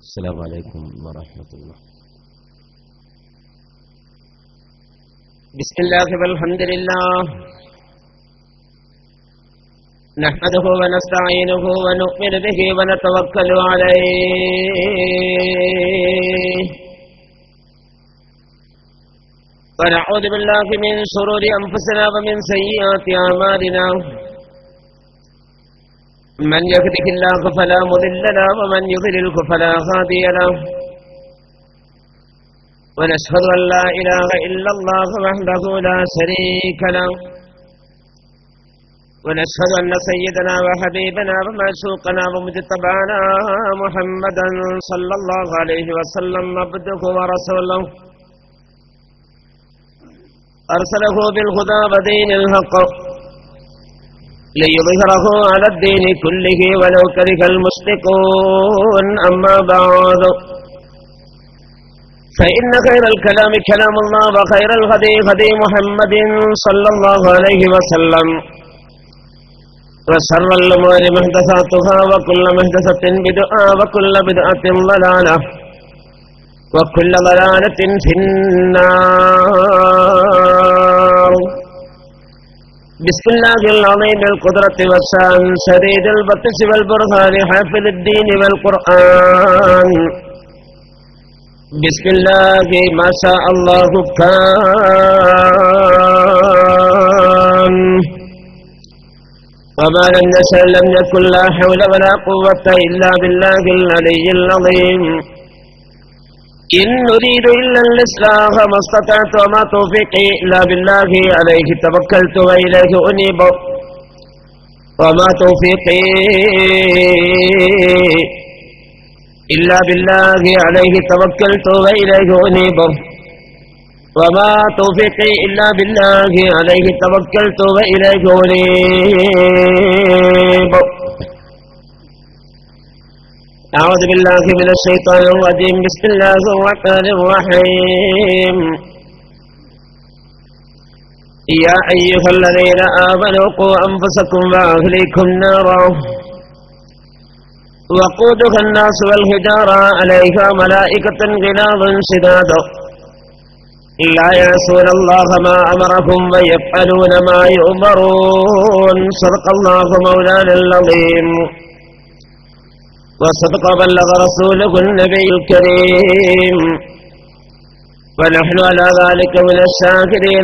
السلام عليكم ورحمة الله. بسم الله والحمد لله نحمده ونستعينه ونؤمن به ونتوكل عليه ونعوذ بالله من شرور أنفسنا ومن سيئات أعمالنا من يهده الله فلا مضل له ومن يضلل فلا هادي له ونشهد أن لا إله إلا الله وحده لا شريك له ونشهد أن سيدنا وحبيبنا ومعشوقنا ومجتبانا محمدا صلى الله عليه وسلم عبده ورسوله أرسله بالهدى ودين الحق ليظهره على الدين كله ولو كره المشركون. أما بعد فإن خير الكلام كلام الله وخير الهدي هدي محمد صلى الله عليه وسلم وشر الأمور محدثاتها وكل محدثة بدعة وكل بدعة ضلالة وكل ضلالة في النار. بسم الله العظيم القدرة والشان شديد البطش والبرهان حافظ الدين والقرآن. بسم الله ما شاء الله كان وما لم يشأ لم يكن لا حول ولا قوة إلا بالله العلي العظيم. إن نريد إلا الإصلاح ما استطعت وما توفيقي إلا بالله عليه توكلت وإليه أنيب وما توفيقي إلا بالله عليه توكلت وإليه أنيب وما توفيقي إلا بالله عليه توكلت وإليه أنيب. أعوذ بالله من الشيطان الرجيم. بسم الله الرحمن الرحيم. يا أيها الذين آمنوا قوا أنفسكم وأهليكم نارا وقودها الناس والحجارة عليها ملائكة غلاظ شداد لا يعصون الله ما أمرهم ويفعلون ما يؤمرون. صدق الله مولانا العظيم وصدق بلغ رسوله النبي الكريم ونحن على ذلك من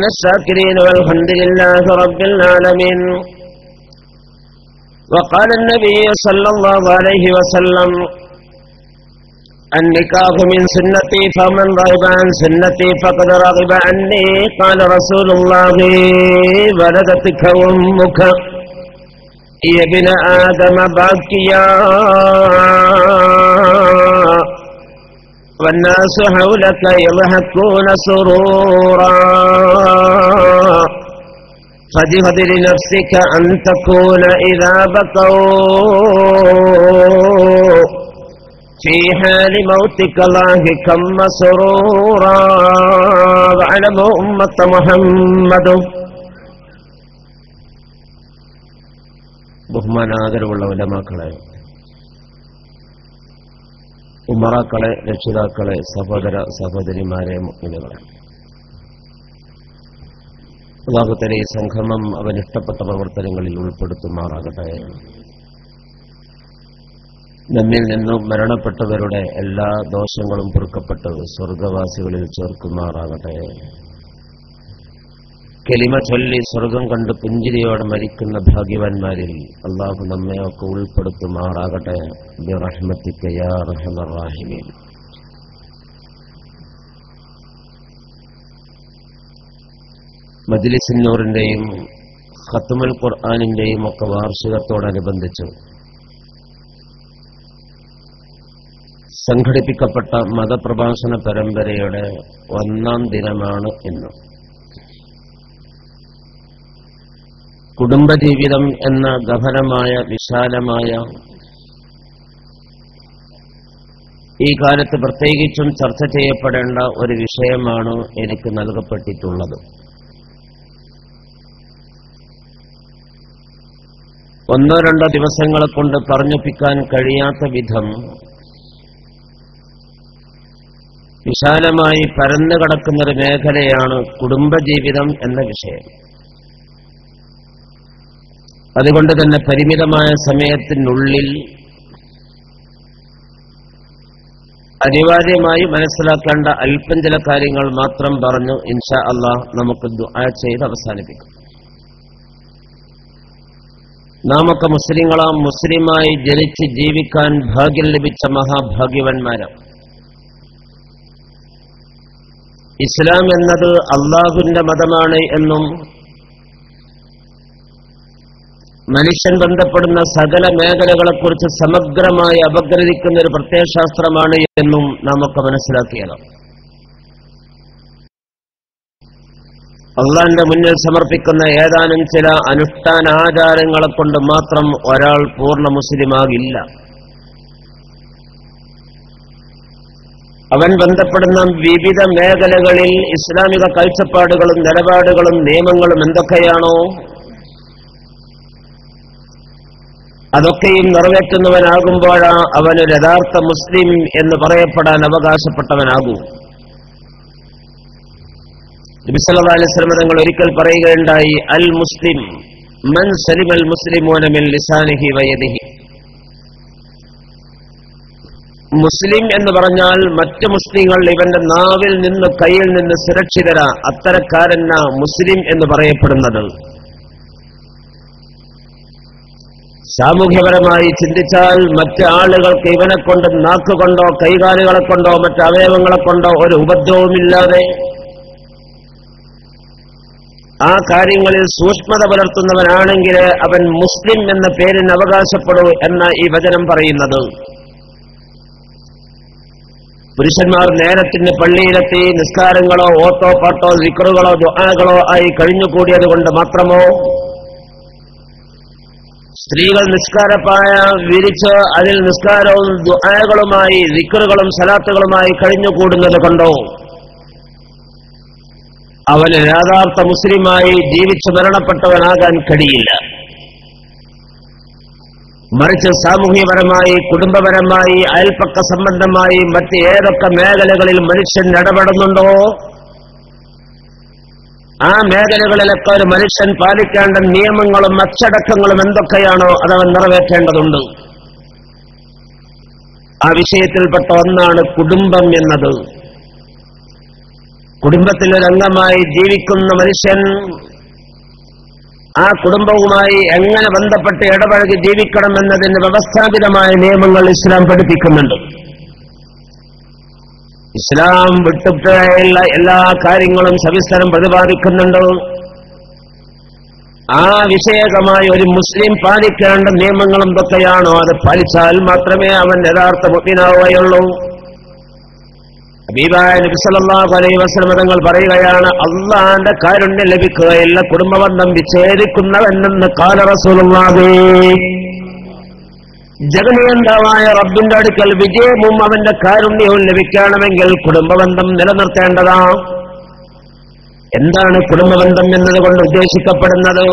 الشاكرين والحمد لله رب العالمين. وقال النبي صلى الله عليه وسلم النكاح من سنتي فمن رغب عن سنتي فقد رغب عني. قال رسول الله ولدتك أمك يا ابن آدم باكيا والناس حولك يضحكون سرورا فاجهد لنفسك أن تكون إذا بكوا في حال موتك لاهكا مسرورا. واعلموا أمة محمد. ബഹുമാനാദരവുള്ള ഉലമാക്കളെ, ഉമറാക്കളെ, രക്ഷിതാക്കളെ, സഹോദര സഹോദരിമാരെ, മുഅ്മിനീങ്ങളെ, അല്ലാഹു തആല ഈ സംഗമം അവൻ ഇഷ്ടപ്പെട്ട പ്രവർത്തനങ്ങളിൽ ഉൾപ്പെടുത്തുമാറാകട്ടെ. നമ്മിൽ നിന്നും മരണപ്പെട്ടവരുടെ എല്ലാ ദോഷങ്ങളും പൊറുക്കപ്പെട്ട് സ്വർഗവാസികളിൽ ചേർക്കുമാറാകട്ടെ. കലിമ ചൊല്ലി സ്വർഗം കണ്ട് പുഞ്ചിരിയോടെ മരിക്കുന്ന ഭാഗ്യവാന്മാരിൽ അല്ലാഹു നമ്മയൊക്കെ ഉൾപ്പെടുത്തുമാറാകട്ടെ. ബിറഹ്മതിക യാ അർഹമർ റഹീമീൻ. മജ്ലിസുൻ നൂറിന്റെയും ഖത്മുൽ ഖുർആനിന്റെയും ഒക്കെ വാർഷികത്തോടനുബന്ധിച്ച് സംഘടിപ്പിക്കപ്പെട്ട മതപ്രഭാഷണ പരമ്പരയുടെ 1-ാം ദിനമാണ് ഇന്ന്. കുടുംബജീവിതം എന്ന ഗഹനമായ വിശാലമായ ഈ കാലത്ത് പ്രത്യേകിച്ചും ചർച്ച ചെയ്യപ്പെടേണ്ട ഒരു വിഷയമാണ് എനിക്ക് നൽകപ്പെട്ടിട്ടുള്ളത്. ഒന്നോ രണ്ടോ ദിവസങ്ങളെ കൊണ്ട് പറഞ്ഞൊപ്പിക്കാൻ കഴിയാത്ത വിധം വിശാലമായി പരന്നു കിടക്കുന്നൊരു മേഖലയാണ് കുടുംബജീവിതം എന്ന വിഷയം. അതുകൊണ്ട് തന്നെ പരിമിതമായ സമയത്തിനുള്ളിൽ അനിവാര്യമായി മനസ്സിലാക്കേണ്ട അല്പം ചില കാര്യങ്ങൾ മാത്രം പറഞ്ഞു ഇൻഷാ അല്ലാഹ് നമുക്ക് ദുആ ചെയ്ത് അവസാനിപ്പിക്കാം. നാമൊക്കെ മുസ്ലിങ്ങളാം, മുസ്ലിമായി ജനിച്ച് ജീവിക്കാൻ ഭാഗ്യം ലഭിച്ച മഹാഭാഗ്യവാന്മാരാണ്. ഇസ്ലാം എന്നത് അള്ളാഹുവിന്റെ മതമാണ് എന്നും മനുഷ്യൻ ബന്ധപ്പെടുന്ന സകല മേഖലകളെക്കുറിച്ച് സമഗ്രമായി അപഗ്രഥിക്കുന്ന ഒരു പ്രത്യയശാസ്ത്രമാണ് എന്നും നാമൊക്കെ മനസ്സിലാക്കിയതാണ്. അള്ളാന്റെ മുന്നിൽ സമർപ്പിക്കുന്ന ഏതാനും ചില അനുഷ്ഠാന ആചാരങ്ങളെ കൊണ്ട് മാത്രം ഒരാൾ പൂർണ്ണ മുസ്ലിമാകില്ല. അവൻ ബന്ധപ്പെടുന്ന വിവിധ മേഖലകളിൽ ഇസ്ലാമിക കാഴ്ചപ്പാടുകളും നിലപാടുകളും നിയമങ്ങളും എന്തൊക്കെയാണോ അതൊക്കെയും നിറവേറ്റുന്നവനാകുമ്പോഴാണ് അവനൊരു യഥാർത്ഥ മുസ്ലിം എന്ന് പറയപ്പെടാൻ അവകാശപ്പെട്ടവനാകൂ. നബി സല്ലല്ലാഹു അലൈഹി വസല്ലം തങ്ങൾ ഒരിക്കൽ പറയുകയുണ്ടായി, അൽ മുസ്ലിം മൻ സലിമൽ മുസ്ലിമൂന മിൻ ലിസാനിഹി വയദിഹി. മുസ്ലിം എന്ന് പറഞ്ഞാൽ മറ്റു മുസ്ലിങ്ങൾ ഇവന്റെ നാവിൽ നിന്ന് കയ്യിൽ നിന്ന് സുരക്ഷിതരാ, അത്തരക്കാരന മുസ്ലിം എന്ന് പറയപ്പെടുന്നത്. സാമൂഹ്യപരമായി ചിന്തിച്ചാൽ മറ്റ് ആളുകൾക്ക് ഇവനെ കൊണ്ട് നാക്കുകൊണ്ടോ കൈകാലുകളെ കൊണ്ടോ മറ്റ് അവയവങ്ങളെ കൊണ്ടോ ഒരു ഉപദ്രവമില്ലാതെ ആ കാര്യങ്ങളിൽ സൂക്ഷ്മത പുലർത്തുന്നവനാണെങ്കിൽ അവൻ മുസ്ലിം എന്ന പേരിന് അവകാശപ്പെടൂ എന്ന ഈ വചനം പറയുന്നത്. പുരുഷന്മാർ നേരത്തിന് പള്ളിയിലെത്തി നിസ്കാരങ്ങളോ ഓട്ടോ പാട്ടോ സിക്റുകളോ ദുആകളോ ആയി കഴിഞ്ഞുകൂടിയത് കൊണ്ട് മാത്രമോ, സ്ത്രീകൾ നിസ്കാരപ്പായ വിരിച്ച് അതിൽ നിസ്കാരവും ദുആകളുമായി സിക്റുകളും സലാത്തുകളുമായി കഴിഞ്ഞുകൂടുന്നത് കൊണ്ടോ അവന് യഥാർത്ഥ മുസ്ലിമായി ജീവിച്ചു മരണപ്പെട്ടവനാകാൻ കഴിയില്ല. മറിച്ച് സാമൂഹ്യപരമായി, കുടുംബപരമായി, അയൽപ്പക്ക സംബന്ധമായി മറ്റ് ഏതൊക്കെ മേഖലകളിൽ മനുഷ്യൻ ഇടപെടുന്നുണ്ടോ ആ മേഖലകളിലൊക്കെ ഒരു മനുഷ്യൻ പാലിക്കേണ്ട നിയമങ്ങളും അച്ചടക്കങ്ങളും എന്തൊക്കെയാണോ അതവൻ നിറവേറ്റേണ്ടതുണ്ട്. ആ വിഷയത്തിൽപ്പെട്ട ഒന്നാണ് കുടുംബം എന്നത്. കുടുംബത്തിലൊരംഗമായി ജീവിക്കുന്ന മനുഷ്യൻ ആ കുടുംബവുമായി എങ്ങനെ ബന്ധപ്പെട്ട് ഇടപഴകി ജീവിക്കണം എന്നതിന് വ്യവസ്ഥാപിതമായ നിയമങ്ങൾ ഇസ്ലാം പഠിപ്പിക്കുന്നുണ്ട്. ഇസ്ലാം വിട്ടുള്ള എല്ലാ കാര്യങ്ങളും സവിസ്തരം പ്രതിപാദിക്കുന്നുണ്ട്. ആ വിഷയകമായി ഒരു മുസ്ലിം പാലിക്കേണ്ട നിയമങ്ങൾ എന്തൊക്കെയാണോ അത് പാലിച്ചാൽ മാത്രമേ അവൻ യഥാർത്ഥ മുഅ്മിനാവുകയുള്ളൂ. ഹബീബായ നബി സല്ലല്ലാഹു അലൈഹി വസല്ലം തങ്ങൾ പറയുകയാണ്, അള്ളാന്റെ കാരുണ്യം ലഭിക്കുകയില്ല കുടുംബബന്ധം വിച്ഛേദിക്കുന്നവനെന്ന് ഖാല റസൂലുള്ളാഹി. ജഗന്നിയന്താവായ റബ്ബിന്റെ അടുക്കൽ വിജയവും അവന്റെ കാരുണ്യവും ലഭിക്കണമെങ്കിൽ കുടുംബബന്ധം നിലനിർത്തേണ്ടതാണ്. എന്താണ് കുടുംബബന്ധം എന്നതുകൊണ്ട് ഉദ്ദേശിക്കപ്പെടുന്നത്?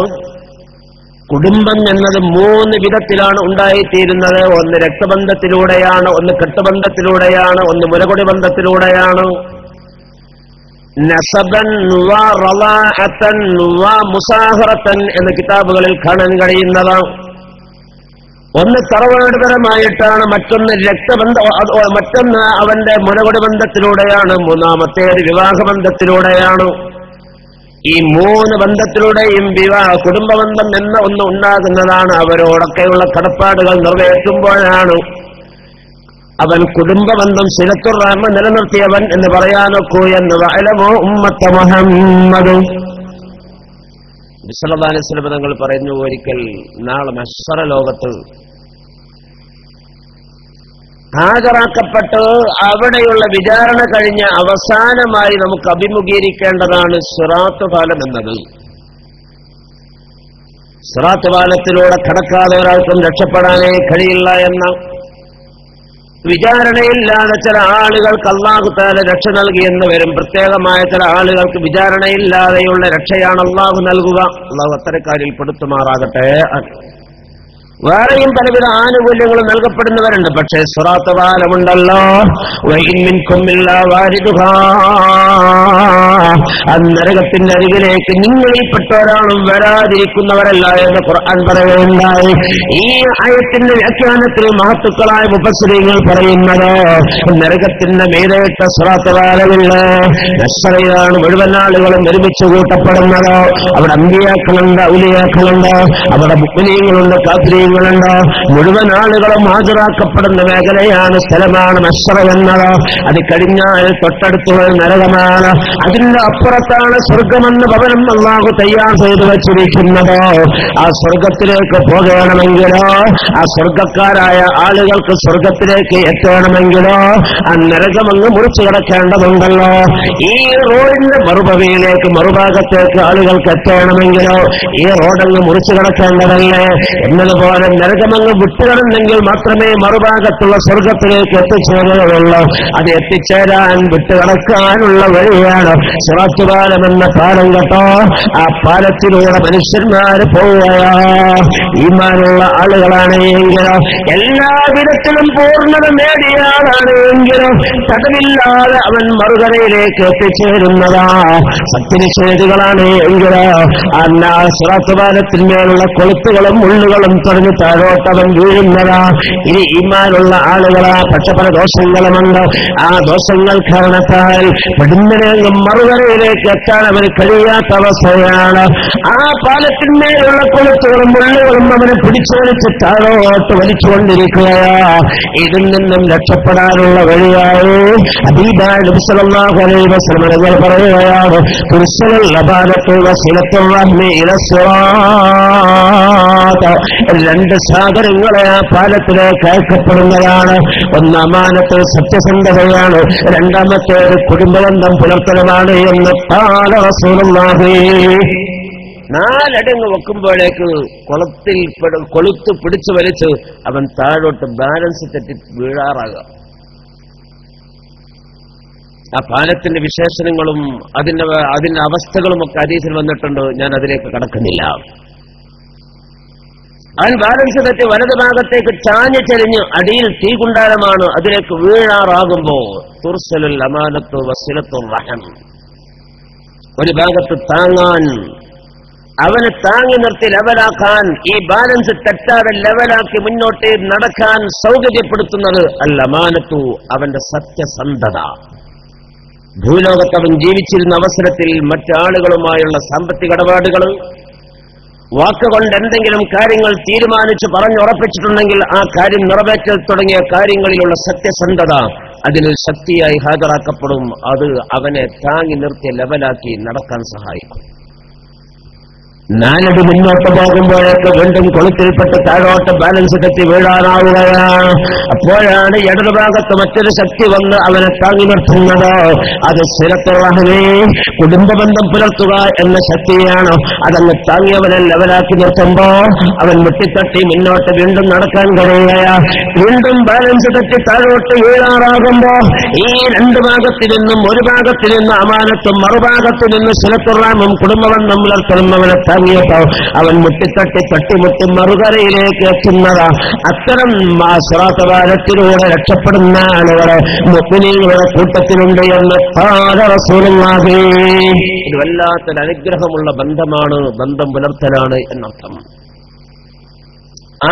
കുടുംബം എന്നത് 3 വിധത്തിലാണ് ഉണ്ടായിത്തീരുന്നത്. ഒന്ന് രക്തബന്ധത്തിലൂടെയാണ്, ഒന്ന് കെട്ടുബന്ധത്തിലൂടെയാണ്, ഒന്ന് മുലകുടി ബന്ധത്തിലൂടെയാണ്. നസബൻ വ റളാഅതൻ വ മുസാഹറതൻ എന്ന കിതാബുകളിൽ കാണാൻ കഴിയുന്നതാണ്. ഒന്ന് തറവാടുപരമായിട്ടാണ്, മറ്റൊന്ന് മറ്റൊന്ന് അവന്റെ മുലകുടി ബന്ധത്തിലൂടെയാണ്, മൂന്നാമത്തേത് വിവാഹബന്ധത്തിലൂടെയാണ്. ഈ 3 ബന്ധത്തിലൂടെയും കുടുംബബന്ധം എന്ന ഒന്ന് ഉണ്ടാകുന്നതാണ്. അവരോടൊക്കെയുള്ള കടപ്പാടുകൾ നിറവേറ്റുമ്പോഴാണ് അവൻ കുടുംബബന്ധം സിലത്തുർ റഹ്മ നിലനിർത്തിയവൻ എന്ന് പറയാനൊക്കൂ എന്ന് വഅലമു ഉമ്മത്ത മുഹമ്മദ് സല്ലല്ലാഹു അലൈഹി വസല്ലം തങ്ങൾ പറഞ്ഞു, ഒരിക്കൽ നാളെ മഹ്ശറ ലോകത്ത് ഹാജരാക്കപ്പെട്ട് അവിടെയുള്ള വിചാരണ കഴിഞ്ഞ് അവസാനമായി നമുക്ക് അഭിമുഖീകരിക്കേണ്ടതാണ് സിറാത്ത് പാലം എന്നത്. സിറാത്ത് പാലത്തിലൂടെ കടക്കാതെ ഒരാൾക്കും രക്ഷപ്പെടാനേ കഴിയില്ല എന്ന വിചാരണയില്ലാതെ ചില ആളുകൾക്ക് അല്ലാഹു തആല രക്ഷ നൽകിയെന്ന് വരും. പ്രത്യേകമായ ചില ആളുകൾക്ക് വിചാരണയില്ലാതെയുള്ള രക്ഷയാണ് അല്ലാഹു നൽകുക. അല്ലാഹു അത്തരക്കാരിൽ പെടുത്തുമാറാകട്ടെ. വേറെയും പലവിധ ആനുകൂല്യങ്ങളും നൽകപ്പെടുന്നവരുണ്ട്. പക്ഷേ സിറാത്ത് പാലമുണ്ടല്ലോ, നരകത്തിന്റെ അരികിലേക്ക് നിങ്ങളിൽപ്പെട്ട ഒരാളും വരാതിരിക്കുന്നവരല്ല എന്ന് ഖുർആൻ പറയുകയുണ്ടായി. ഈ ആയത്തിന്റെ വ്യാഖ്യാനത്തിൽ മഹത്തുക്കളായ മുഫസ്സിരീങ്ങൾ പറയുന്നത് നരകത്തിന്റെ മീതെയിട്ട സിറാത്ത് പാലമില്ല, നസ്രയിലാണ് മുഴുവൻ ആളുകളും ഒരുമിച്ച് കൂട്ടപ്പെടുന്നത്. അവിടെ അമ്പിയാക്കളുണ്ട്, ഔലിയാക്കളുണ്ട്, അവിടെ മുഅ്മിനീങ്ങളുണ്ട്, കാഫിരീങ്ങളുണ്ട്, മുഴുവൻ ആളുകളും ഹാജരാക്കപ്പെടുന്ന മേഖലയാണ്, സ്ഥലമാണ് മഹ്ശറ എന്നത്. അത് കഴിഞ്ഞാൽ തൊട്ടടുത്തുള്ള നരകമാണ്. അതിന്റെ അപ്പുറത്താണ് സ്വർഗമെന്ന ഭവനം അല്ലാഹു തയ്യാർ ചെയ്തു വച്ചിരിക്കുന്നത്. ആ സ്വർഗത്തിലേക്ക് പോകണമെങ്കിലോ, ആ സ്വർഗക്കാരായ ആളുകൾക്ക് സ്വർഗത്തിലേക്ക് എത്തണമെങ്കിലോ ആ നരകമെന്ന് മുറിച്ചു കിടക്കേണ്ടതുണ്ടല്ലോ. ഈ റോഡിന്റെ മറുപടിയിലേക്ക്, മറുഭാഗത്തേക്ക് ആളുകൾക്ക് എത്തണമെങ്കിലോ ഈ റോഡങ്ങ് മുറിച്ചു കിടക്കേണ്ടതല്ലേ? എന്നതുപോലെ നരകമങ്ങ് വിട്ടുകിടന്നെങ്കിൽ മാത്രമേ മറുഭാഗത്തുള്ള സ്വർഗത്തിലേക്ക് എത്തിച്ചേരുകയുള്ളൂ. അത് എത്തിച്ചേരാൻ വിട്ടുകിടക്കാനുള്ള വഴിയാണ് സിറാത്ത് പാലം എന്ന പാലം കേട്ടോ. ആ പാലത്തിലൂടെ മനുഷ്യന്മാര് പോവുകയാ. ഈമാനുള്ള ആളുകളാണ് എങ്കിലോ, എല്ലാവിധത്തിലും പൂർണ്ണത നേടിയ ആളാണ് എങ്കിലോ തടവില്ലാതെ അവൻ മറുകരയിലേക്ക് എത്തിച്ചേരുന്നതാ. സത്യനിഷേധികളാണ് എങ്കിലോ ആ സിറാത്ത് പാലത്തിന്മേലുള്ള കൊളുത്തുകളും മുള്ളുകളും തുടങ്ങി താഴോട്ടവൻ വീഴുന്നതാ. ഇനി ഈമാനുള്ള ആളുകളാ, പക്ഷെ പല ദോഷങ്ങളുമുണ്ട്. ആ ദോഷങ്ങൾ കാരണത്താൽ പെടുന്നതിനും മറുകരയിലേക്ക് എത്താൻ അവന് കഴിയാത്ത അവസ്ഥയാണ്. ആ പാലത്തിന്മേലുള്ള കൊളുത്തുകളും മുള്ളുകളും അവനെ പിടിച്ചോടിച്ച് താഴോട്ട് വലിച്ചുകൊണ്ടിരിക്കുകയാ. ഇതിൽ നിന്നും രക്ഷപ്പെടാനുള്ള വഴിയായി ഹബീബായ നബി സല്ലല്ലാഹു അലൈഹി വസല്ലം തങ്ങൾ പറയുകയാണ്, തുർസലുൽ ലബാനത്തു വസിലത്തുർ റഹ്മി ഇലസ്സിറാത്ത്. രണ്ട് സാഗരങ്ങളെ ആ പാലത്തിലേക്ക് അയക്കപ്പെടുന്നതാണ്. ഒന്ന് അമാനത്ത്, സത്യസന്ധതയാണ്. രണ്ടാമത്തേത് കുടുംബബന്ധം പുലർത്തലുമാണ് എന്ന് ഖാല റസൂലുള്ളാഹി. നാലടങ്ങ് വെക്കുമ്പോഴേക്ക് കൊളുത്ത് പിടിച്ചു വലിച്ച് അവൻ താഴോട്ട് ബാലൻസ് തെറ്റി വീഴാറാകുക. ആ പാലത്തിന്റെ വിശേഷണങ്ങളും അതിന്റെ അവസ്ഥകളും ഒക്കെ ഹദീസിൽ വന്നിട്ടുണ്ട്. ഞാൻ അതിലേക്ക് കടക്കുന്നില്ല. അവൻ ബാലൻസ് തെറ്റി വലതു ഭാഗത്തേക്ക് ചാഞ്ഞു ചെരിഞ്ഞ് അടിയിൽ തീകുണ്ടാരമാണ്. അതിലേക്ക് വീഴാറാകുമ്പോ തുർസലുൽ അമാനത്തു വസിലത്തുർ റഹം, ഒരു ഭാഗത്ത് താങ്ങാൻ, അവന് താങ്ങി നിർത്തി ലെവലാക്കാൻ, ഈ ബാലൻസ് തെറ്റാതെ ലെവലാക്കി മുന്നോട്ട് നടക്കാൻ സൗകര്യപ്പെടുത്തുന്നത് അൽ അമാനത്തു, അവന്റെ സത്യസന്ധത. ഭൂലോകത്ത് അവൻ ജീവിച്ചിരുന്ന അവസരത്തിൽ മറ്റാളുകളുമായുള്ള സാമ്പത്തിക ഇടപാടുകൾ, വാക്കുകൊണ്ട് എന്തെങ്കിലും കാര്യങ്ങൾ തീരുമാനിച്ച് പറഞ്ഞുറപ്പിച്ചിട്ടുണ്ടെങ്കിൽ ആ കാര്യം നിറവേറ്റൽ തുടങ്ങിയ കാര്യങ്ങളിലുള്ള സത്യസന്ധത അതിന് ശക്തിയായി ഹാജരാക്കപ്പെടും. അത് അവനെ താങ്ങി നിർത്തി ലെവലാക്കി നടക്കാൻ സഹായിക്കും. നാലടി മുന്നോട്ട് പോകുമ്പോഴേക്ക് വീണ്ടും കൊളുത്തിൽപ്പെട്ട് താഴോട്ട് ബാലൻസ് തെറ്റി വീഴാനാവുകയാണ്. അപ്പോഴാണ് ഇടതുഭാഗത്ത് മറ്റൊരു ശക്തി വന്ന് അവനെ താങ്ങി നിർത്തുന്നത്. അത് സിലത്തുർ റഹ്മി, കുടുംബബന്ധം പുലർത്തുക എന്ന ശക്തിയാണ്. അതങ്ങ് താങ്ങി അവനെ ലെവലാക്കി നിർത്തുമ്പോ അവൻ മുട്ടിത്തട്ടി മുന്നോട്ട് വീണ്ടും നടക്കാൻ കഴിയുകയാ. വീണ്ടും ബാലൻസ് തെറ്റി താഴോട്ട് വീഴാറാകുമ്പോ ഈ രണ്ട് ഭാഗത്തിൽ നിന്നും, ഒരു ഭാഗത്തിൽ നിന്ന് അമാനത്തും മറുഭാഗത്തു നിന്ന് സിലത്തുർ റഹ്മും കുടുംബബന്ധം പുലർത്തലും അവനെ താങ്ങിയപ്പോ അവൻ മുട്ടിത്തട്ടി തട്ടിമുട്ടി മറുകരയിലേക്ക് എത്തുന്നതാ. അത്തരം സിറാത്ത് പാലത്തിലൂടെ രക്ഷപ്പെടുന്ന ആളുകളെ മുഅ്മിനീങ്ങളുടെ കൂട്ടത്തിലുണ്ട് എന്ന് ഖാല റസൂലുള്ളാഹി. ഇത് വല്ലാത്തൊരു അനുഗ്രഹമുള്ള ബന്ധമാണ്, ബന്ധം പുലർത്തലാണ് എന്നർത്ഥം.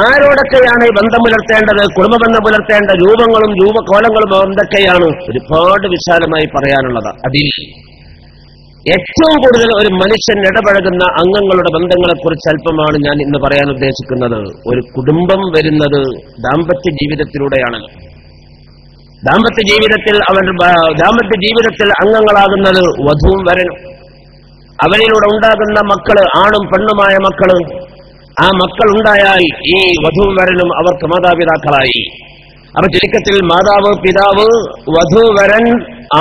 ആരോടൊക്കെയാണ് ഈ ബന്ധം പുലർത്തേണ്ടത്, കുടുംബബന്ധം പുലർത്തേണ്ട രൂപങ്ങളും രൂപകോലങ്ങളും എന്തൊക്കെയാണ്? ഒരുപാട് വിശാലമായി പറയാനുള്ളത്. അതിൽ ഏറ്റവും കൂടുതൽ ഒരു മനുഷ്യൻ ഇടപഴകുന്ന അംഗങ്ങളുടെ ബന്ധങ്ങളെക്കുറിച്ച് അല്പമാണ് ഞാൻ ഇന്ന് പറയാൻ ഉദ്ദേശിക്കുന്നത്. ഒരു കുടുംബം വരുന്നത് ദാമ്പത്യ ജീവിതത്തിലൂടെയാണ്. ദാമ്പത്യ ജീവിതത്തിൽ അംഗങ്ങളാകുന്നത് വധുവും വരനും. അവരിലൂടെ ഉണ്ടാകുന്ന മക്കള്, ആണും പെണ്ണുമായ മക്കള്. ആ മക്കൾ ഉണ്ടായാൽ ഈ വധുവും വരനും അവർക്ക് മാതാപിതാക്കളായി. അപ്പൊ ചുരുക്കത്തിൽ മാതാവ്, പിതാവ്, വധു, വരൻ,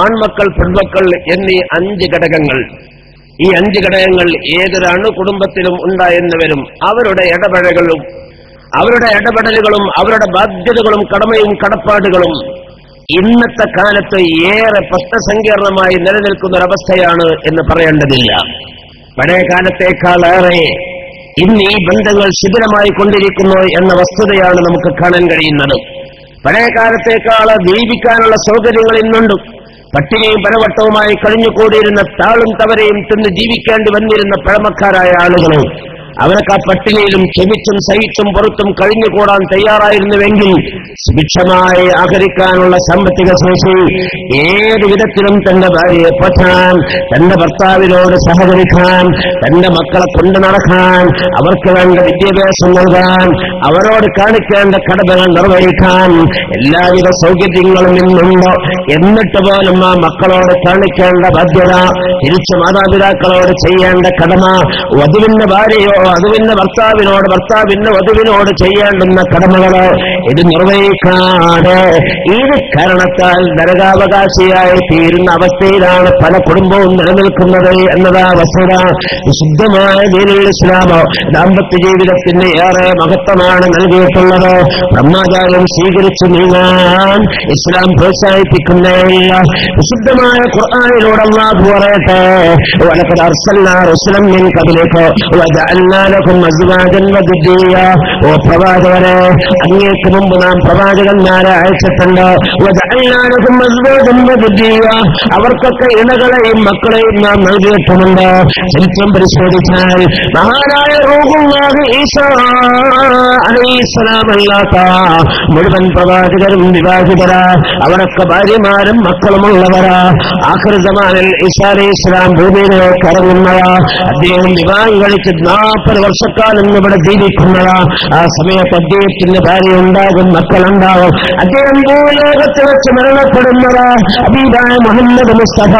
ആൺമക്കൾ, പെൺമക്കൾ എന്നീ 5 ഘടകങ്ങൾ. ഈ 5 ഘടകങ്ങൾ ഏതൊരു അണുകുടുംബത്തിലും ഉണ്ടായെന്നവരും അവരുടെ ഇടപെടലുകളും അവരുടെ ബാധ്യതകളും കടമയും കടപ്പാടുകളും ഇന്നത്തെ കാലത്ത് ഏറെ പ്രശ്നസങ്കീർണമായി നിലനിൽക്കുന്ന ഒരവസ്ഥയാണ് എന്ന് പറയേണ്ടതില്ല. പഴയ കാലത്തേക്കാളേറെ ഇന്ന് ഈ ബന്ധങ്ങൾ ശിഥിലമായി കൊണ്ടിരിക്കുന്നു എന്ന വസ്തുതയാണ് നമുക്ക് കാണാൻ കഴിയുന്നത്. പഴയ കാലത്തേക്കാൾ ജീവിക്കാനുള്ള സൗകര്യങ്ങൾ ഇന്നുണ്ട്. പട്ടിണിയും പലവട്ടവുമായി കഴിഞ്ഞുകൂടിയിരുന്ന താളും തവരയും തിന്ന് ജീവിക്കേണ്ടി വന്നിരുന്ന പഴമക്കാരായ ആളുകളും അവരൊക്കെ ആ പട്ടിണിയിലും ക്ഷമിച്ചും സഹിച്ചും പുറത്തും കഴിഞ്ഞുകൂടാൻ തയ്യാറായിരുന്നുവെങ്കിൽ സുഭിക്ഷമായി ആഹരിക്കാനുള്ള സാമ്പത്തിക ശേഷി ഏതു വിധത്തിലും തന്റെ ഭാര്യയെ പോറ്റാൻ, തന്റെ ഭർത്താവിനോട് സഹകരിക്കാൻ, തന്റെ മക്കളെ കൊണ്ടു നടക്കാൻ, അവർക്ക് വേണ്ട വിദ്യാഭ്യാസം നൽകാൻ, അവരോട് കാണിക്കേണ്ട കടമകൾ നിർവഹിക്കാൻ എല്ലാവിധ സൗകര്യങ്ങളും ഇന്നുണ്ട്. എന്നിട്ട് പോലും ആ മക്കളോട് കാണിക്കേണ്ട ബാധ്യത, തിരിച്ചു മാതാപിതാക്കളോട് ചെയ്യേണ്ട കടമ, വധുവിന്റെ ഭാര്യയോ വധുവിന്റെ ഭർത്താവിനോട്, ഭർത്താവിന്റെ വധുവിനോട് ചെയ്യേണ്ടുന്ന കടമകള് ഇത് നിർവഹിക്കാതെ ഇത് കാരണത്താൽ നരകാവകാശിയായി തീരുന്ന അവസ്ഥയിലാണ് പല കുടുംബവും നിലനിൽക്കുന്നത് എന്നതാ വസ്തുത. വിശുദ്ധമായ ദീനുൽ ഇസ്ലാമോ ദാമ്പത്യ ജീവിതത്തിന് ഏറെ മഹത്വമാണ് നൽകിയിട്ടുള്ളത്. ബ്രഹ്മചാര്യം സ്വീകരിച്ചു നീങ്ങാൻ ഇസ്ലാം പ്രോത്സാഹിപ്പിക്കുന്നേയില്ല. വിശുദ്ധമായ ഖുർആനിലൂടെ അല്ലാഹു പറയട്ടെ, വലഖദ് അർസൽനാ റസൂലൻ മിൻ ഖബ്ലിക വജഅൽനാ ലഹും അസ്വാജൻ വദുരിയ്യ. ഓ പ്രവാചകരെ, അങ്ങേക്ക് മുമ്പ് നാം പ്രവാചകന്മാരെ അയച്ചിട്ടുണ്ട്. വജഅൽനാ ലഹും അസ്വാജൻ വദുരിയ്യ, അവർക്കൊക്കെ ഇണകളെയും മക്കളെയും നാം നൽകിയിട്ടുമുണ്ട്. ചരിത്രം പരിശോധിച്ചാൽ മഹാനായ റൂഹുല്ലാഹി ഈസാ അലൈഹിസ്സലാം അല്ലാത്ത മുഴുവൻ പ്രവാചകരും വിവാഹിതരാ, അവരൊക്കെ ഭാര്യമാരും മക്കളുമുള്ളവരാ. ആഖിർ സമാനിൽ ഈസാ അലൈഹിസ്സലാം ഭൂമിയിലേക്ക് ഇറങ്ങുന്നതാ. അദ്ദേഹം വിവാഹം കഴിച്ച് 40 വർഷക്കാലം ഇവിടെ ജീവിക്കുന്നതാ. ആ സമയത്ത് അദ്ദേഹത്തിന്റെ ഭാര്യ ഉണ്ടാകും, മക്കളുണ്ടാകും. അദ്ദേഹം ഭൂലോകത്ത് വെച്ച് മരണപ്പെടുന്നതാ. ഹബീബായ മുഹമ്മദ് മുസ്തഫ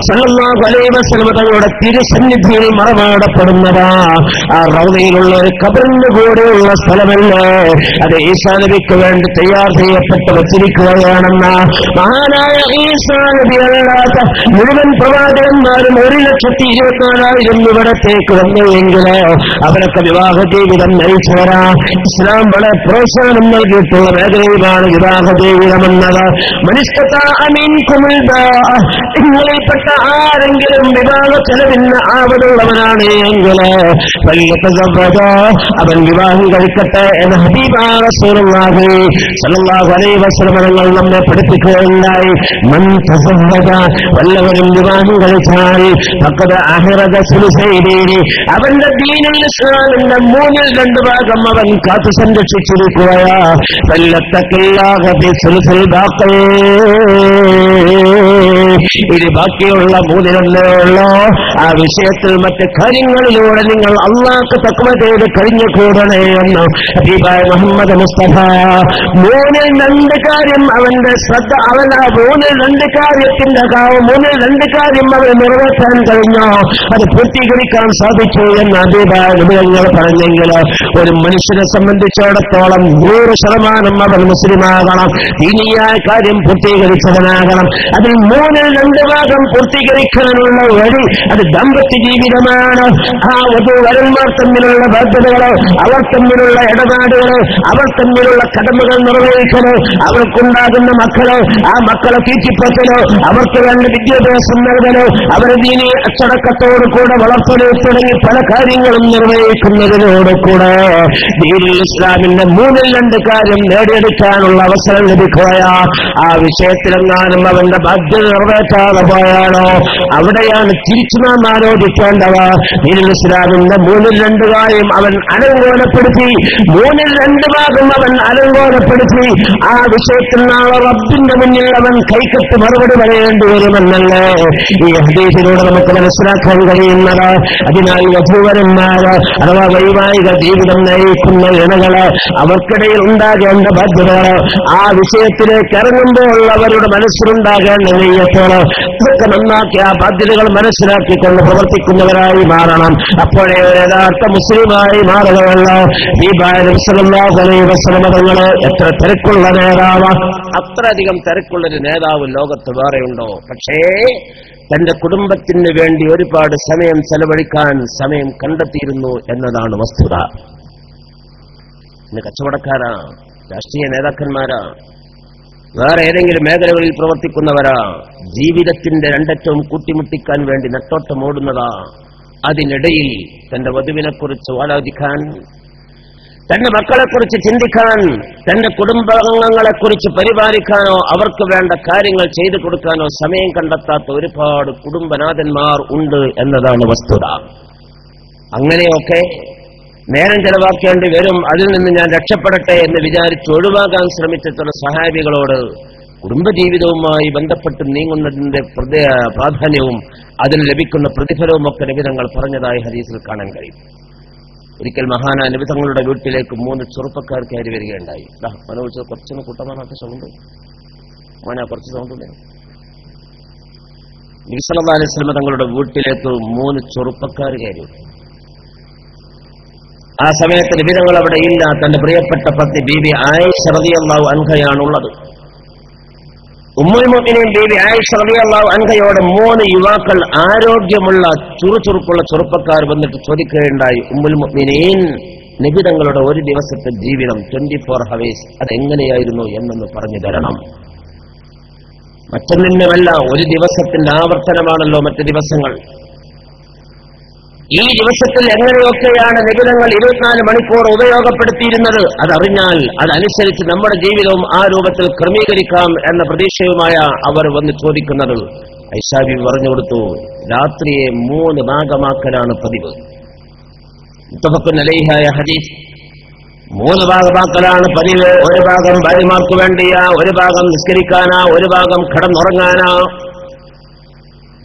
സല്ലല്ലാഹു അലൈഹി വസല്ലം തങ്ങളുടെ തിരുസന്നിധിയിൽ മറമാടപ്പെടുന്നതാ. ആ റൗദയിലുള്ള ഒരു ഖബറിന് കൂടെയുള്ള സ്ഥലമല്ലേ അത് ഈസാ നബിക്ക് വേണ്ടി തയ്യാർ ചെയ്യപ്പെട്ട് വച്ചിരിക്കുകയാണെന്ന മഹാനായ ഈസാ നബി അല്ലാത്ത മുഴുവൻ പ്രവാചകന്മാരും 1,24,000 ഇവിടത്തേക്ക് വന്നുവെങ്കിലോ അവരൊക്കെ വിവാഹ ജീവിതം നയിച്ചവരാ. ഇസ്ലാം വളരെ പ്രോത്സാഹനം നൽകിയിട്ടുള്ള മേഖലയിലാണ് വിവാഹ ജീവിതമെന്നത്. നിങ്ങളിൽപ്പെട്ട ആരെങ്കിലും വിവാഹ ചെലവിന് ആവതുള്ളവനാണ് എങ്കിൽ അവൻ വിവാഹം കഴിക്കട്ടെ എന്ന് ഹബീബായ റസൂലുള്ളാഹി സ്വല്ലല്ലാഹു അലൈഹി വസല്ലം തങ്ങൾ നമ്മെ പഠിപ്പിക്കുകയുണ്ടായി. മൻ തസവ്വജ, വല്ലവരും വിവാഹം കഴിച്ചാൽ ഫഖദ് അഹ്റജ സുലുസൈനി, അവന്റെ ദീനുൽ ഇസ്ലാമിന്റെ 3/2 ഭാഗം അവൻ കാത്തു സംരക്ഷിച്ചിരിക്കുകയാ. ഫല്ലത്തഖില്ലാഹ ബിസുൽസിൽ ബാഖി, ഇത് ബാക്കിയുള്ള 3/2 ആ വിഷയത്തിൽ മറ്റ് കാര്യങ്ങളിലൂടെ നിങ്ങൾ അള്ളാഹ്ക്ക് തഖ്വ ചെയ്ത് കഴിഞ്ഞു കൂടണേ എന്ന് ഹബീബായ മുഹമ്മദ് മുസ്തഫ. 3/2 കാര്യം അവന്റെ ശ്രദ്ധ, അവൻ ആ 3/2 കാര്യത്തിന്റെ 3/2 കാര്യം അവന് നിറവേറ്റാൻ കഴിഞ്ഞോ, അത് പൂർത്തീകരിക്കാൻ സാധിച്ചു എന്ന് ഹബീബായ നബികൾ പറഞ്ഞെങ്കിൽ ഒരു മനുഷ്യനെ സംബന്ധിച്ചിടത്തോളം 100% അവൻ മുസ്ലിമാകണം, ദീനിയായ കാര്യം പൂർത്തീകരിച്ചവനാകണം. അതിൽ 3/2 ഭാഗം പൂർത്തീകരിക്കാനുള്ള വഴി അത് ദാമ്പത്യ ജീവിതമാണ്. ആ വധുവരന്മാർ തമ്മിലുള്ള ബാധ്യതകള്, അവർ തമ്മിലുള്ള ഇടപാടുകള്, അവർ തമ്മിലുള്ള കടമകൾ നിർവഹിക്കല്, അവർക്കുണ്ടാകുന്ന മക്കള്, ആ മക്കളെ തീറ്റിപ്പറ്റലോ, അവർക്ക് വേണ്ട വിദ്യാഭ്യാസം നൽകലോ, അവരെ ദീനി അച്ചടക്കത്തോടു കൂടെ വളർത്തലോ തുടങ്ങി പല കാര്യങ്ങളും നിർവഹിക്കുന്നതിനോടുകൂടെ ദീനുൽ ഇസ്ലാമിന്റെ 3/2 കാര്യം നേടിയെടുക്കാനുള്ള അവസരം ലഭിക്കുകയാ. ആ വിഷയത്തിലെങ്ങാനും അവന്റെ ബാധ്യത നിറവേറ്റാതെ പോയാണോ അവിടെയാണ് തിരിച്ചു നാം ആലോചിക്കേണ്ടവ. ദീനുൽ ഇസ്ലാമിന്റെ 3/2 കാര്യം അവൻ അലങ്കോലപ്പെടുത്തി, 3/2 ഭാഗം അവൻ അലങ്കോലപ്പെടുത്തി. ആ വിഷയത്തിൽ നാളെ റബ്ബിന്റെ മുന്നിൽ അവൻ കൈകെട്ട് മറുപടി പറയേണ്ടി വരുമെന്നല്ലേ ഈ ഹദീസിലൂടെ നമുക്ക് മനസ്സിലാക്കാൻ കഴിയുന്നത്. അതിനാൽ വധൂവരന്മാര് അഥവാ വൈവാഹിക ജീവിതം നയിക്കുന്ന ഇണകള്, അവർക്കിടയിൽ ഉണ്ടാകേണ്ട ബാധ്യതകള്, ആ വിഷയത്തിലേക്ക് ഇറങ്ങുമ്പോൾ അവരുടെ മനസ്സിലുണ്ടാകേണ്ട നെയ്യത്തോള് ഇതൊക്കെ നന്നാക്കി ആ ബാധ്യതകൾ മനസ്സിലാക്കിക്കൊണ്ട് പ്രവർത്തിക്കുന്നവരായി മാറണം. അപ്പോഴേ ഒരു യഥാർത്ഥ മുസ്ലിമായി മാറുകയുള്ളൂ. ഈ സല്ലല്ലാഹു അലൈഹി വസല്ലം തങ്ങള് എത്ര തിരക്കുള്ള നേതാവ്, അത്രയധികം തിരക്കുള്ളൊരു നേതാവ് ലോകത്ത് വേറെയുണ്ടോ? പക്ഷേ തന്റെ കുടുംബത്തിന് വേണ്ടി ഒരുപാട് സമയം ചെലവഴിക്കാൻ സമയം കണ്ടെത്തിയിരുന്നു എന്നതാണ് വസ്തുത. ഇന്ന് കച്ചവടക്കാരാ, രാഷ്ട്രീയ നേതാക്കന്മാരാ, വേറെ ഏതെങ്കിലും മേഖലകളിൽ പ്രവർത്തിക്കുന്നവരാ, ജീവിതത്തിന്റെ രണ്ടറ്റവും കൂട്ടിമുട്ടിക്കാൻ വേണ്ടി നെട്ടോട്ടം ഓടുന്നതാ. അതിനിടയിൽ തന്റെ വധുവിനെക്കുറിച്ച് ആലോചിക്കാൻ, തന്റെ മക്കളെക്കുറിച്ച് ചിന്തിക്കാൻ, തന്റെ കുടുംബാംഗങ്ങളെക്കുറിച്ച് പരിപാലിക്കാനോ അവർക്ക് വേണ്ട കാര്യങ്ങൾ ചെയ്തു കൊടുക്കാനോ സമയം കണ്ടെത്താത്ത ഒരുപാട് കുടുംബനാഥന്മാർ ഉണ്ട് എന്നതാണ് വസ്തുത. അങ്ങനെയൊക്കെ നേരം ചെലവാക്കേണ്ടി വരും, അതിൽ നിന്ന് ഞാൻ രക്ഷപ്പെടട്ടെ എന്ന് വിചാരിച്ച് ഒഴിവാകാൻ ശ്രമിച്ചിട്ടുള്ള സഹാബികളോട് കുടുംബജീവിതവുമായി ബന്ധപ്പെട്ട് നീങ്ങുന്നതിന്റെ പ്രാധാന്യവും അതിന് ലഭിക്കുന്ന പ്രതിഫലവും ഒക്കെ നബി തങ്ങൾ പറഞ്ഞതായി ഹദീസിൽ കാണാൻ കഴിയും. ഒരിക്കൽ മഹാനായ നബി തങ്ങളുടെ വീട്ടിലേക്ക് 3 ചെറുപ്പക്കാർ കയറി വരികയുണ്ടായി. മനോവിളിച്ചത് കുറച്ചൊന്ന് കൂട്ടമാനൊക്കെ സൗണ്ട് മോനാ, കുറച്ച് സൗണ്ട് ഉണ്ട്. നബി സല്ലല്ലാഹു അലൈഹി വസല്ലം തങ്ങളുടെ വീട്ടിലേക്ക് 3 ചെറുപ്പക്കാർ കയറി. ആ സമയത്ത് നബി തങ്ങൾ അവിടെ ഇല്ല. തന്റെ പ്രിയപ്പെട്ട പത്നി ബീബി ആയിഷ റളിയല്ലാഹു അൻഹയാണുള്ളത്. ഉമ്മുൽ മുഅ്മിനീൻ ബീബി ആയിഷ റളിയല്ലാഹു അൻഹയോട് 3 യുവാക്കൾ ആരോഗ്യമുള്ള ചുറുചുറുക്കുള്ള ചെറുപ്പക്കാർ വന്നിട്ട് ചോദിക്കുകയുണ്ടായി, ഉമ്മുൽ മുഅ്മിനീൻ, നബി തങ്ങളുടെ ഒരു ദിവസത്തെ ജീവിതം 24 ഹവേഴ്സ് അതെങ്ങനെയായിരുന്നു എന്നൊന്ന് പറഞ്ഞു തരണം. മറ്റൊന്നിനുമല്ല, ഒരു ദിവസത്തിന്റെ ആവർത്തനമാണല്ലോ മറ്റു ദിവസങ്ങൾ. ഈ ദിവസത്തിൽ എങ്ങനെയൊക്കെയാണ് നബി തങ്ങൾ 24 മണിക്കൂർ ഉപയോഗപ്പെടുത്തിയിരുന്നത് അതറിഞ്ഞാൽ അതനുസരിച്ച് നമ്മുടെ ജീവിതവും ആ രൂപത്തിൽ ക്രമീകരിക്കാം എന്ന പ്രതീക്ഷയുമായ അവർ വന്ന് ചോദിക്കുന്നത്. ആയിഷ ബീവി പറഞ്ഞു കൊടുത്തു, രാത്രിയെ 3 ഭാഗമാക്കലാണ് പതിവ്. മുത്തഫഖുൻ അലൈഹിയായ ഹദീസ്. 3 ഭാഗമാക്കലാണ് പതിവ്. ഒരു ഭാഗം ഭാര്യമാർക്ക് വേണ്ടിയാ, ഒരു ഭാഗം നിസ്കരിക്കാനാ, ഒരു ഭാഗം കിടന്നുറങ്ങാനാ.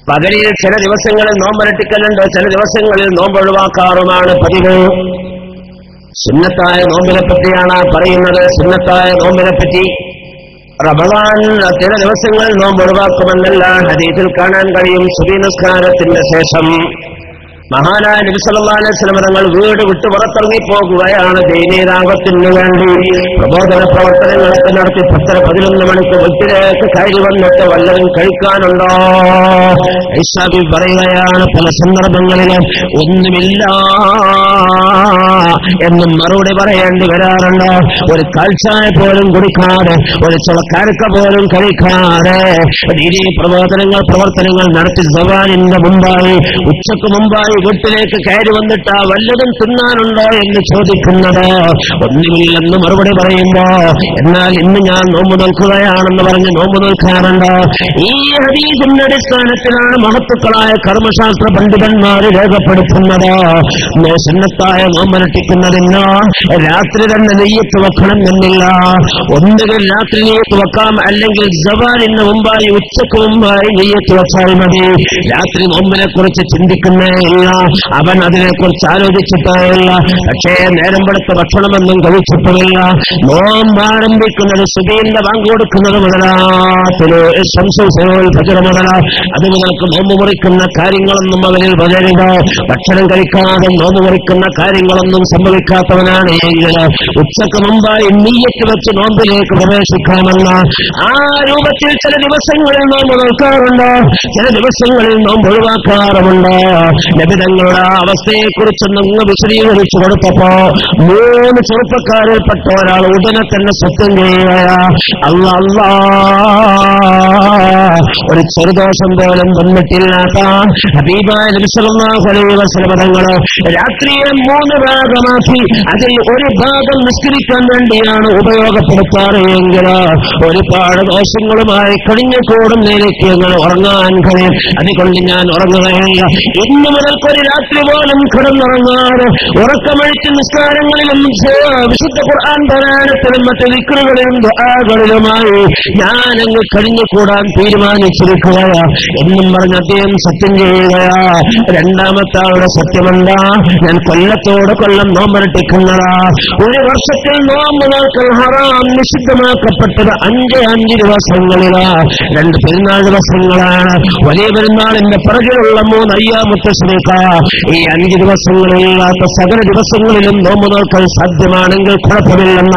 പകലിൽ ചില ദിവസങ്ങളിൽ നോമ്പനുഷ്ഠിക്കലുണ്ട്, ചില ദിവസങ്ങളിൽ നോമ്പ് ഒഴിവാക്കാറുമാണ് പതിവ്. സുന്നത്തായ നോമ്പിനെ പറ്റിയാണ് പറയുന്നത്. സുന്നത്തായ നോമ്പിനെ പറ്റി റമളാൻ ചില ദിവസങ്ങളിൽ നോമ്പ് ഒഴിവാക്കുമെന്നല്ല ഹദീസിൽ കാണാൻ കഴിയും. സുബഹി നിസ്കാരത്തിന്റെ ശേഷം മഹാനായ നബി സല്ലല്ലാഹു അലൈഹി വസല്ലം തങ്ങൾ വീട് വിട്ട് പുറത്തിറങ്ങി പോകുകയാണ്. ദീനീദാവത്തിന് വേണ്ടി പ്രബോധന പ്രവർത്തനങ്ങളൊക്കെ നടത്തി 10-11 മണിക്ക് വീട്ടിലേക്ക് കയറി വന്നിട്ട് വല്ലതും കഴിക്കാനുണ്ടോ? ആയിഷ ബീവി പറയുകയാണ്, പല സന്ദർഭങ്ങളിലും ഒന്നുമില്ല എന്നും മറുപടി പറയേണ്ടി വരാറുണ്ട്. ഒരു കാൽച്ചായ പോലും കുടിക്കാതെ, ഒരു ചുളക്കാരക്ക പോലും കഴിക്കാതെ ദീനീ പ്രവർത്തനങ്ങൾ നടത്തി സവാലിന്റെ മുമ്പായി, ഉച്ചക്ക് മുമ്പായി വീട്ടിലേക്ക് കയറി വന്നിട്ട് വല്ലതും തിന്നാനുണ്ടോ എന്ന് ചോദിക്കുന്നത്. ഒന്നുമില്ലെന്ന് മറുപടി പറയുമ്പോ, എന്നാൽ ഇന്ന് ഞാൻ നോമ്പ് നോക്കുകയാണെന്ന് പറഞ്ഞ് നോമ്പ് നോക്കാറുണ്ട്. ഈ ഹദീസിന്റെ അടിസ്ഥാനത്തിലാണ് മഹത്തുക്കളായ കർമ്മശാസ്ത്ര പണ്ഡിതന്മാർ രേഖപ്പെടുത്തുന്നത്. സുന്നത്തായ നോമ്പനുഷ്ഠിക്കുന്നതിന് രാത്രി തന്നെ നെയ്യത്ത് വെക്കണം എന്നില്ല. ഒന്നുകിൽ രാത്രി നെയ്യത്ത് വെക്കാം, അല്ലെങ്കിൽ സവാലിന് മുമ്പായി ഉച്ചക്ക് മുമ്പായി നെയ്യത്ത് വെച്ചാൽ മതി. രാത്രി നോമ്പിനെ കുറിച്ച് ചിന്തിക്കുന്നേ ഇല്ല, അവൻ അതിനെക്കുറിച്ച് ആലോചിച്ചിട്ടില്ല. പക്ഷേ നേരം വെളുത്ത ഭക്ഷണമെന്നും കഴിച്ചിട്ടുമില്ല. നോമ്പാരംഭിക്കുന്നത് സുബഹിന്റെ ബാങ്ക് കൊടുക്കുന്നത് മുതലാ, മുതലാ, അത് മുതൽക്ക് നോമ്പ് മുറിക്കുന്ന കാര്യങ്ങളൊന്നും അവനിൽ വരരുത്. ഭക്ഷണം കഴിക്കാതെ നോമ്പ് മുറിക്കുന്ന കാര്യങ്ങളൊന്നും സംഭവിക്കാത്തവനാണ് എങ്കിൽ ഉച്ചക്ക് മുമ്പായി നിയ്യത്ത് വെച്ച് നോമ്പിലേക്ക് പ്രവേശിക്കാമെന്ന ആ രൂപത്തിൽ ചില ദിവസങ്ങളിൽ നോമ്പ് നോക്കാറുണ്ട്, ചില ദിവസങ്ങളിൽ നോമ്പ് ഒഴിവാക്കാറുമുണ്ട്. നബി തങ്ങളുടെ അവസ്ഥയെക്കുറിച്ചൊന്നും വിശദീകരിച്ചു കൊടുത്തപ്പോ 3 ചെറുപ്പക്കാരിൽപ്പെട്ട ഒരാൾ ഉടനെ തന്നെ സത്യം ചെയ്യുകയാ, അല്ലാ, ഒരു ചെറുദോഷം പോലും വന്നിട്ടില്ലാത്ത ഹബീബായ നബി സല്ലല്ലാഹു അലൈഹി വസല്ലം തങ്ങൾ രാത്രിയെ 3 ഭാഗമാക്കി അതിൽ ഒരു ഭാഗം നിസ്കരിക്കാൻ വേണ്ടിയാണ് ഉപയോഗപ്പെടുത്താറ് എങ്കിൽ ഒരുപാട് ദോഷങ്ങളുമായി കഴിഞ്ഞുകൂടും നിലയ്ക്ക് അങ്ങനെ ഉറങ്ങാൻ കഴിയും. അതുകൊണ്ട് ഞാൻ ഉറങ്ങുകയില്ല. ഇന്നു മുതൽക്കൊരു രാത്രി പോലും കിടന്നുറങ്ങാറ് ഉറക്കമഴിച്ച് നിസ്കാരങ്ങളിലും വിശുദ്ധ ഖുർആൻ പാരായണത്തിലും മറ്റു ദിക്റുകളിലും ദുആകളിലുമായി ഞാനങ്ങ് കഴിഞ്ഞുകൂടാൻ തീരുമാനിച്ചിരിക്കുകയാ എന്നും പറഞ്ഞ് അദ്ദേഹം സത്യം ചെയ്യുകയാ. രണ്ടാമത്തെ ആളുടെ സത്യമെന്താ? ഞാൻ കൊല്ലത്തോട് കൊല്ലം നോമ്പനുഷ്ഠിക്കുന്നതാ. ഒരു വർഷത്തിൽ നോമ്പ് നോക്കൽ ഹറാം നിഷിദ്ധമാക്കപ്പെട്ടത് 5 ദിവസങ്ങളിലാ. 2 പെരുന്നാൾ ദിവസങ്ങളാണ്. വലിയ പെരുന്നാളിന്റെ പിറകിലുള്ള 3 അയ്യാമുത്ത ശ്രീക. ഈ 5 ദിവസങ്ങളില്ലാത്ത സകല ദിവസങ്ങളിലും നോമ്പ് നോക്കൽ സാധ്യമാണെങ്കിൽ കുഴപ്പമില്ലെന്ന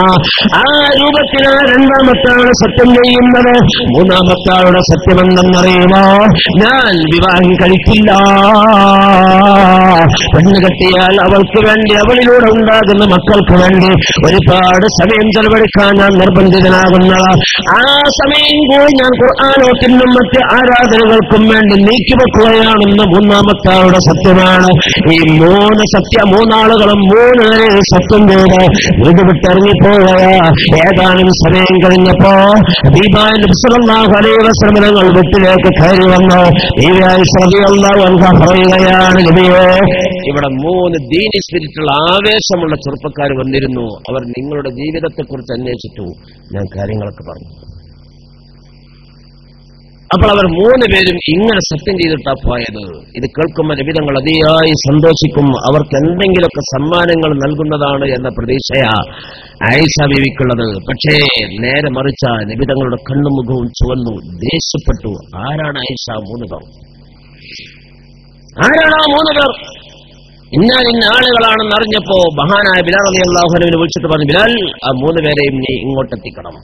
ആ രൂപത്തിലാണ് രണ്ടാമത്തെ ആള് സത്യം ചെയ്യുന്നത്. മൂന്നാമത്തെ ആളുടെ സത്യമെന്തെന്നറിയുമോ? ഞാൻ വിവാഹം കഴിക്കില്ല. പെണ്ണ് കെട്ടിയാൽ അവൾക്ക് വേണ്ടി, അവളിലൂടെ ഉണ്ടാകുന്ന മക്കൾക്ക് വേണ്ടി ഒരുപാട് സമയം ചെലവഴിക്കാൻ ഞാൻ നിർബന്ധിതനാകുന്നത്. ആ സമയം കൂടി ഞാൻ ഖുർആനോത്തിനും മറ്റ് ആരാധനകൾക്കും വേണ്ടി നീക്കിവെക്കുകയാണെന്ന് മൂന്നാമത്തെ ആളുടെ സത്യമാണ്. ഈ മൂന്നാളുകളും 3 നിലയിൽ സത്യം ചെയ്ത് വീട് വിട്ടിറങ്ങിപ്പോവുക. ഏതാനും സമയം കഴിഞ്ഞപ്പോ ഹബീബായ നബി സല്ലല്ലാഹു അലൈഹി വസല്ലം തങ്ങൾ വീട്ടിലേക്ക് കയറി വന്നു. പറയുകയാണ്, നബിയേ, ഇവിടെ 3 ദീനി സ്പിരിറ്റുള്ള ആവേശമുള്ള ചെറുപ്പക്കാർ വന്നിരുന്നു. അവർ നിങ്ങളുടെ ജീവിതത്തെക്കുറിച്ച് അന്വേഷിച്ചു. ഞാൻ കാര്യങ്ങളൊക്കെ പറഞ്ഞു. അപ്പോൾ അവർ 3 പേരും ഇങ്ങനെ സത്യം ചെയ്തിട്ടാ പോയത്. ഇത് കേൾക്കുമ്പോൾ നബി തങ്ങൾ അതിയായി സന്തോഷിക്കും. അവർക്ക് എന്തെങ്കിലുമൊക്കെ സമ്മാനങ്ങൾ നൽകുന്നതാണ് എന്ന പ്രതീക്ഷയാ ആയിഷ ബീവിക്കുള്ളത്. പക്ഷേ നേരെ മറിച്ച നബി തങ്ങളുടെ കണ്ണും മുഖവും ചുവന്നു, ദേഷ്യപ്പെട്ടു. ആരാണ് ആയിഷ? 3 പേർ. ആരാണ് ആ 3 പേർ? ഇന്ന ആളുകളാണെന്ന് അറിഞ്ഞപ്പോ മഹാനായ ബിലാൽ റളിയല്ലാഹു അൻഹുവിനെ വിളിച്ചിട്ട് പറഞ്ഞു, ബിലാൽ, ആ 3 പേരെയും നീ ഇങ്ങോട്ടെത്തിക്കണം.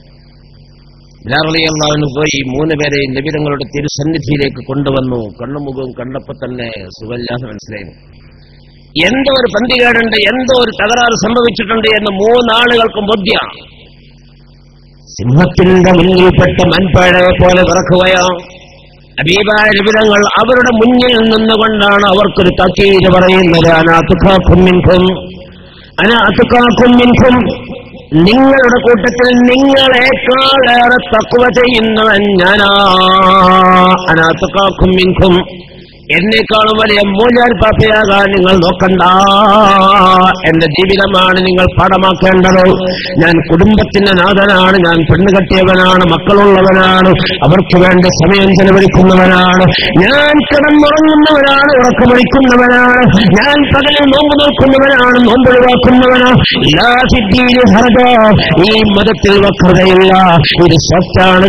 ബിലാൽ റളിയല്ലാഹു അൻഹു പോയി 3 പേരെയും നബി തങ്ങളുടെ തിരുസന്നിധിയിലേക്ക് കൊണ്ടുവന്നു. കണ്ണും മുഖവും കണ്ടപ്പോ തന്നെ സുഖമില്ലാതെ മനസ്സിലായി. എന്തോ ഒരു പന്തികേടുണ്ട്, എന്തോ ഒരു തകരാറ് സംഭവിച്ചിട്ടുണ്ട് എന്ന് 3 ആളുകൾക്കും ബോധ്യം. സിംഹത്തിന്റെ മുന്നിൽപ്പെട്ട മൻപഴയെ പോലെ വിറക്കുകയോ. ഹബീബായ നബി തങ്ങൾ അവരുടെ മുന്നിൽ നിന്നുകൊണ്ടാണ് അവർക്കൊരു തക്കീത് പറയുന്നത്. അനാ അത്ഖാകും മിൻകും, നിങ്ങളുടെ കൂട്ടത്തിൽ നിങ്ങളെക്കാളേറെ തഖ്വ ചെയ്യുന്നവൻ ഞാനാ. അനാ അത്ഖാകും മിൻകും, എന്നേക്കാളും വലിയ മൂല്യാൽ പാപ്പയാകാൻ നിങ്ങൾ നോക്കണ്ട. എന്റെ ജീവിതമാണ് നിങ്ങൾ പാഠമാക്കേണ്ടത്. ഞാൻ കുടുംബത്തിന്റെ നാഥനാണ്. ഞാൻ പെണ്ണുകെട്ടിയവനാണ്, മക്കളുള്ളവനാണ്, അവർക്ക് വേണ്ടി സമയം ചെലവഴിക്കുന്നവനാണ്. ഞാൻ കിടന്നുറങ്ങുന്നവനാണ്, ഉറക്കമൊഴിക്കുന്നവനാണ്. ഞാൻ പകലിൽ നോമ്പ് നോക്കുന്നവനാണ്, നോമ്പൊഴിവാക്കുന്നവനാണ്. ഈ മതത്തിൽ വക്രതയില്ല. ഇത് സത്യാണ്,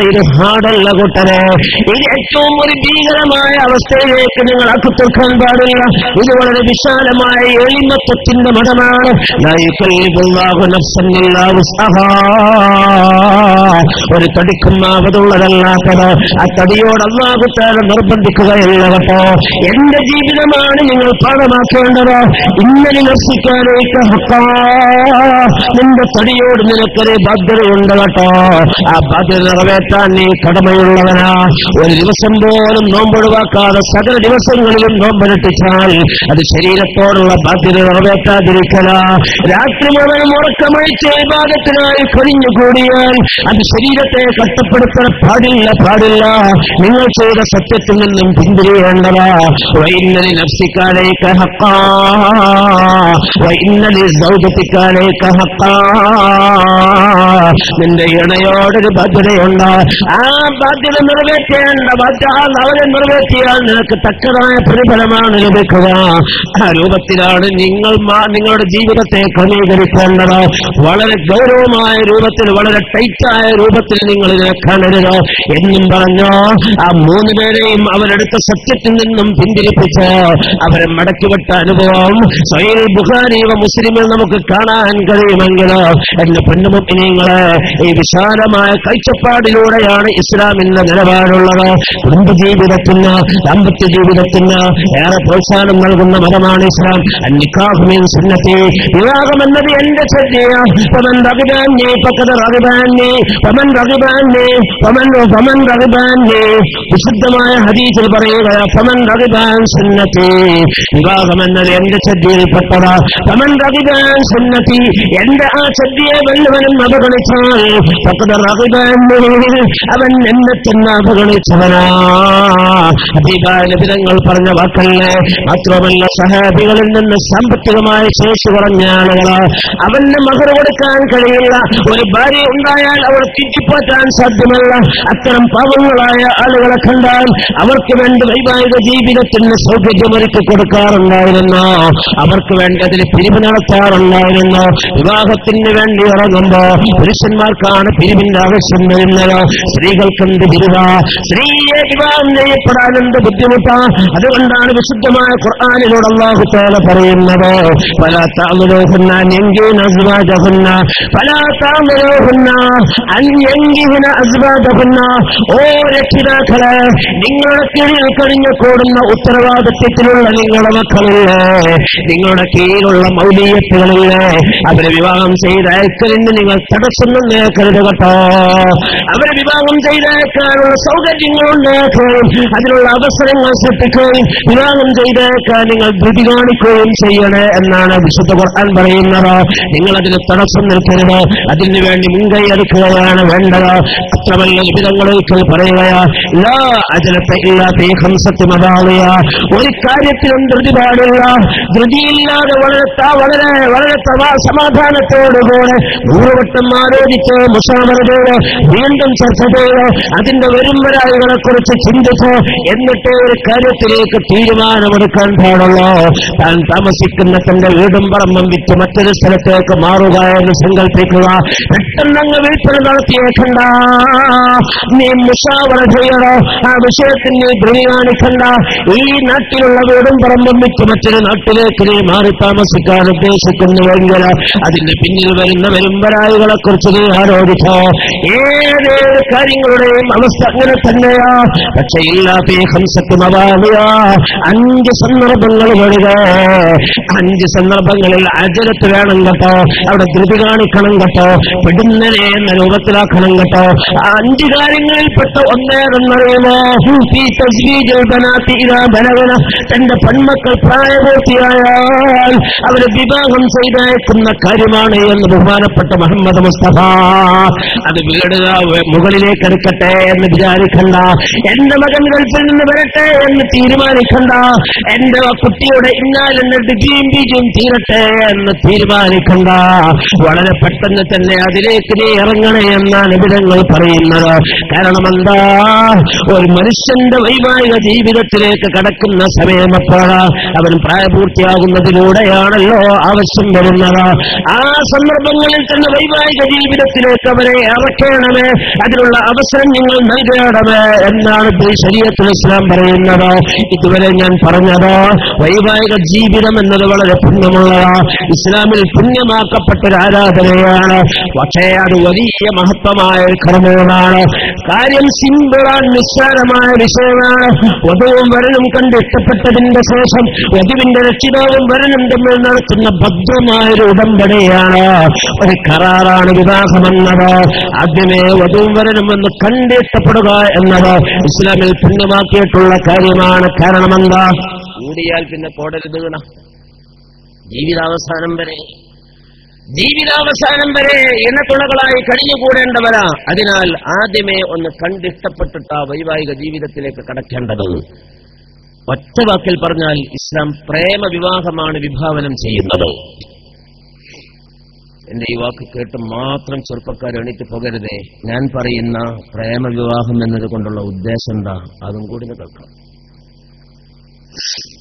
ഇത് ഹാർഡല്ല കൂട്ടരെ. ഇത് ഏറ്റവും ഒരു ഭീകരമായ അവസ്ഥയിലേക്ക് നിങ്ങൾ ആക്കിത്തീർക്കാൻ പാടില്ല. ഇത് വളരെ വിശാലമായ എളിമത്വത്തിന്റെ മതമാണ്. ഒരു തടിക്കും ആവതുള്ളതല്ലാത്തത്. ആ തടിയോട് അല്ലാഹു തആല നിർബന്ധിക്കുകയില്ല കേട്ടോ. എന്റെ ജീവിതമാണ് നിങ്ങൾ പാഠമാക്കേണ്ടത്. ഇന്നലെ നഫ്സിക്കാനേക്ക് ഹഖാ, നിന്റെ തടിയോട് നിനക്കൊരു ബാധ്യതയുണ്ട് കേട്ടോ. ആ ബാധ്യത നിറവേറ്റാൻ നീ കടമയുള്ളവനാ. ഒരു ദിവസം പോലും നോമ്പൊഴിവാക്കാതെ സകല ദിവസങ്ങളിലും നോമ്പനുഷ്ഠിച്ചാൽ അത് ശരീരത്തോടുള്ള ബാധ്യത നിറവേറ്റാതിരിക്കല. രാത്രി മുഴുവൻ ഉറക്കമഴിച്ച് ഇബാദത്തിനായി കഴിഞ്ഞുകൂടിയാൽ അത് ശരീരത്തെ കഷ്ടപ്പെടുത്താൻ പാടില്ല. നിങ്ങൾ ചെയ്ത സത്യത്തിൽ നിന്നും പിന്തിരിയേണ്ടതാ. വഇന്നലി നഫ്സികാലൈക ഹഖാ വഇന്നലി സൗജതികാലൈക ഹഖാ, നിന്റെ ഇണയോടൊരു ബാധ്യതയുണ്ട്. ആ ബാധ്യത നിറവേറ്റേണ്ട അവരെ നിറവേറ്റിയാൽ നിനക്ക് തക്കതായ പ്രതിഫലമാണ് ലഭിക്കുക. ആ രൂപത്തിലാണ് നിങ്ങളുടെ ജീവിതത്തെ ക്രമീകരിക്കേണ്ടത്. വളരെ ഗൗരവമായ രൂപത്തിൽ, വളരെ ടൈറ്റായ രൂപത്തിൽ നിങ്ങൾ ഇതിനെ കാണരുത് എന്നും പറഞ്ഞോ. ആ 3 പേരെയും അവരെടുത്ത സത്യത്തിൽ നിന്നും പിന്തിരിപ്പിച്ച് അവരെ മടക്കിവിട്ട അനുഭവം സഹീഹ് ബുഖാരി മുസ്ലിമിൽ നമുക്ക് കാണാൻ കഴിയുമെങ്കിൽ എന്റെ പെണ്ണുമുഅ്മിനീങ്ങളെ, ഈ വിശാലമായ കാഴ്ചപ്പാടിലൂടെയാണ് ഇസ്ലാമിന്റെ നിലപാടുള്ളത്. കുടുംബജീവിതത്തിന്, ദാമ്പത്യ ജീവിതത്തിന് ഏറെ പ്രോത്സാഹനം നൽകുന്ന മതമാണ് ഇസ്ലാം. അന്നിക്കാഹു മിൻ സുന്നത്തി, വിവാഹം എന്നത് എന്റെ ചര്യയാണ്. ഫമൻ റഗിബാനി ഫഖദ് റഗിബാനി ഫമൻ റഗിബാനി ഫമൻ റഗിബാനി, വിശുദ്ധമായ ഹദീസിൽ പറയുക, ഫമൻ റഗിബാൻ സുന്നത്തി, വിവാഹം എന്നത് എന്റെ ചര്യയിൽപ്പെട്ടതാ. ഫമൻ റഗിബാൻ സുന്നത്തി, എന്റെ ആ ചര്യയെ വല്ലവനും അവഗണിച്ചാൽ ഫഖദ് റഗിബാനി, അവൻ എന്നെ തന്നെ അവഗണിച്ചവനാ. ഹബീബായ നബി തങ്ങൾ പറഞ്ഞ വാക്കല്ലേ. മാത്രമല്ല, സഹാബികളിൽ നിന്ന് സാമ്പത്തികമായ ശേഷി കുറഞ്ഞ ആളുകള്, അവന് മഹർ കൊടുക്കാൻ കഴിയില്ല. ഒരു ഭാര്യ ഉണ്ടായാൽ അവൾ തിരിച്ചുപോറ്റാൻ സാധ്യമല്ല. അത്തരം പാവങ്ങളായ ആളുകളെ കണ്ടാൽ അവർക്ക് വേണ്ടി വൈവാഹിക ജീവിതത്തിന് സൗകര്യമൊരുക്കി കൊടുക്കാറുണ്ടായിരുന്നു. അവർക്ക് വേണ്ടി അതിന് പിരിവ് നടത്താറുണ്ടായിരുന്നു. വിവാഹത്തിന് വേണ്ടി ഇറങ്ങുമ്പോ പുരുഷന്മാർക്കാണ് പിരിവിന്റെ ആവശ്യം വരുന്നത്. സ്ത്രീകൾക്ക് എന്ത് പിരിവ? സ്ത്രീയെ വിവാഹം ചെയ്യപ്പെടാൻ എന്ത് ബുദ്ധിമുട്ടാണ്. അതുകൊണ്ടാണ് വിശുദ്ധമായ ഖുർആനിലൂടെ അല്ലാഹു തആല പറയുന്നത് ഫലാ തഅമുലുഹുന്ന അൻയൻകിഹന അസ്വാജഹുന്ന ഫലാ തഅമുലുഹുന്ന അൻയൻകിഹന അസ്വാജഹുന്ന. ഓ രക്ഷിതാക്കളെ, നിങ്ങളുടെ കീഴിൽ കഴിഞ്ഞു കൂടുന്ന ഉത്തരവാദിത്വത്തിലുള്ള നിങ്ങളുടെ മക്കളില്ലേ, നിങ്ങളുടെ കീഴിലുള്ള മൗലിയത്തുകളില്ലേ, അവരെ വിവാഹം ചെയ്തയക്കലിന് നിങ്ങൾ തടസ്സം നിന്നേക്കരുത് കേട്ടോ. അവരെ വിവാഹം ചെയ്തയക്കാനുള്ള സൗകര്യങ്ങളുണ്ടാക്കുകയും അതിനുള്ള അവസരങ്ങൾ സൃഷ്ടിക്കുകയും വിവാഹം ചെയ്തേക്കാൻ നിങ്ങൾ ധൃതി കാണിക്കുകയും ചെയ്യണേ എന്നാണ് വിശുദ്ധ ഖുർആൻ പറയുന്നത്. നിങ്ങൾ അതിന് തടസ്സം നിൽക്കരുത്, അതിനു വേണ്ടി മുൻകൈ എടുക്കുകയാണ് വേണ്ടത്. അത്രമല്ല വിധങ്ങളൊരിക്കൽ പറയുകയാ ലാ അജലത ഇല്ലാ ഫീ ഖംസത്തി മവാളിയ. ഒരു കാര്യത്തിലും ധൃതി പാടില്ല. ധൃതിയില്ലാതെ വളരെ സമാധാനത്തോടുകൂടെ 100 വട്ടം ആലോചിച്ച് മുശാവറ ചെയ്ത് വീണ്ടും ചർച്ച ചെയ്ത് അതിന്റെ വരുംവരായികളെ കുറിച്ച് ചിന്തിച്ച് എന്നിട്ട് ഒരു കാര്യത്തിലേക്ക് തീരുമാനമെടുക്കാൻ പാടുള്ളൂ. താൻ താമസിക്കുന്ന തന്റെ വീടും പറമ്പും വിറ്റ് മറ്റൊരു സ്ഥലത്തേക്ക് മാറുക എന്ന് സങ്കല്പിക്കുക. പെട്ടെന്നങ്ങ് വിൽപ്പന നടത്തിയേക്കണ്ട. നീ മുശാവറ ചെയ്യണോ, ആ വിഷയത്തിൽ നീ ധൃതി കാണിക്കണ്ട. ഈ നാട്ടിലുള്ള വീടും പറമ്പും വിറ്റ് മറ്റൊരു നാട്ടിലേക്ക് നീ മാറി താമസിക്കാൻ ഉദ്ദേശിക്കുന്നുവെങ്കിൽ അതിന്റെ പിന്നിൽ വരുന്ന വരുംവരായികളെ കുറിച്ച് നീ ആലോചിച്ചോ. ഏതേത് കാര്യങ്ങളുടെയും അവസ്ഥ അങ്ങനെ തന്നെയാ. പക്ഷെ ഇല്ലാത്ത 5 സന്ദർഭങ്ങൾ വരിക. 5 സന്ദർഭങ്ങളിൽ അജലത്ത് വേണം കേട്ടോ. അവിടെ ധൃതി കാണിക്കണം കേട്ടോ. പെടുന്നനെ എന്ന രൂപത്തിലാക്കണം കേട്ടോ. 5 കാര്യങ്ങളിൽപ്പെട്ട ഒന്നേതെന്നറിയുമോ? തന്റെ പെൺമക്കൾ പ്രായപൂർത്തിയായാൽ അവര് വിവാഹം ചെയ്തയക്കുന്ന കാര്യമാണ് എന്ന് ബഹുമാനപ്പെട്ട മുഹമ്മദ് മുസ്തഫ. അത് വീട് മുകളിലേക്ക് എടുക്കട്ടെ എന്ന് വിചാരിക്കണ്ട. എന്റെ മകൻ ഗൾഫിൽ നിന്ന് വരട്ടെ എന്ന് തീരുമാനിക്കണ്ട. എന്റെ കുട്ടിയുടെ ഇന്നാലെന്ന ഡിഗ്രിയും ബീജും തീരട്ടെ എന്ന് തീരുമാനിക്കണ്ട. വളരെ പെട്ടെന്ന് തന്നെ അതിലേക്ക് നീ ഇറങ്ങണേ എന്നാണ് വിധങ്ങൾ പറയുന്നത്. കാരണം എന്താ, ഒരു മനുഷ്യന്റെ വൈവാഹിക ജീവിതത്തിലേക്ക് കടക്കുന്ന സമയം എപ്പോഴാണ്? അവൻ പ്രായപൂർത്തിയാകുന്നതിലൂടെയാണല്ലോ ആവശ്യം വരുന്നത്. ആ സന്ദർഭങ്ങളിൽ തന്നെ വൈവാഹിക ജീവിതത്തിലേക്ക് അവരെ ഇറക്കണമേ, അതിനുള്ള അവസരം നിങ്ങൾ നൽകണമേ എന്നാണ് ശരീഅത്തുൽ ഇസ്ലാം പറയുന്നത്. ഇതുവരെ ഞാൻ പറഞ്ഞത് വൈവാഹിക ജീവിതം എന്നത് വളരെ പുണ്യമുള്ളതാണ്. ഇസ്ലാമിൽ പുണ്യമാക്കപ്പെട്ടൊരു ആരാധനയാണ്. പക്ഷേ അത് വലിയ മഹത്വമായ കർമ്മമാണ്. കാര്യം സിമ്പിളാണ്, നിസ്സാരമായ വിഷയമാണ്. വധുവും വരനും കണ്ട് ഇഷ്ടപ്പെട്ടതിന്റെ ശേഷം വധുവിന്റെ രക്ഷിതാവും വരനും തമ്മിൽ നടത്തുന്ന ഭദ്രമായൊരു ഉടമ്പടിയാണ്, ഒരു കരാറാണ് വിവാഹമെന്നത്. ആദ്യമേ വധുവും വരനും എന്ന് കണ്ടിഷ്ടപ്പെടുക എന്നത് ഇസ്ലാമിൽ പുണ്യമാക്കിയിട്ടുള്ള കാര്യമാണ്. കാരണം എന്താ? കൂടിയാൽ പിന്നെ കോടരുത് വീണ ജീവിതാവസാനം വരെ ഇണത്തുണകളായി കഴിഞ്ഞുകൂടേണ്ടവരാ. അതിനാൽ ആദ്യമേ ഒന്ന് കണ്ടിഷ്ടപ്പെട്ടിട്ട വൈവാഹിക ജീവിതത്തിലേക്ക് കടക്കേണ്ടത്. ഒറ്റ വാക്കിൽ പറഞ്ഞാൽ ഇസ്ലാം പ്രേമ വിവാഹമാണ് വിഭാവനം ചെയ്യുന്നത്. എന്റെ ഈ വാക്ക് കേട്ട് മാത്രം ചെറുപ്പക്കാർ എണീറ്റ് പോകരുതേ. ഞാൻ പറയുന്ന പ്രേമവിവാഹം എന്നത് കൊണ്ടുള്ള ഉദ്ദേശം എന്താ, അതും കൂടി കേൾക്കണം.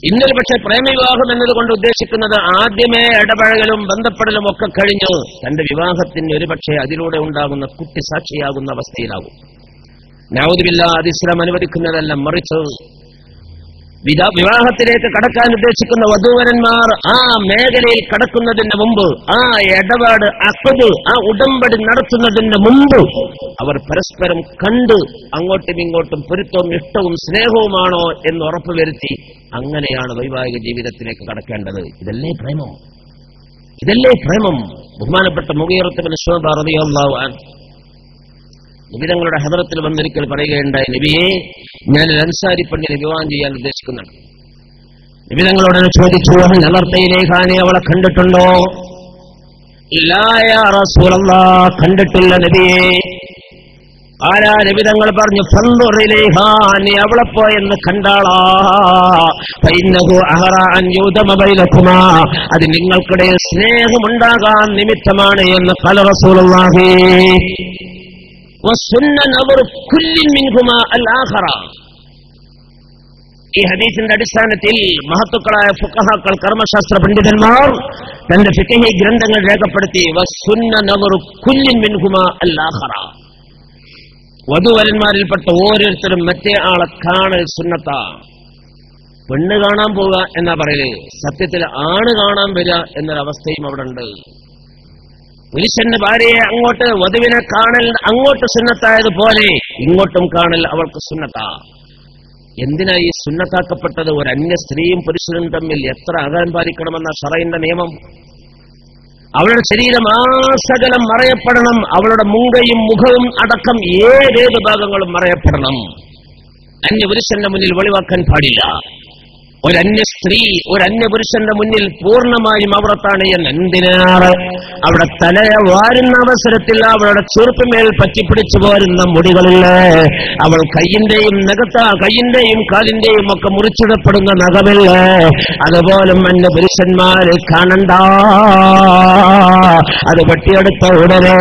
ഇന്നൊരു പക്ഷെ പ്രേമവിവാഹം എന്നതുകൊണ്ട് ഉദ്ദേശിക്കുന്നത് ആദ്യമേ ഇടപഴകലും ബന്ധപ്പെടലും ഒക്കെ കഴിഞ്ഞ് തന്റെ വിവാഹത്തിന് ഒരുപക്ഷെ അതിലൂടെ ഉണ്ടാകുന്ന കുട്ടി സാക്ഷിയാകുന്ന അവസ്ഥയിലാകും. നഊദുബില്ലാഹ്, അത് ഇസ്ലാം അനുവദിക്കുന്നതല്ല. മറിച്ച് വിവാഹത്തിലേക്ക് കടക്കാൻ ഉദ്ദേശിക്കുന്ന വധൂവരന്മാർ ആ മേഖലയിൽ കടക്കുന്നതിന് മുമ്പ്, ആ ഇടപാട് അഖദ്, ആ ഉടമ്പടി നടത്തുന്നതിന് മുമ്പ് അവർ പരസ്പരം കണ്ട് അങ്ങോട്ടും ഇങ്ങോട്ടും പൊരുത്തവും ഇഷ്ടവും സ്നേഹവുമാണോ എന്ന് ഉറപ്പുവരുത്തി അങ്ങനെയാണ് വൈവാഹിക ജീവിതത്തിലേക്ക് കടക്കേണ്ടത്. ഇതല്ലേ പ്രേമം. ബഹുമാനപ്പെട്ട മുഗീറത്ത് ബിൻ ശുഅബ റളിയല്ലാഹു അൻഹു നിബിതങ്ങളുടെ ഹദറത്തിൽ വന്നൊരിക്കൽ പറയുകയുണ്ടായി, നബിയെ, ഞാൻ ഒരു അൻസാരി പെണ്ണിനെ വിവാഹം ചെയ്യാൻ ഉദ്ദേശിക്കുന്നുണ്ട്. നിബിതങ്ങളോട് ചോദിച്ചു, നളർത്തയിലേക്കാനെ അവളെ കണ്ടിട്ടുണ്ടോ? ഇല്ലാ യാ റസൂലല്ലാഹ്, കണ്ടിട്ടില്ല നബിയെ. ആരാ? നിബിതങ്ങൾ പറഞ്ഞു, ഫൻദുറിലേഹാ, നീ അവളെ പോയെന്ന് കണ്ടാളാ. ഫഇന്നഹു അഹറാ അൻ യൂദമ ബൈനകുമാ, അത് നിങ്ങൾക്കിടയിൽ സ്നേഹമുണ്ടാകാൻ നിമിത്തമാണ് എന്ന് ഖാല റസൂലുള്ളാഹി. ഈ ഹദീസിന്റെ അടിസ്ഥാനത്തിൽ മഹത്തുക്കളായ ഫുഖഹാക്കൾ, കർമ്മശാസ്ത്ര പണ്ഡിതന്മാർ തന്റെ ഫിഖ്ഹി ഗ്രന്ഥങ്ങൾ രേഖപ്പെടുത്തി, വധുവരന്മാരിൽപ്പെട്ട ഓരോരുത്തരും മറ്റേ ആളെ കാണൽ സുന്നത്ത. പെണ്ണ് കാണാൻ പോവുക എന്നാ പറയല്, സത്യത്തിൽ ആണ് കാണാൻ വരിക എന്നൊരവസ്ഥയും അവിടെ ഉണ്ട്. പുരുഷന്റെ ഭാര്യയെ അങ്ങോട്ട് വധുവിനെ കാണൽ അങ്ങോട്ട് സുന്നത്തായതുപോലെ ഇങ്ങോട്ടും കാണൽ അവൾക്ക് സുന്നത്താ. എന്തിനാ ഈ സുന്നത്താക്കപ്പെട്ടത്? ഒരു അന്യ സ്ത്രീയും പുരുഷനും തമ്മിൽ എത്ര അകലം പാലിക്കണമെന്ന ശറഈന്റെ നിയമം. അവളുടെ ശരീരം ആസകലം മറയപ്പെടണം. അവളുടെ മുങ്കയും മുഖവും അടക്കം ഏതേത് ഭാഗങ്ങളും മറയപ്പെടണം. അന്യ പുരുഷന്റെ മുന്നിൽ വെളിവാക്കാൻ പാടില്ല. ഒരന്യ സ്ത്രീ ഒരന്യ പുരുഷന്റെ മുന്നിൽ പൂർണ്ണമായും അവറത്താണ് എന്ന്. എന്തിനാറ്? അവിടെ തലയെ വാരുന്ന അവസരത്തിൽ അവളുടെ ചെറുപ്പമേൽ പറ്റിപ്പിടിച്ചു പോരുന്ന മുടികളില് അവൾ കയ്യിന്റെയും കയ്യിന്റെയും കാലിന്റെയും ഒക്കെ മുറിച്ചിടപ്പെടുന്ന നഖമില്ല. അതുപോലും അന്യ പുരുഷന്മാര് കാണണ്ട. അത് വെട്ടിയെടുത്ത ഉടനെ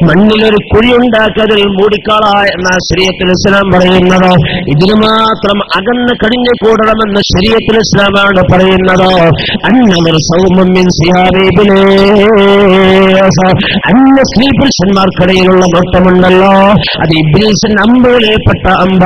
മണ്ണിലൊരു കുഴിയുണ്ടാക്കിയതിൽ മൂടിക്കള എന്ന ശരീഅത്തുൽ ഇസ്ലാം പറയുന്നത്. ഇതിന് മാത്രം അകന്ന് കഴിഞ്ഞു കൂടണമെന്ന് ശരീഅത്തുൽ ഇസ്ലാമാണ് പറയുന്നത്. അന്നമർ സൗമൻ മിൻ സിയാബിലേ, അന്യ സ്ത്രീ പുരുഷന്മാർക്കിടയിലുള്ള നോട്ടമുണ്ടല്ലോ, അത് ഇബ്ലീസിന്റെ അമ്പുകളിൽപ്പെട്ട അമ്പ.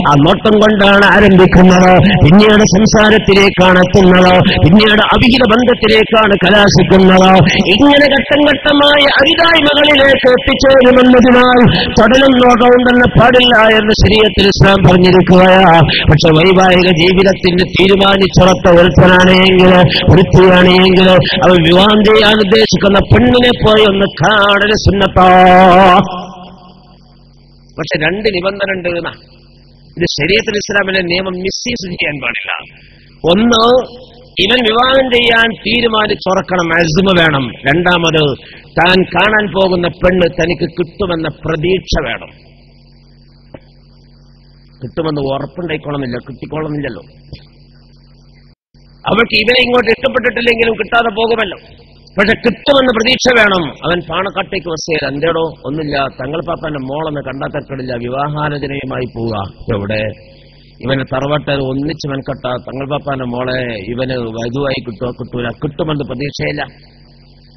ആ നോട്ടം കൊണ്ടാണ് ആരംഭിക്കുന്നത്, പിന്നീട് സംസാരത്തിലേക്കാണ് എത്തുന്നത്, പിന്നീട് അവിഹിത ബന്ധത്തിലേക്കാണ് കലാശിക്കുന്നത്. ഇങ്ങനെ ഘട്ടം ഘട്ടമായ അരിതായ്മകളിലേക്ക് എത്തിച്ചേരുമെന്നതിനാൽ തൊടലും നോട്ടവും തന്നെ പാടില്ല എന്ന് ശരീഅത്തുൽ ഇസ്ലാം പറഞ്ഞിരിക്കുകയാ. പക്ഷെ വൈവാഹിക ജീവിതത്തിന് തീരുമാനിച്ചുറത്ത ഒരുത്തനാണെങ്കിൽ വൃത്തിയാണെങ്കിൽ അവൻ വിവാഹം ചെയ്യാൻ ഉദ്ദേശിക്കുന്ന പെണ്ണിനെ പോയി ഒന്ന് കാണല് സുന്നത്താ. പക്ഷെ രണ്ട് നിബന്ധന ഉണ്ട്. ഇത് ശരീഅത്തുൽ ഇസ്ലാമിലെ നിയമം മിസ്യൂസ് ചെയ്യാൻ പാടില്ല. ഒന്ന്, ഇവൻ വിവാഹം ചെയ്യാൻ തീരുമാനിച്ചുറക്കണം, അസ്മ വേണം. രണ്ടാമത്, താൻ കാണാൻ പോകുന്ന പെണ്ണ് തനിക്ക് കിട്ടുമെന്ന പ്രതീക്ഷ വേണം. കിട്ടുമെന്ന് ഉറപ്പുണ്ടായിക്കോളന്നില്ല, കിട്ടിക്കോളന്നില്ലല്ലോ. അവൾക്ക് ഇവനെ ഇങ്ങോട്ട് ഇഷ്ടപ്പെട്ടിട്ടില്ലെങ്കിലും കിട്ടാതെ പോകുമല്ലോ. പക്ഷെ കിട്ടുമെന്ന് പ്രതീക്ഷ വേണം. അവൻ പാണക്കാട്ടേക്ക് വസ്തുത എന്തേടോ ഒന്നുമില്ല, തങ്ങൾ പാപ്പാന്റെ മോളെന്ന് കണ്ടാൽ തക്കടില്ല, വിവാഹാലോചനയുമായി പോവുക. എവിടെ? ഇവന് തറവാട്ട് ഒന്നിച്ച് മെൻകട്ട തങ്ങൾ പാപ്പാന്റെ മോളെ ഇവന് വധുവായി കിട്ടൂല. കിട്ടുമെന്ന് പ്രതീക്ഷയില്ല.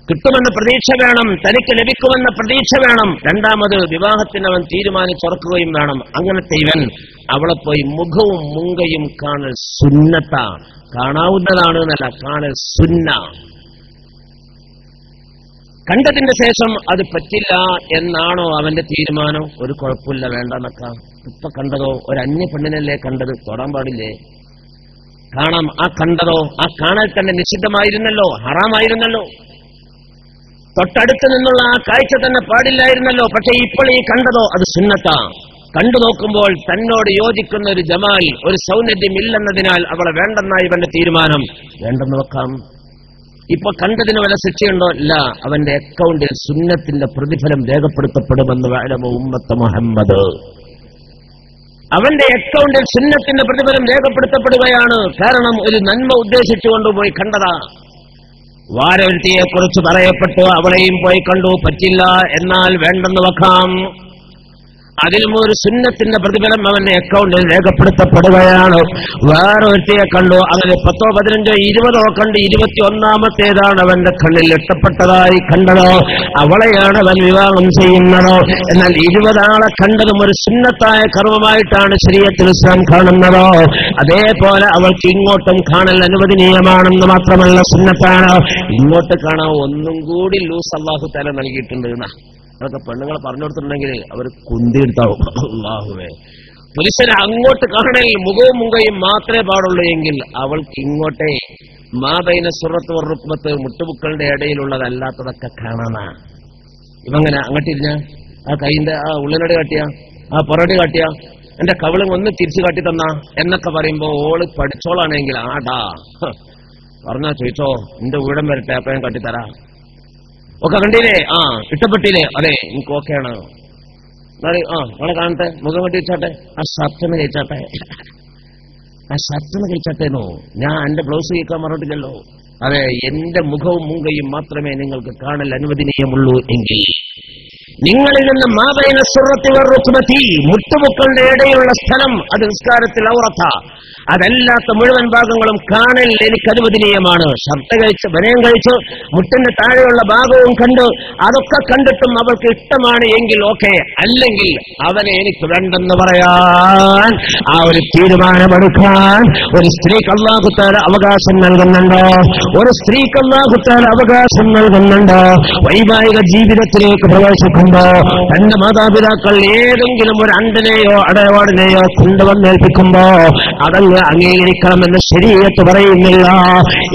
കിട്ടുമെന്ന പ്രതീക്ഷ വേണം, തനിക്ക് ലഭിക്കുമെന്ന പ്രതീക്ഷ വേണം. രണ്ടാമത്, വിവാഹത്തിന് അവൻ തീരുമാനിച്ചുറക്കുകയും വേണം. അങ്ങനത്തെ ഇവൻ അവളെ പോയി മുഖവും മുങ്കയും കാണൽ സുന്നത്ത. കാണാവുന്നതാണ് എന്നല്ല, കാണൽ സുന്ന. കണ്ടതിന്റെ ശേഷം അത് പറ്റില്ല എന്നാണോ അവന്റെ തീരുമാനം? ഒരു കുഴപ്പമില്ല, വേണ്ടെന്നൊക്കെ. ഇപ്പൊ കണ്ടതോ ഒരു അന്യ പെണ്ണിനല്ലേ കണ്ടത്, തൊടാൻ പാടില്ലേ? കാണാം. ആ കണ്ടതോ ആ കാണൽ തന്നെ നിഷിദ്ധമായിരുന്നല്ലോ, ഹറാമായിരുന്നല്ലോ. തൊട്ടടുത്ത് നിന്നുള്ള ആ കാഴ്ച തന്നെ പാടില്ലായിരുന്നല്ലോ. പക്ഷെ ഇപ്പോൾ ഈ കണ്ടതോ അത് സുന്നത്താ. കണ്ടു നോക്കുമ്പോൾ തന്നോട് യോജിക്കുന്ന ഒരു ജമാൽ, ഒരു സൗന്ദര്യം ഇല്ലെന്നതിനാൽ അവളെ വേണ്ടെന്നായി ഇവന്റെ തീരുമാനം. വേണ്ടെന്ന് വെക്കാം. ഇപ്പൊ കണ്ടതിന് വല്ല ശിക്ഷയുണ്ടോ? ഇല്ല. അവന്റെ അക്കൗണ്ടിൽ സുന്നത്തിന്റെ പ്രതിഫലം രേഖപ്പെടുത്തപ്പെടുമെന്ന് വഅലമു ഉമ്മത്ത മുഹമ്മദ്. അവന്റെ അക്കൗണ്ടിൽ സുന്നത്തിന്റെ പ്രതിഫലം രേഖപ്പെടുത്തപ്പെടുകയാണ്. കാരണം ഒരു നന്മ ഉദ്ദേശിച്ചുകൊണ്ടുപോയി കണ്ടതാ. വാരവൃത്തിയെ കുറിച്ച് പറയപ്പെട്ടു, അവളെയും പോയി കണ്ടു, പറ്റില്ല, എന്നാൽ വേണ്ടെന്ന് വെക്കാം. അതിലും ഒരു സുന്നത്തിന്റെ പ്രതിഫലം അവന്റെ അക്കൗണ്ടിൽ രേഖപ്പെടുത്തപ്പെടുകയാണ്. വേറെ ഒരുത്തിയെ കണ്ടു, അങ്ങനെ 10, 15, 20 കണ്ട് 21ാമത്തേതാണ് അവന്റെ കണ്ണിൽ ഇഷ്ടപ്പെട്ടതായി കണ്ടതോ, അവളെയാണ് അവൻ വിവാഹം ചെയ്യുന്നത്. എന്നാൽ 20 ആളെ കണ്ടതും ഒരു സുന്നത്തായ കർമ്മമായിട്ടാണ് ശരീഅത്തുൽ ഇസ്ലാം കാണുന്നതോ. അതേപോലെ അവൾക്ക് ഇങ്ങോട്ടും കാണൽ അനുവദനീയമാണെന്ന് മാത്രമല്ല, സുന്നത്താണ്. ഇങ്ങോട്ട് കാണാൻ ഒന്നും കൂടി ലൂസ് അല്ലാഹു തആല നൽകിയിട്ടുണ്ട്. അതൊക്കെ പെണ്ണുങ്ങളെ പറഞ്ഞു കൊടുത്തിട്ടുണ്ടെങ്കിൽ അവർ കുന്തിയെടുത്താവും. അല്ലാഹുവേ, പുരുഷന് അങ്ങോട്ട് കാണൽ മുഖവും മുങ്കയും മാത്രമേ പാടുള്ളൂ എങ്കിൽ അവൾക്ക് ഇങ്ങോട്ടേ മാബൈന സുറത്ത് വറുക്ബത്ത് മുട്ടുമുക്കളുടെ ഇടയിലുള്ളതല്ലാത്തതൊക്കെ കാണാനാ. ഇവങ്ങനെ അങ്ങോട്ടിരുന്ന ആ കൈന്റെ ആ ഉള്ളിനോട് കാട്ടിയ ആ പുറടി കാട്ടിയ എന്റെ കവിളും ഒന്ന് തിരിച്ചു കാട്ടി തന്ന എന്നൊക്കെ പറയുമ്പോ ഓള് പഠിച്ചോളാണെങ്കിൽ ആടാ പറഞ്ഞാ ചോദിച്ചോ, എന്റെ ഊഴം വരട്ടെ, അപ്പൊ ഞാൻ കാട്ടിത്തരാ. ഒക്കെ കണ്ടില്ലേ? ആ ഇഷ്ടപ്പെട്ടില്ലേ? അതെ, എനിക്ക് ഓക്കെയാണ്. നിങ്ങളെ കാണട്ടെ, മുഖം കെട്ടി വെച്ചാട്ടെ, ആ ഷർട്ടൊന്ന് കഴിച്ചാട്ടെ, ആ ഷർട്ടൊന്ന് കഴിച്ചാട്ടേനോ. ഞാൻ എന്റെ ബ്ലൗസ് കഴിക്കാൻ പറഞ്ഞിട്ടില്ലല്ലോ. അതെ, എന്റെ മുഖവും മുങ്കയും മാത്രമേ നിങ്ങൾക്ക് കാണൽ അനുവദനീയമുള്ളൂ എങ്കിൽ നിങ്ങളിൽ നിന്ന് മാബൈന സുറത്തി വറുക്ബതി, മുട്ടുമുക്കളുടെ ഇടയിലുള്ള സ്ഥലം അത് നിസ്കാരത്തിൽ ഔറത്ത, അതല്ലാത്ത മുഴുവൻ ഭാഗങ്ങളും കാണൽ എനിക്ക് അനുവദനീയമാണ്. ഷർട്ട് കഴിച്ച് ബനിയൻ കഴിച്ച് മുട്ടിന്റെ താഴെയുള്ള ഭാഗവും കണ്ട് അതൊക്കെ കണ്ടിട്ടും അവൾക്ക് ഇഷ്ടമാണ് എങ്കിൽ ഓക്കെ, അല്ലെങ്കിൽ അവനെ എനിക്ക് വേണ്ടെന്ന് പറയാൻ ആ ഒരു തീരുമാനമെടുക്കാൻ ഒരു സ്ത്രീക്ക് അല്ലാഹു തആല അവകാശം നൽകുന്നുണ്ട്. ഒരു സ്ത്രീക്ക് അല്ലാഹു തആല അവകാശം നൽകുന്നുണ്ട്. വൈവാഹിക ജീവിതത്തിലേക്ക് പ്രവേശിക്കുമ്പോ തന്റെ മാതാപിതാക്കൾ ഏതെങ്കിലും ഒരു അണ്ടനെയോ അടയാടിനെയോ കൊണ്ടുവന്നേൽപ്പിക്കുമ്പോ അതങ്ങ് അംഗീകരിക്കണമെന്ന് ശരീഅത്ത് പറയുന്നില്ല.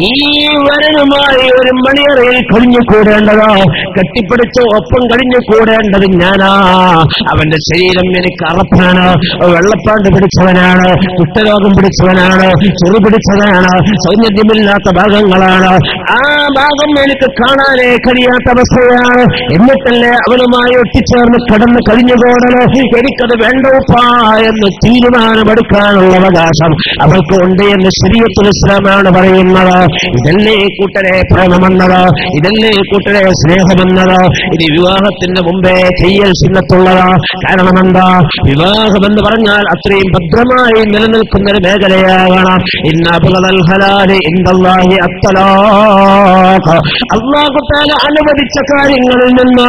ഈ വരനുമായി ഒരു മണിയറയിൽ കഴിഞ്ഞുകൂടേണ്ടതോ കെട്ടിപ്പിടിച്ച് ഒപ്പം കഴിഞ്ഞുകൂടേണ്ടത് ഞാനാ. അവന്റെ ശരീരം എനിക്ക് അറപ്പാണ്, വെള്ളപ്പാണ്ട് പിടിച്ചവനാണ്, കുഷ്ഠരോഗം പിടിച്ചവനാണ്, ചെറു പിടിച്ചവനാണ്, സൗന്ദര്യമില്ലാത്ത ഭാഗങ്ങളാണ്. ആ ഭാഗം എനിക്ക് കാണാനേ കഴിയാത്ത അവസ്ഥയാണ്. എന്നിട്ടല്ലേ അവനുമായി ഒട്ടിച്ചേർന്ന് കിടന്ന് കഴിഞ്ഞുകൂടല്. എനിക്കത് വേണ്ടപ്പാ എന്ന് തീരുമാനമെടുക്കാനുള്ള അവകാശം അവർക്ക് ഉണ്ട് എന്ന് ശരീഅത്തുൽ ഇസ്ലാമാണ് പറയുന്നത്. ഇതല്ലേ കൂട്ടരെ പ്രേമമെന്നത്, ഇതല്ലേ കൂട്ടരെ സ്നേഹമെന്നത്. ഇത് വിവാഹത്തിന്റെ മുമ്പേ ചെയ്യൽ സുന്നത്തുള്ളതാ. കാരണം എന്താ? വിവാഹമെന്ന് പറഞ്ഞാൽ അത്രയും ഭദ്രമായി നിലനിൽക്കുന്ന ഒരു മേഖലയാകണം. ഇന്ന അബ്ഗദൽ ഹലാലി ഇൻദല്ലാഹി അത്തലാഖ്. അല്ലാഹു തആല അനുവദിച്ച കാര്യങ്ങളിൽ നിന്ന്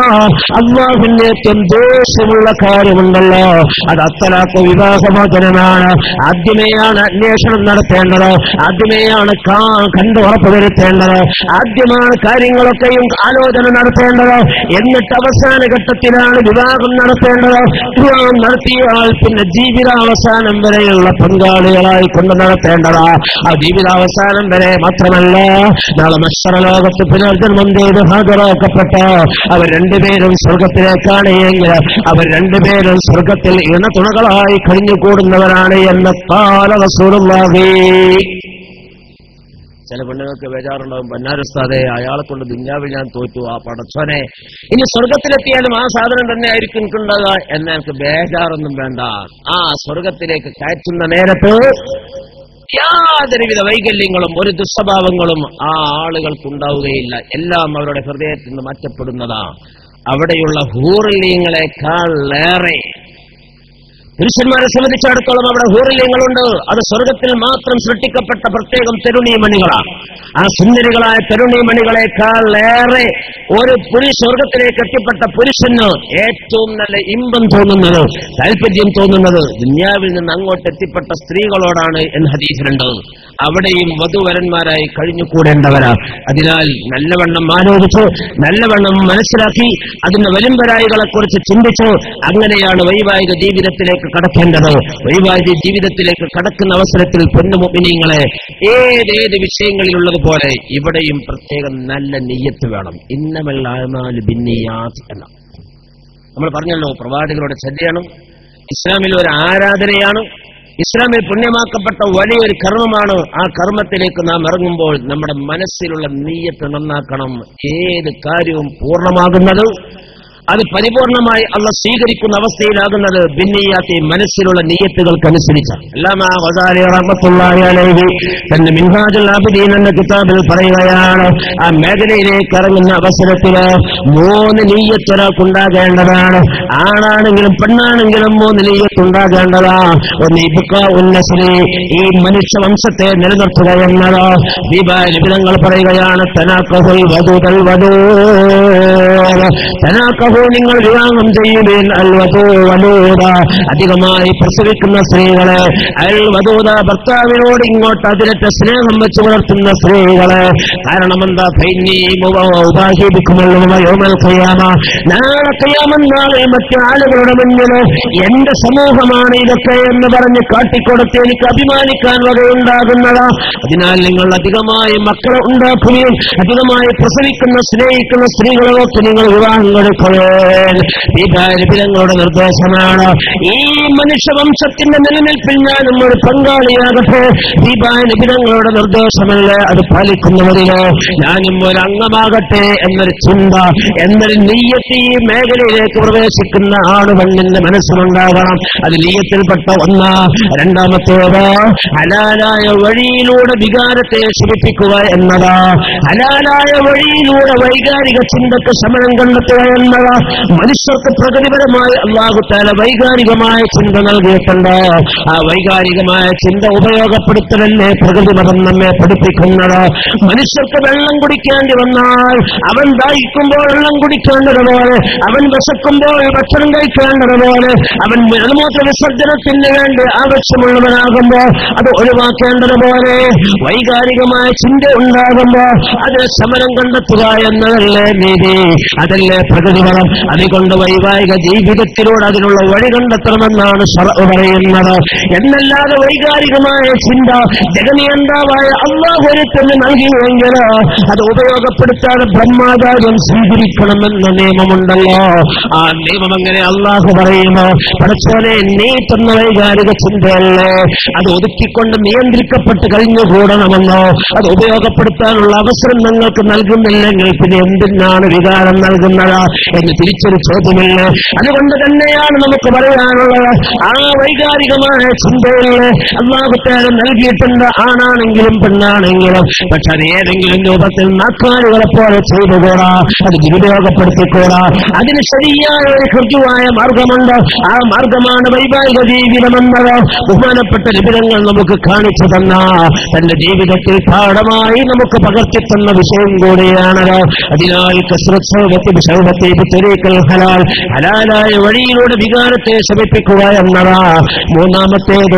അല്ലാഹുവിന് ഏറ്റവും ദോഷമുള്ള കാര്യമുണ്ടല്ലോ, അത് അത്തലാഖ്, വിവാഹമോചനമാണ്. ആദ്യമേയാണ് അന്വേഷണം നടത്തേണ്ടത്, ആദ്യമേയാണ് കണ്ടു ഉറപ്പുവരുത്തേണ്ടത്, ആദ്യമാണ് കാര്യങ്ങളൊക്കെയും ആലോചന നടത്തേണ്ടത്. എന്നിട്ട് അവസാന ഘട്ടത്തിലാണ് വിവാഹം നടത്തേണ്ടത്. വിവാഹം നടത്തിയാൽ പിന്നെ ജീവിതാവസാനം വരെയുള്ള പങ്കാളികളായി കൊണ്ട് നടത്തേണ്ടത്. ആ ജീവിതാവസാനം വരെ മാത്രമല്ല, നാളെ മഹ്ശറ ലോകത്ത് പുനർജന്മം ചെയ്ത് ഹാജരാക്കപ്പെട്ട അവർ രണ്ടുപേരും സ്വർഗത്തിലേക്കാണ് എങ്കിൽ അവർ രണ്ടുപേരും സ്വർഗത്തിൽ ഇണതുണകളായി കഴിഞ്ഞുകൂടുന്നവരാണ് എന്ന് ഖാല റസൂലുള്ളാഹി. ചില പെണ്ണുങ്ങൾക്ക് ബേജാറുണ്ടാവും, പൊന്നാരുസ്താദേ അയാളെ കൊണ്ട് ദുന്യാവിൽ ഞാൻ തോറ്റു, ആ പടച്ചോനെ ഇനി സ്വർഗത്തിലെത്തിയാലും ആ സാധനം തന്നെ ആയിരിക്കും എനിക്കുണ്ടാകുക എന്ന് എനിക്ക് ബേജാറൊന്നും വേണ്ട. ആ സ്വർഗത്തിലേക്ക് കയറ്റുന്ന നേരത്ത് യാതൊരുവിധ വൈകല്യങ്ങളും ഒരു ദുസ്വഭാവങ്ങളും ആ ആളുകൾക്കുണ്ടാവുകയില്ല. എല്ലാം അവരുടെ ഹൃദയത്തിൽ നിന്ന് മാറ്റപ്പെടുന്നതാ. അവിടെയുള്ള ഹൂറിലീങ്ങളെക്കാളേറെ പുരുഷന്മാരെ സംബന്ധിച്ചിടത്തോളം അവിടെ ഹൂറിലീങ്ങളുണ്ട്. അത് സ്വർഗത്തിൽ മാത്രം സൃഷ്ടിക്കപ്പെട്ട പ്രത്യേകം തരുണീമണികളാണ്. ആ സുന്ദരികളായ തരുണീമണികളെക്കാളേറെ ഒരു സ്വർഗത്തിലേക്ക് എത്തിപ്പെട്ട പുരുഷന് ഏറ്റവും നല്ല ഇമ്പം തോന്നുന്നത്, താല്പര്യം തോന്നുന്നത് ദുനിയാവിൽ നിന്ന് അങ്ങോട്ട് എത്തിപ്പെട്ട സ്ത്രീകളോടാണ് എന്ന് ഹദീസിലുണ്ട്. അവിടെയും വധുവരന്മാരായി കഴിഞ്ഞുകൂടേണ്ടവരാ. അതിനാൽ നല്ലവണ്ണം ആലോചിച്ചു, നല്ലവണ്ണം മനസ്സിലാക്കി, അതിന്റെ വരുംവരായികളെ കുറിച്ച് ചിന്തിച്ചു അങ്ങനെയാണ് വൈവാഹിക ജീവിതത്തിലേക്ക് കടക്കേണ്ടത്. വൈവാഹിക ജീവിതത്തിലേക്ക് കടക്കുന്ന അവസരത്തിൽ പൊന്നുമുഅ്മിനീങ്ങളെ ഏതേത് വിഷയങ്ങളിലുള്ളതുപോലെ ഇവിടെയും പ്രത്യേകം നല്ല നിയ്യത്ത് വേണം. ഇന്നമൽ അഅ്മാലു ബിന്നിയാത്ത് എന്ന നമ്മൾ പറഞ്ഞല്ലോ, പ്രവാചകരുടെ ചര്യയാണ്, ഇസ്ലാമിൽ ഒരു ആരാധനയാണ്, ഇസ്ലാമിൽ പുണ്യമാക്കപ്പെട്ട വലിയൊരു കർമ്മമാണ്. ആ കർമ്മത്തിലേക്ക് നാം ഇറങ്ങുമ്പോൾ നമ്മുടെ മനസ്സിലുള്ള നിയ്യത്ത് നന്നാക്കണം. ഏത് കാര്യവും പൂർണ്ണമാകുന്നത്, അത് പരിപൂർണമായി അള്ളാഹ് സ്വീകരിക്കുന്ന അവസ്ഥയിലാകുന്നത് ബിന്നിയാത്തി, മനസ്സിലുള്ള നിയ്യത്തുകൾക്കനുസരിച്ച്. അല്ലാമ ഗസാലി റഹ്മത്തുള്ളാഹി അലൈഹി തന്റെ മിൻഹാജുൽ ആബിദീൻ എന്ന കിതാബിൽ പറയുകയാണ്, ആ മേഖലയിലേക്ക് ഇറങ്ങുന്ന അവസരത്തില് 3 നിയ്യത്ത് ഒരാൾക്കുണ്ടാകേണ്ടതാണ്. ആണാണെങ്കിലും പെണ്ണാണെങ്കിലും 3 നിയ്യത്ത് ഉണ്ടാകേണ്ടതാണ്. ഒന്ന് ഇബ്ഖാ ഉന്നസ്ലി, ഈ മനുഷ്യവംശത്തെ നിലനിർത്തുക എന്നത്. വിഭാഗങ്ങൾ പറയുകയാണ്, തനാഖഹുൽ വദൂദൽ വദൂദ്, തനാഖഹു നിങ്ങൾ വിവാഹം ചെയ്യുവിൻ അൽ വദൂദ, അധികമായി പ്രസവിക്കുന്ന സ്ത്രീകളെ, അൽ വദൂദ ഭർത്താവിനോട് ഇങ്ങോട്ട് അതിരറ്റ സ്നേഹം വെച്ച് പുലർത്തുന്ന സ്ത്രീകളെ. കാരണം എന്താ? നാളെ ഖിയാമത്ത് നാളിൽ മറ്റു ആളുകളുടെ മുന്നിൽ എന്റെ സമൂഹമാണ് ഇതൊക്കെ എന്ന് പറഞ്ഞ് കാട്ടിക്കൊടുത്ത് എനിക്ക് അഭിമാനിക്കാൻ വകയുണ്ടാകുന്നതാ. അതിനാൽ നിങ്ങൾ അധികമായി മക്കളെ ഉണ്ടാക്കുകയും അധികമായി പ്രസവിക്കുന്ന സ്നേഹിക്കുന്ന സ്ത്രീകളെ നോക്കി നിങ്ങൾ വിവാഹം കൊടുക്കുകയോ. വികാരങ്ങളുടെ നിർദ്ദേശമാണ്. ഈ മനുഷ്യവംശത്തിന്റെ നിലനിൽപ്പിൽ ഞാനും ഒരു പങ്കാളിയാകട്ടെ. വികാരങ്ങളുടെ നിർദ്ദേശമല്ല, അത് പാലിക്കുന്നവരിലോ ഞാനും ഒരു അംഗമാകട്ടെ എന്നൊരു ചിന്ത, എന്നൊരു നീയത്ത് ഈ മേഖലയിലേക്ക് പ്രവേശിക്കുന്ന ആളുപണ്ണിന്റെ മനസ്സിലുണ്ടാകണം. അത് നീയത്തിൽപ്പെട്ട ഒന്നാ. രണ്ടാമത്തേത് ഹലാലായ വഴിയിലൂടെ വികാരത്തെ ശമിപ്പിക്കുക എന്നതാ. ഹലാലായ വഴിയിലൂടെ വൈകാരിക ചിന്തക്ക് ശമനം കണ്ടെത്തുക എന്നതാ. മനുഷ്യർക്ക് പ്രകൃതിപരമായി അല്ലാഹു തആല വൈകാരികമായ ചിന്ത നൽകിയിട്ടുണ്ട്. ആ വൈകാരികമായ ചിന്ത ഉപയോഗപ്പെടുത്തലല്ലേ പ്രകൃതിപരം നമ്മെ പഠിപ്പിക്കുന്നത്. മനുഷ്യർക്ക് വെള്ളം കുടിക്കേണ്ടി വന്നാൽ അവൻ ദാഹിക്കുമ്പോൾ വെള്ളം കുടിക്കേണ്ടതുപോലെ, അവൻ വിശക്കുമ്പോൾ ഭക്ഷണം കഴിക്കേണ്ടതുപോലെ, അവൻ മലമൂത്ര വിസർജനത്തിന് വേണ്ടി ആവശ്യമുള്ളവനാകുമ്പോൾ അത് ഒഴിവാക്കേണ്ടതുപോലെ, വൈകാരികമായ ചിന്ത ഉണ്ടാകുമ്പോൾ അതിന് ശമനം കണ്ടെത്തുക എന്നതല്ലേ നീതി, അതല്ലേ പ്രകൃതിപരം. അതുകൊണ്ട് വൈവാഹിക ജീവിതത്തിലൂടെ അതിനുള്ള വഴി കണ്ടെത്തണമെന്നാണ് ശർഅ് പറയുന്നത്. എന്നല്ലാതെ വൈകാരികമായ ചിന്ത ജഗനിയന്താവായ അല്ലാഹു ഒരുത്തന് നൽകിയെങ്കിൽ അത് ഉപയോഗപ്പെടുത്താതെ ബ്രഹ്മാചാര്യം സ്വീകരിക്കണമെന്ന നിയമമുണ്ടല്ലോ. ആ നിയമം അങ്ങനെ അല്ലാഹു പറയുമോ? പടച്ചോനെ, നീ തന്ന വൈകാരിക ചിന്തയല്ലേ, അത് ഒതുക്കിക്കൊണ്ട് നിയന്ത്രിക്കപ്പെട്ട് കഴിഞ്ഞുകൂടണമെന്നോ? അത് ഉപയോഗപ്പെടുത്താനുള്ള അവസരം നിങ്ങൾക്ക് നൽകുന്നില്ലെങ്കിൽ പിന്നെ എന്തിനാണ് വികാരം നൽകുന്നത് എന്ന് തിരിച്ചൊരു ചോദ്യമില്ല. അതുകൊണ്ട് തന്നെയാണ് നമുക്ക് പറയാനുള്ളത്, ആ വൈകാരികമായ ചിന്തയില് അല്ലാഹു തആല നൽകിയിട്ടുണ്ട്, ആണാണെങ്കിലും പെണ്ണാണെങ്കിലും. പക്ഷെ അത് ഏതെങ്കിലും രൂപത്തിൽ നാക്കാലികളെ പോലെ ചെയ്തുകൂടാ, അത് ദുരുപയോഗപ്പെടുത്തിക്കൂടാ. അതിന് ശരിയായ ഒരു കൃത്യമായ മാർഗമുണ്ട്. ആ മാർഗമാണ് വൈവാഹിക ജീവിതമെന്നത് ബഹുമാനപ്പെട്ട നിബിധങ്ങൾ നമുക്ക് കാണിച്ചു തന്ന, തന്റെ ജീവിതത്തിൽ പാഠമായി നമുക്ക് പകർത്തിത്തന്ന വിഷയം കൂടിയാണത്. അതിനാൽ ഹലാലായ വഴിയിലൂടെ വികാരത്തെ ശമിപ്പിക്കുക എന്നതാ. മൂന്നാമത്തേത്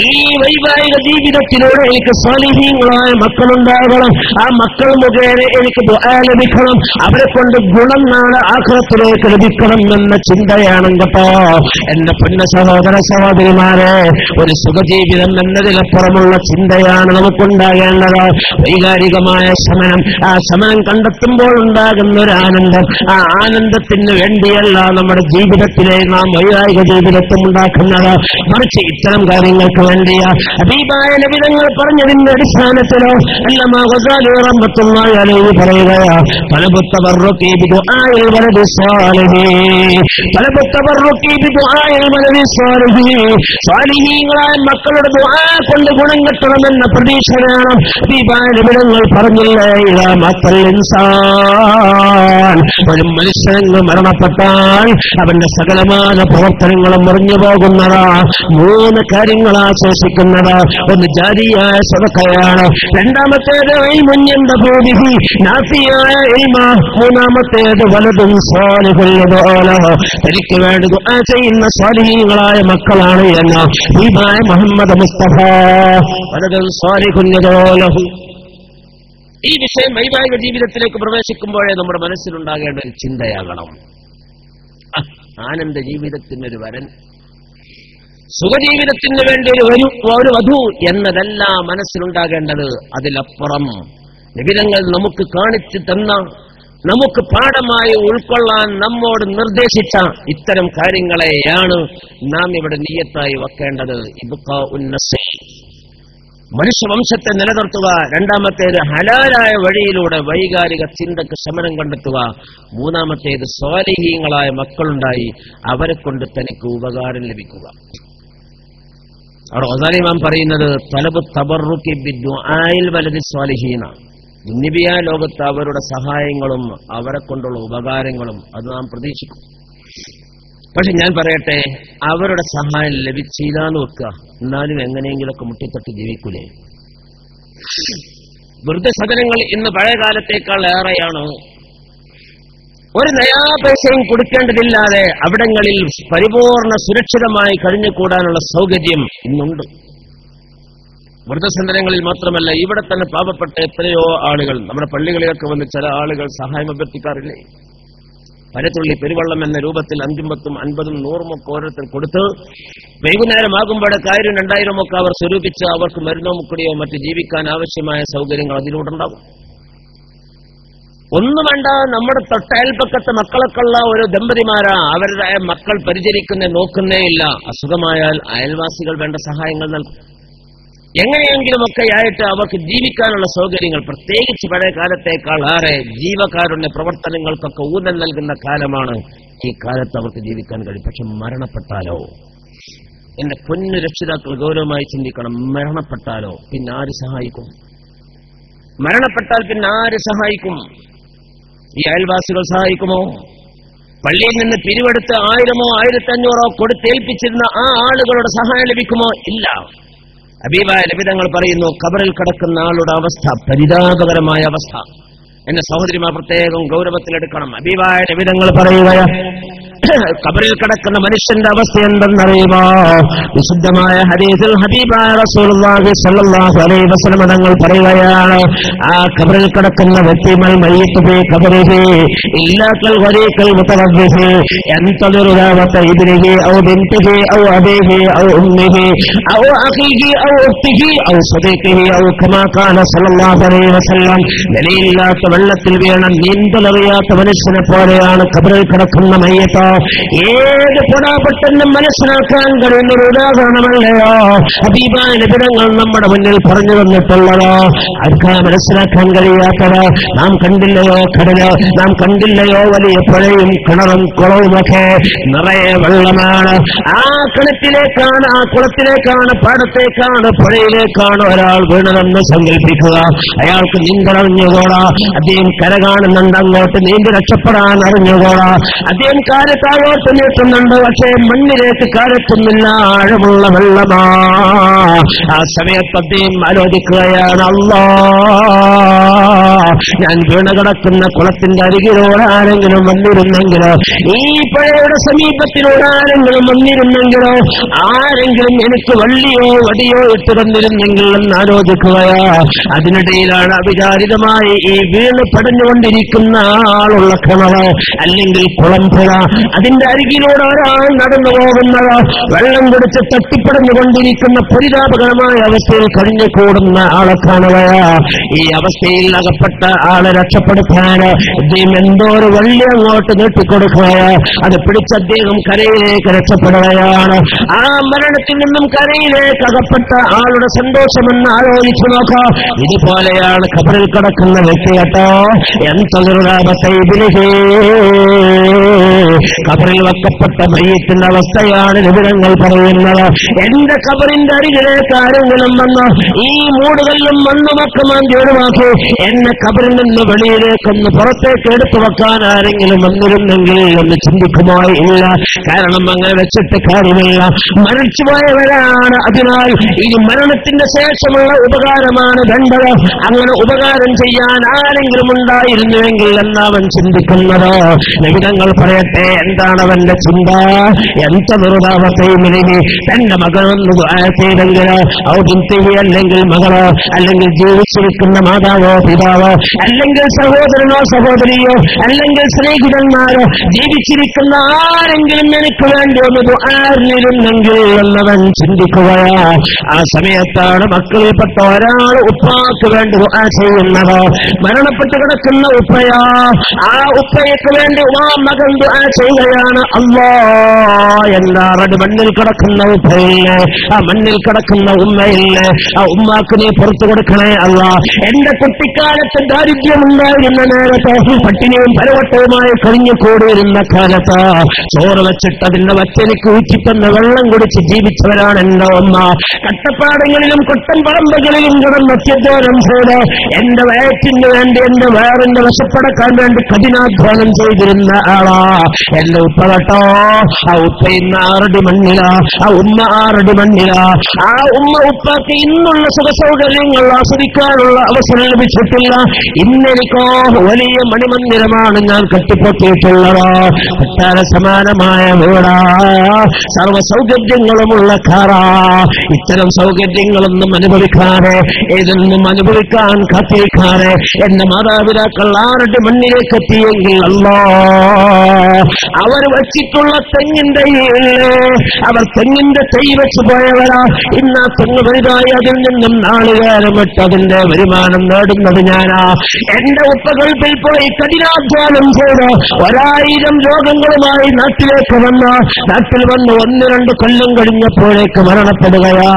ഈ വൈവാഹിക ജീവിതത്തിലൂടെ എനിക്ക് സാലിഹീങ്ങളായ മക്കളുണ്ടാകണം. ആ മക്കൾ മുഖേന എനിക്ക് ദുആ ലഭിക്കണം, അവരെ കൊണ്ട് ഗുണം നാളെ ആഖിറത്തിലേക്ക് ലഭിക്കണം എന്ന ചിന്തയാണ് കേട്ടോ എന്റെ പൊന്ന സഹോദര സഹോദരിമാരെ. ഒരു സുഖജീവിതം എന്നതിലപ്പുറമുള്ള ചിന്തയാണ് നമുക്കുണ്ടാകേണ്ടത്. വൈകാരികമായ ശമനം, ആ ശമനം കണ്ടെത്തുമ്പോൾ ഉണ്ടാകുന്ന ഒരു ആനന്ദം, ആ ആനന്ദത്തിന് വേണ്ടിയല്ല നമ്മുടെ ജീവിതത്തിലെ നാം വൈകാരിക ജീവിതത്വം ഉണ്ടാക്കുന്നത്, മറിച്ച് ഇത്തരം കാര്യങ്ങൾക്ക് വേണ്ടിയാ. ഹബീബായ നബിതങ്ങൾ പറഞ്ഞതിന്റെ അടിസ്ഥാനത്തിലോ അല്ലമാ ഗസാലി റഹ്മത്തുള്ളാഹി അലൈഹി പറയുകയാ, തലബുത്തബറുക്കി ബിദുആഇൽ വലദി സ്വാലിഹി, തലബുത്തബറുക്കി ബിദുആഇൽ വലദി സ്വാലിഹി. സ്വാലിഹീങ്ങളായ മക്കളുടെ ദുആ കൊണ്ട് ഗുണം കിട്ടണമെന്ന പ്രതീക്ഷ വേണം. ഹബീബായ നബിതങ്ങൾ പറഞ്ഞില്ലേ, ഇദാ മത്തൽ ഇൻസാൻ, ഒരു മനുഷ്യന് മരണപ്പെട്ടാൽ അവന്റെ സകലമായ പ്രവർത്തനങ്ങളും മുറിഞ്ഞു പോകുന്നതാ. മൂന്ന് കാര്യങ്ങളാ ശേഷിക്കുന്നത്. ഒന്ന് ജാരിയായ സദഖയാണ്, രണ്ടാമത്തേത് ഇൽമുന്റെ ഭൂമിഹി നാഫിയായ ഇൽമ, മൂന്നാമത്തേത് വലദുൻ സ്വാലിഹുൽ യദ്ഉലഹു, തനിക്ക് വേണ്ടി ദുആ ചെയ്യുന്ന സ്വാലിഹീങ്ങളായ മക്കളാണ് എന്ന് ഹബീബായ മുഹമ്മദ് മുസ്തഫ. വലദുൻ സ്വാലിഹുൽ യദ്ഉലഹു. ഈ വിഷയം വൈവാഹിക ജീവിതത്തിലേക്ക് പ്രവേശിക്കുമ്പോഴേ നമ്മുടെ മനസ്സിലുണ്ടാകേണ്ട ഒരു ചിന്തയാകണം. ആനന്ദ ജീവിതത്തിനൊരു വരൻ, സുഖജീവിതത്തിന് വേണ്ടി ഒരു വധു എന്നതല്ല മനസ്സിലുണ്ടാകേണ്ടത്. അതിലപ്പുറം നിബിധങ്ങൾ നമുക്ക് കാണിച്ചു തന്ന, നമുക്ക് പാഠമായി ഉൾക്കൊള്ളാൻ നമ്മോട് നിർദ്ദേശിച്ച ഇത്തരം കാര്യങ്ങളെയാണ് നാം ഇവിടെ നിയ്യത്തായി വെക്കേണ്ടത്. ഇബ്ഖാഉൻ നസ്ൽ, മനുഷ്യവംശത്തെ നിലനിർത്തുക. രണ്ടാമത്തേത് ഹലാലായ വഴിയിലൂടെ വൈകാരിക ചിന്തക്ക് ശമനം കണ്ടെത്തുക. മൂന്നാമത്തേത് സ്വാലിഹീങ്ങളായ മക്കളുണ്ടായി അവരെ കൊണ്ട് തനിക്ക് ഉപകാരം ലഭിക്കുക. അവിടെ ഗസാലി ഇമാം പറയുന്നത് തലബു തബറുക്കി ബിദുആഇൽ വലദി സ്വാലിഹീന, നിബിയ ലോകത്ത് അവരുടെ സഹായങ്ങളും അവരെ കൊണ്ടുള്ള ഉപകാരങ്ങളും അത് നാം പ്രതീക്ഷിക്കും. പക്ഷെ ഞാൻ പറയട്ടെ, അവരുടെ സഹായം ലഭിച്ചില്ലാന്ന് വെക്കുക, എന്നാലും എങ്ങനെയെങ്കിലൊക്കെ മുട്ടിത്തട്ടി ജീവിക്കൂലേ? വൃദ്ധസദനങ്ങൾ ഇന്ന് പഴയ കാലത്തേക്കാൾ ഏറെയാണ്. ഒരു നയാ പൈസയും കൊടുക്കേണ്ടതില്ലാതെ അവിടങ്ങളിൽ പരിപൂർണ സുരക്ഷിതമായി കഴിഞ്ഞുകൂടാനുള്ള സൗകര്യം ഇന്നുണ്ട്. വൃദ്ധസദനങ്ങളിൽ മാത്രമല്ല, ഇവിടെ തന്നെ പാവപ്പെട്ട എത്രയോ ആളുകൾ നമ്മുടെ പള്ളികളിലൊക്കെ വന്ന് ചില ആളുകൾ സഹായം അഭ്യർത്ഥിക്കാറില്ലേ? പരത്തുള്ളി പെരുവെള്ളം എന്ന രൂപത്തിൽ 5, 10, 50, 100 ഒക്കെ ഓരോരുത്തർ കൊടുത്ത് വൈകുന്നേരമാകുമ്പോഴെ 1000, 2000 ഒക്കെ അവർ സ്വരൂപിച്ച് അവർക്ക് മരുന്നോ മുക്കുടിയോ മറ്റ് ജീവിക്കാൻ ആവശ്യമായ സൗകര്യങ്ങൾ അതിലൂടെ ഉണ്ടാകും. ഒന്നും വേണ്ട, നമ്മുടെ തൊട്ടയൽപ്പക്കത്തെ മക്കളൊക്കെയുള്ള ഓരോ ദമ്പതിമാരാ, അവരുടെ മക്കൾ പരിചരിക്കുന്നേ നോക്കുന്നേ ഇല്ല. അസുഖമായാൽ അയൽവാസികൾ വേണ്ട സഹായങ്ങൾ നൽകും. എങ്ങനെയെങ്കിലുമൊക്കെ ആയിട്ട് അവർക്ക് ജീവിക്കാനുള്ള സൗകര്യങ്ങൾ, പ്രത്യേകിച്ച് പഴയ കാലത്തേക്കാൾ ഏറെ ജീവകാരുണ്യ പ്രവർത്തനങ്ങൾക്കൊക്കെ ഊന്നൽ നൽകുന്ന കാലമാണ് ഈ കാലത്ത് അവർക്ക് ജീവിക്കാൻ കഴിയും. പക്ഷെ മരണപ്പെട്ടാലോ, എന്റെ പൊന്നു രക്ഷിതാക്കൾ ഗൗരവമായി ചിന്തിക്കണം. മരണപ്പെട്ടാലോ പിന്നെ ആര് സഹായിക്കും? മരണപ്പെട്ടാൽ പിന്നെ ആര് സഹായിക്കും? ഈ അയൽവാസികൾ സഹായിക്കുമോ? പള്ളിയിൽ നിന്ന് പിരിവെടുത്ത് 1000 1500 കൊടുത്തേൽപ്പിച്ചിരുന്ന ആ ആളുകളുടെ സഹായം ലഭിക്കുമോ? ഇല്ല. ഹബീബായ നബിതങ്ങൾ പറയുന്നു, ഖബറിൽ കിടക്കുന്ന ആളുടെ അവസ്ഥ പരിതാപകരമായ അവസ്ഥ. എന്റെ സഹോദരിമാർ പ്രത്യേകം ഗൗരവത്തിലെടുക്കണം. ഹബീബായ നബിതങ്ങൾ പറയുകയാ, ഖബറിൽ കിടക്കുന്ന മനുഷ്യന്റെ അവസ്ഥ എന്തെന്നറിയുമോ? വിശുദ്ധമായ ഹദീസിൽ ഹബീബായ റസൂലുള്ളാഹി സ്വല്ലല്ലാഹു അലൈഹി വസല്ലം തങ്ങൾ പറയുകയാണ്, ആ ഖബറിൽ കിടക്കുന്ന വ്യക്തി മൽ മയ്യിത്തു ഫീ ഖബറിഹി ഇല്ലാ കൽ ഗരീഖൽ മുതവദ്ദിഹി യൻതദിറു ദഅവത ഇബ്നിഹി ഔ ബിൻതിഹി ഔ അബീഹി ഔ ഉമ്മിഹി ഔ അഖീഹി ഔ ഉഖ്തിഹി ഔ സദീഖിഹി ഔ കമാ ഖാല സ്വല്ലല്ലാഹു അലൈഹി വസല്ലം. ദലീലില്ലാത്ത വെള്ളത്തിൽ വീണ നീന്തലറിയാത്ത മനുഷ്യനെ പോലെയാണ് ഖബറിൽ കിടക്കുന്ന മയ്യിത്ത്. ഏത് പൊടാപെട്ടെന്നും മനസ്സിലാക്കാൻ കഴിയുന്ന ഒരു ഉദാഹരണമല്ലയോ ഹബീബായ നബിതങ്ങൾ നമ്മുടെ മുന്നിൽ പറഞ്ഞു തന്നിട്ടുള്ളതോ? ആർക്കാ മനസ്സിലാക്കാൻ കഴിയാത്തത്? നാം കണ്ടില്ലയോ കടല്, നാം കണ്ടില്ലയോ വലിയ പുഴയും കിണറും കുളവുമൊക്കെ നിറയെ വെള്ളമാണ്. ആ കിണറ്റിലേക്കാണ്, ആ കുളത്തിലേക്കാണ്, പാടത്തേക്കാണ്, പുഴയിലേക്കാണ് ഒരാൾ വീണതെന്ന് സങ്കല്പിക്കുക. അയാൾക്ക് നീന്തലറിഞ്ഞുകൂടാ. അദ്ദേഹം കര കാണുന്നുണ്ട്, അങ്ങോട്ട് നീന്തി രക്ഷപ്പെടാൻ അറിഞ്ഞുകൂടാ. അദ്ദേഹം താഴോട്ട് നീട്ടുന്നുണ്ട്, പക്ഷേ മണ്ണിലേക്ക് കാലെത്തുന്നില്ല, ആഴമുള്ള വെള്ളമാ. ആ സമയത്ത് അദ്ദേഹം ആലോചിക്കുകയാണ്, അല്ലാ, ഞാൻ വീണ് കിടക്കുന്ന കുളത്തിന്റെ അരികിലൂടെ ആരെങ്കിലും വന്നിരുന്നെങ്കിലോ, ഈ പുഴയുടെ സമീപത്തിലൂടെ ആരെങ്കിലും വന്നിരുന്നെങ്കിലോ, ആരെങ്കിലും എനിക്ക് വള്ളിയോ വടിയോ ഇട്ട് തന്നിരുന്നെങ്കിൽ എന്ന് ആലോചിക്കുകയാ. അതിനിടയിലാണ് അവിചാരിതമായി ഈ വീണ് പടഞ്ഞുകൊണ്ടിരിക്കുന്ന ആളുള്ള കിണറ് അല്ലെങ്കിൽ കുളം പുഴ, അതിന്റെ അരികിലൂടെ ഒരാൾ നടന്നു പോകുന്നത്, വെള്ളം കുടിച്ച് തട്ടിപ്പടഞ്ഞുകൊണ്ടിരിക്കുന്ന പരിതാപകരമായ അവസ്ഥയിൽ കഴിഞ്ഞു കൂടുന്ന ആളെ കാണുകയാ. ഈ അവസ്ഥയിൽ അകപ്പെട്ട ആളെ രക്ഷപ്പെടുത്താൻ അദ്ദേഹം എന്തോ ഒരു വള്ളി അങ്ങോട്ട് നീട്ടിക്കൊടുക്കുകയാ. അത് പിടിച്ച് അദ്ദേഹം കരയിലേക്ക് രക്ഷപ്പെടുകയാണ്. ആ മരണത്തിൽ നിന്നും കരയിലേക്ക് അകപ്പെട്ട ആളുടെ സന്തോഷമെന്ന് ആലോചിച്ചു നോക്കാം. ഇതുപോലെയാണ് ഖബറിൽ കിടക്കുന്ന വ്യക്തി കേട്ടോ. ഖബറിൽ വെക്കപ്പെട്ട മയ്യിത്തിന്റെ അവസ്ഥയാണ് നിബിധങ്ങൾ പറയുന്നത്. എന്റെ ഖബറിന്റെ അരികിലേക്ക് ആരെങ്കിലും വന്ന് ഈ മൂടുകല്ലും മണ്ണുമൊക്കെ മാന്തി ഒഴിവാക്കി എന്നെ ഖബറിൽ നിന്ന് വെളിയിലേക്കൊന്ന് പുറത്തേക്ക് എടുത്തു വെക്കാൻ ആരെങ്കിലും വന്നിരുന്നെങ്കിൽ എന്ന് ചിന്തിക്കുമോ? ഇല്ല. കാരണം അങ്ങനെ വെച്ചിട്ട് കാര്യമില്ല, മരിച്ചുപോയവരാണ്. അതിനാൽ ഇനി മരണത്തിന്റെ ശേഷമുള്ള ഉപകാരമാണ് വേണ്ടത്. അങ്ങനെ ഉപകാരം ചെയ്യാൻ ആരെങ്കിലും ഉണ്ടായിരുന്നുവെങ്കിൽ എന്നവൻ ചിന്തിക്കുന്നത്. നിബിധങ്ങൾ പറയട്ടെ, എന്താണ് അവന്റെ ചിന്ത? എന്ത് നിർവാവസൈമിനി തന്റെ മകളൊന്ന് ചെയ്തെങ്കിലോ, ഔദിന്തിഹി അല്ലെങ്കിൽ മകളോ, അല്ലെങ്കിൽ ജീവിച്ചിരിക്കുന്ന മാതാവോ പിതാവോ, അല്ലെങ്കിൽ സഹോദരനോ സഹോദരിയോ, അല്ലെങ്കിൽ സ്നേഹിതന്മാരോ, ജീവിച്ചിരിക്കുന്ന ആരെങ്കിലും എനിക്ക് വേണ്ടി ഒന്ന് ദുആയിരുന്നെങ്കിൽ എന്നവൻ ചിന്തിക്കുകയാ. ആ സമയത്താണ് മക്കളിൽപ്പെട്ട ഒരാൾ ഉപ്പാക്ക് വേണ്ടി ദുആ ചെയ്യുന്നത്. മരണപ്പെട്ട് കിടക്കുന്ന ഉപ്പയാ. ആ ഉപ്പയ്ക്ക് വേണ്ടി ആ മകൻ ദുആ ചെയ്യുകയാണ്. അല്ലാ, എന്താണ് മണ്ണിൽ കിടക്കുന്ന ഉപ്പയില്ലേ, ആ മണ്ണിൽ കിടക്കുന്ന ഉമ്മയില്ലേ, ആ ഉമ്മാക്ക് നീ പുറത്തു കൊടുക്കണേ അല്ലാ. എന്റെ കുട്ടിക്കാലത്ത് ദാരിദ്ര്യമുണ്ടായിരുന്ന നേരത്ത്, പട്ടിണിയും പരവട്ടവുമായി കഴിഞ്ഞു കൂടിയിരുന്ന കാലത്ത് ചോറ് വെച്ചിട്ട് അതിന്റെ വച്ചലിക്ക് ഊറ്റിത്തന്ന വെള്ളം കുടിച്ച് ജീവിച്ചവരാണ് എന്റെ ഉമ്മ. കട്ടപ്പാടങ്ങളിലും കൊട്ടൻപറമ്പുകളിലും കിടന്ന് അത്യധ്വാനം ചെയ്ത് എന്റെ വയറ്റിന് വേണ്ടി, എന്റെ വയറിന്റെ വശപ്പടക്കാൻ വേണ്ടി കഠിനാധ്വാനം ചെയ്തിരുന്ന ആളാ. എന്റെ ഉപ്പ കേട്ടോ, ആ ഉപ്പ ഇന്ന് 6 അടി മണ്ണില, ആ ഉമ്മ 6 അടി മണ്ണില. ആ ഉപ്പക്ക് ഇന്നുള്ള സുഖസൗകര്യങ്ങൾ ആസ്വദിക്കാനുള്ള അവസരം ലഭിച്ചിട്ടില്ല. ഇന്നെനിക്കോ വലിയ മണിമന്ദിരമാണ് ഞാൻ കെട്ടിപ്പൊട്ടിയിട്ടുള്ളത്. കൊട്ടാര സമാനമായ വീടാ, സർവ്വ സൗകര്യങ്ങളുമുള്ള കാറാ. ഇത്തരം സൗകര്യങ്ങളൊന്നും അനുഭവിക്കാതെ, ഇതൊന്നും അനുഭവിക്കാൻ കാത്തിരിക്കാതെ എന്റെ മാതാപിതാക്കൾ 6 അടി മണ്ണിലേക്ക് എത്തിയെങ്കിൽ അല്ലാ, അവർ വച്ചിട്ടുള്ള തെങ്ങിന്റെ അവർ തെങ്ങിന്റെ തൈ വെച്ച് പോയവരാ. ഇന്ന് ആ തെങ്ങ് വലുതായി അതിൽ നിന്നും നാളികേരമിട്ട് അതിന്റെ വരുമാനം നേടുന്നത് ഞാനാ. എന്റെ ഉപ്പ ഗൾഫിൽ പോയി കഠിനാധ്വാനം ചെയ്ത് 1000 രോഗങ്ങളുമായി നാട്ടിലേക്ക് നാട്ടിൽ വന്ന് 1-2 കൊല്ലം കഴിഞ്ഞപ്പോഴേക്ക് മരണപ്പെടുകയാ.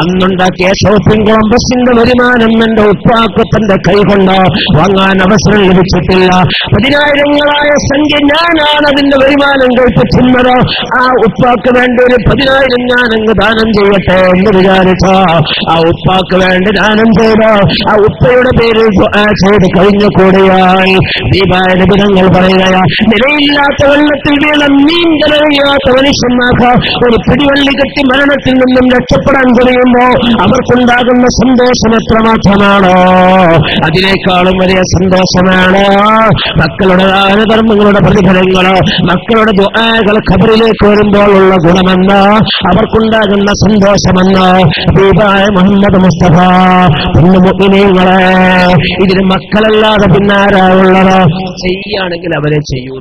അന്നുണ്ടാക്കിയ ഷോപ്പിംഗ് കോംപ്ലക്സിന്റെ വരുമാനം എന്റെ ഉപ്പാക്ക് തന്റെ കൈകൊണ്ട് വാങ്ങാൻ അവസരം ലഭിച്ചിട്ടില്ല. 10,000ങ്ങളായ സംഖ്യ ഞാനാണ് അതിന്റെ വരുമാനം കഴിപ്പിച്ചിരുന്നത്. ആ ഉപ്പാക്ക് വേണ്ടി ഒരു 10,000 ഞാനങ്ങ് ദാനം ചെയ്യട്ടെ എന്ന് വിചാരിച്ച ആ ഉപ്പാക്ക് വേണ്ടി ദാനം ചെയ്ത് ആ ഉപ്പയുടെ പേരിൽ ചെയ്ത് കഴിഞ്ഞു കൂടിയായി. ദീപായ നിബിധങ്ങൾ പറയുകയാ, നിലയില്ലാത്ത വെള്ളത്തിൽ വീണ നീന്തലറിയാത്ത മനുഷ്യന്മാർക്ക് ഒരു പിടിവള്ളി കെട്ടി മരണത്തിൽ നിന്നും രക്ഷപ്പെടാൻ കഴിയുമ്പോ അവർക്കുണ്ടാകുന്ന സന്തോഷം എത്രമാത്രമാണോ, അതിനേക്കാളും വലിയ സന്തോഷമാണ് മക്കളുടെ ദാനധർമ്മങ്ങളുടെ പ്രതിഫലങ്ങള്, മക്കളുടെ ദുആകൾ ഖബറിലേക്ക് വരുമ്പോഴുള്ള ഗുണമെന്ന്, അവർക്കുണ്ടാകുന്ന സന്തോഷമെന്ന് ഹബീബായ മുഹമ്മദ് മുസ്തഫ. മുഅ്മിനീങ്ങളെ, ഇതിന് മക്കളല്ലാതെ പിന്നാരാ ഉള്ളത്? ചെയ്യുകയാണെങ്കിൽ അവരെ ചെയ്യൂ.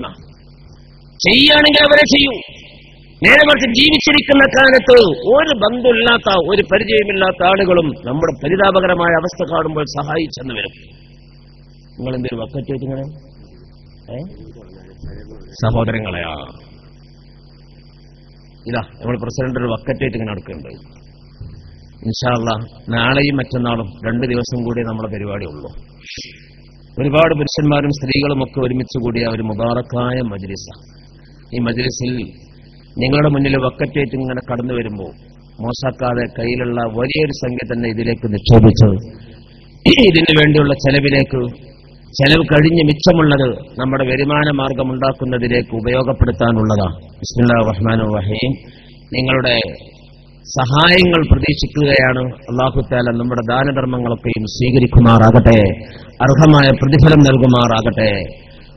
നേരെ മറിച്ച് ജീവിച്ചിരിക്കുന്ന കാലത്ത് ഒരു ബന്ധമില്ലാത്ത, ഒരു പരിചയമില്ലാത്ത ആളുകളും നമ്മുടെ പരിതാപകരമായ അവസ്ഥ കാണുമ്പോൾ സഹായിച്ചെന്ന് വരും. നിങ്ങൾ എന്തൊരു വക്കറ്റേറ്റിങ്ങനെ സഹോദരങ്ങളെയാ, ഇതാ നമ്മൾ പ്രസിഡന്റ് ഒരു വക്കറ്റേറ്റ് ഇങ്ങനെ നടക്കുന്നുണ്ട്. ഇൻഷാ അല്ലാഹ് നാളെയും മറ്റന്നാളും 2 ദിവസം കൂടി നമ്മുടെ പരിപാടി ഉള്ളൂ. ഒരുപാട് പുരുഷന്മാരും സ്ത്രീകളും ഒക്കെ ഒരുമിച്ച് കൂടിയ ഒരു മുബാറക്കായ മജ്ലിസ. ഈ മജ്ലിസിൽ നിങ്ങളുടെ മുന്നിൽ വക്കറ്റേറ്റ് ഇങ്ങനെ കടന്നു വരുമ്പോൾ മോശാക്കാതെ കയ്യിലുള്ള വലിയൊരു സംഖ്യ തന്നെ ഇതിലേക്ക് നിക്ഷേപിച്ച് ഇതിനു വേണ്ടിയുള്ള ചെലവ് കഴിഞ്ഞ് മിച്ചമുള്ളത് നമ്മുടെ വരുമാന മാർഗം ഉണ്ടാക്കുന്നതിലേക്ക് ഉപയോഗപ്പെടുത്താനുള്ളതാ. ബിസ്മില്ലാഹിർ റഹ്മാനിർ റഹീം. നിങ്ങളുടെ സഹായങ്ങൾ പ്രതീക്ഷിക്കുകയാണ്. അല്ലാഹു തആല നമ്മുടെ ദാനധർമ്മങ്ങളൊക്കെയും സ്വീകരിക്കുമാറാകട്ടെ, അർഹമായ പ്രതിഫലം നൽകുമാറാകട്ടെ.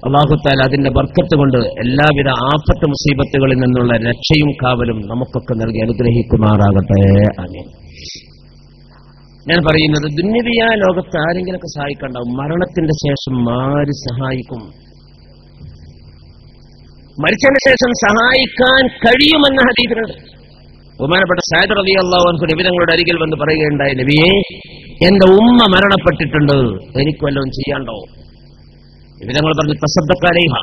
അല്ലാഹു തആല അതിന്റെ ബർക്കത്ത് കൊണ്ട് എല്ലാവിധ ആഫത്ത് മുസീബത്തുകളിൽ നിന്നുള്ള രക്ഷയും കാവലും നമുക്കൊക്കെ നൽകി അനുഗ്രഹിക്കുമാറാകട്ടെ. ആമീൻ. ഞാൻ പറയുന്നത്, ദുന്യവിയായ ലോകത്ത് ആരെങ്കിലൊക്കെ സഹായിക്കണ്ടാവും, മരണത്തിന്റെ ശേഷം ആര് സഹായിക്കും? മരിച്ചതിന് ശേഷം സഹായിക്കാൻ കഴിയുമെന്ന ഹദീസിലുണ്ട്. ബഹുമാനപ്പെട്ട സഅദ് റളിയല്ലാഹു അൻഹു നബിയുടെ അരികിൽ വന്ന് പറയുകയുണ്ടായി, നബിയേ, എന്റെ ഉമ്മ മരണപ്പെട്ടിട്ടുണ്ട്, എനിക്ക് വല്ലതും ചെയ്യാണ്ടോ? നബിതങ്ങൾ പറഞ്ഞു, തസദ്ദഖ് അലൈഹ.